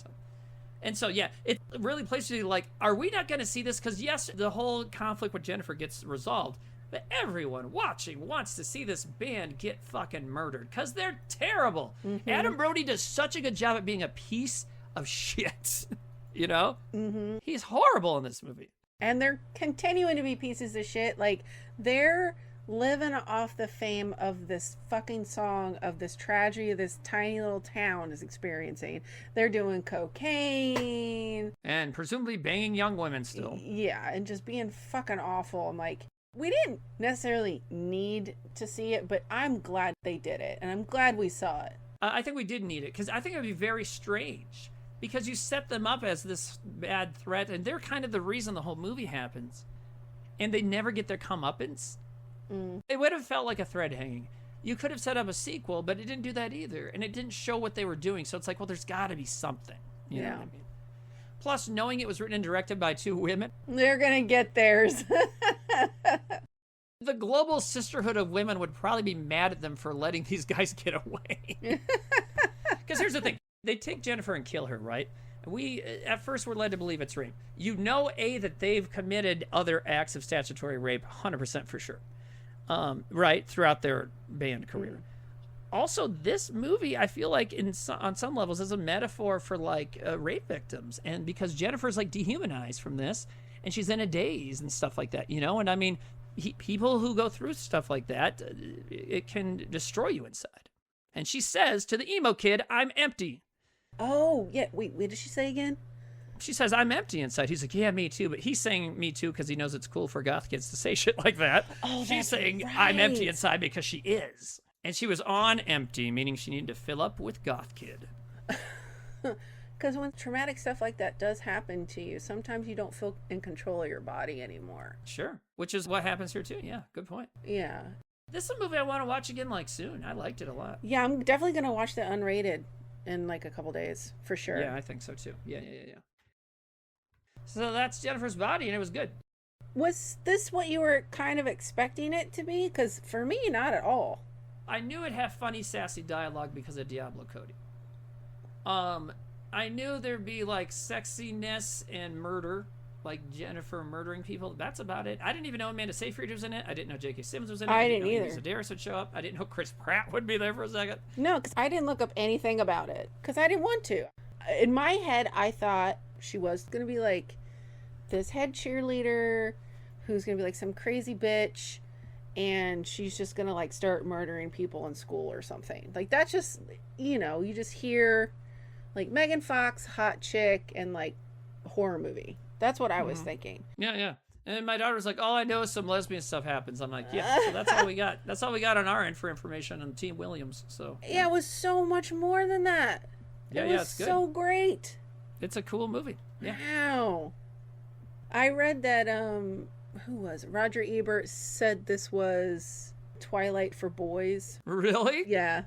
And so, yeah, it really plays you like, are we not going to see this? Because, yes, the whole conflict with Jennifer gets resolved, but everyone watching wants to see this band get fucking murdered because they're terrible. Mm-hmm. Adam Brody does such a good job at being a piece of shit, Mm-hmm. He's horrible in this movie. And they're continuing to be pieces of shit. Like, their living off the fame of this fucking song, of this tragedy this tiny little town is experiencing. They're doing cocaine. And presumably banging young women still. Yeah, and just being fucking awful. I'm like, we didn't necessarily need to see it, but I'm glad they did it, and I'm glad we saw it. I think we did need it, because I think it would be very strange. Because you set them up as this bad threat, and they're kind of the reason the whole movie happens. And they never get their comeuppance. It would have felt like a thread hanging. You could have set up a sequel, but it didn't do that either. And it didn't show what they were doing. So it's like, well, there's got to be something. You know what I mean? Plus, knowing it was written and directed by 2 women. They're going to get theirs. The global sisterhood of women would probably be mad at them for letting these guys get away. Because here's the thing. They take Jennifer and kill her, right? We, at first, were led to believe it's rape. You know, that they've committed other acts of statutory rape, 100% for sure. Right, throughout their band career. Also, this movie, I feel like, on some levels, is a metaphor for, like, rape victims. And because Jennifer's, like, dehumanized from this, and she's in a daze and stuff like that, you know? And, I mean, people who go through stuff like that, it can destroy you inside. And she says to the emo kid, "I'm empty." Oh, yeah. Wait, what did she say again? She says, "I'm empty inside." He's like, "Yeah, me too." But he's saying me too because he knows it's cool for goth kids to say shit like that. Oh, she's saying, right. "I'm empty inside" because she is. And she was on empty, meaning she needed to fill up with goth kid. Because when traumatic stuff like that does happen to you, sometimes you don't feel in control of your body anymore. Sure. Which is what happens here too. Yeah, good point. Yeah. This is a movie I want to watch again, like, soon. I liked it a lot. Yeah, I'm definitely going to watch the unrated in, like, a couple days, for sure. Yeah, I think so too. Yeah. So that's Jennifer's Body, and it was good. Was this what you were kind of expecting it to be? Because for me, not at all. I knew it'd have funny, sassy dialogue because of Diablo Cody. I knew there'd be, like, sexiness and murder, like Jennifer murdering people. That's about it. I didn't even know Amanda Seyfried was in it. I didn't know J.K. Simmons was in it. I didn't know either. Amy Sedaris would show up. I didn't know Chris Pratt would be there for a second. No, because I didn't look up anything about it. Because I didn't want to. In my head, I thought she was going to be, like, this head cheerleader who's going to be, like, some crazy bitch. And she's just going to, like, start murdering people in school or something. Like, that's just, you know, you just hear, like, Megan Fox, hot chick, and, like, horror movie. That's what I was thinking. Yeah. And my daughter was like, "All I know is some lesbian stuff happens." I'm like, yeah, so that's all we got. That's all we got on our end for information on Team Williams. So Yeah, it was so much more than that. Yeah, it was it's good. so great. It's a cool movie. Yeah. Wow. I read that, who was it? Roger Ebert said this was Twilight for boys. Really? Yeah.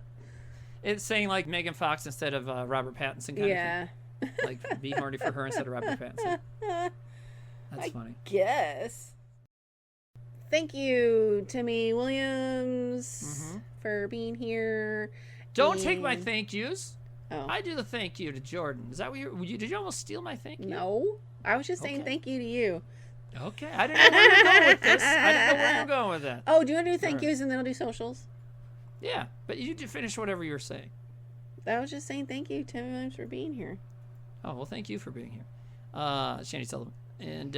It's saying, like, Megan Fox instead of Robert Pattinson kind Yeah. of thing. Like, be horny for her instead of Robert Pattinson. That's funny. Guess. Thank you, Timmy Williams, for being here. Don't take my thank yous. Oh. I do the thank you to Jordan. Is that what did you almost steal my thank you? No. I was just saying thank you to you. Okay. I didn't know where you were going with this. I didn't know where you were going with that. Oh, do you want to do thank yous and then I'll do socials? Yeah, but you did finish whatever you were saying. I was just saying thank you, Timmy Williams, for being here. Oh, well, thank you for being here. Shandy Sullivan. And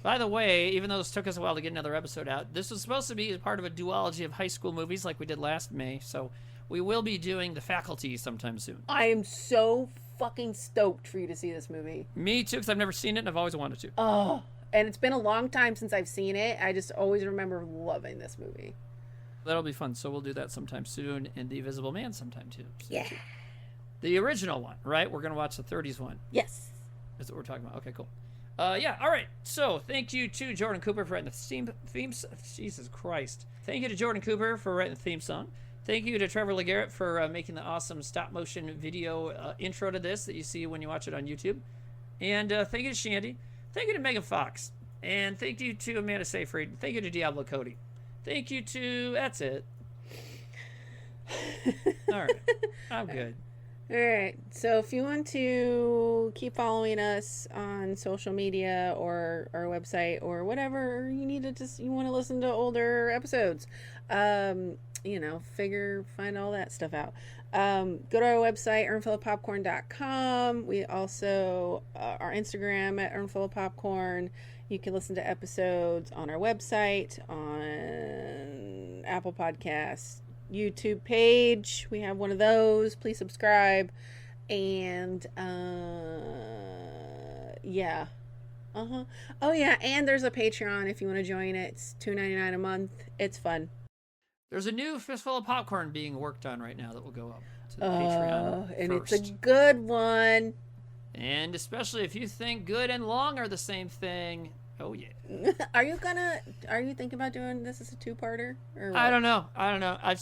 by the way, even though this took us a while to get another episode out, this was supposed to be part of a duology of high school movies like we did last May. So we will be doing The Faculty sometime soon. I am so fucking stoked for you to see this movie. Me too, because I've never seen it and I've always wanted to. Oh, and it's been a long time since I've seen it. I just always remember loving this movie. That'll be fun. So we'll do that sometime soon, and The Invisible Man sometime too. Yeah. The original one, right? We're going to watch the 30s one. Yes. That's what we're talking about. Okay, cool. Yeah, all right. So thank you to Jordan Cooper for writing the themes. Jesus Christ. Thank you to Jordan Cooper for writing the theme song. Thank you to Trevor LeGarrette for making the awesome stop-motion video intro to this that you see when you watch it on YouTube. And thank you to Shandy. Thank you to Megan Fox. And thank you to Amanda Seyfried. Thank you to Diablo Cody. Thank you to... That's it. All right. I'm good. All right. So if you want to keep following us on social media or our website or whatever, you need to you want to listen to older episodes, you know, find all that stuff out. Go to our website, earnfulofpopcorn.com. We also, our Instagram at earnfulofpopcorn. You can listen to episodes on our website, on on Apple Podcasts. YouTube page, we have one of those. Please subscribe. And yeah. Oh yeah, and there's a Patreon if you want to join it. It's $2.99 a month. It's fun. There's a new Fistful of Popcorn being worked on right now that will go up to the Patreon and first. it's a good one. And especially if you think good and long are the same thing. Oh yeah. Are you thinking about doing this as a two-parter? Or what? I don't know. I've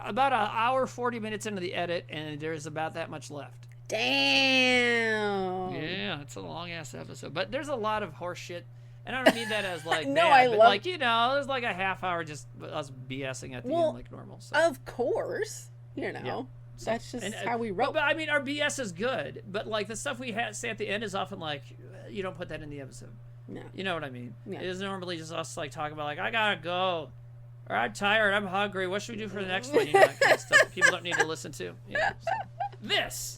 about an hour 40 minutes into the edit, and there's about that much left. Damn. Yeah, it's a long ass episode, but there's a lot of horse shit, and I don't mean that as like No, bad, but love... like, you know, there's like a half hour just us BSing at the end like normal. So. Of course, you know. Yeah. So, that's just how we roll. But I mean, our BS is good, but like the stuff we say at the end is often like, you don't put that in the episode. No. You know what I mean? Yeah. It is normally just us like talking about like, I gotta go, or I'm tired, I'm hungry. What should we do for the next one? You know, that kind of stuff that people don't need to listen to. You know, so. This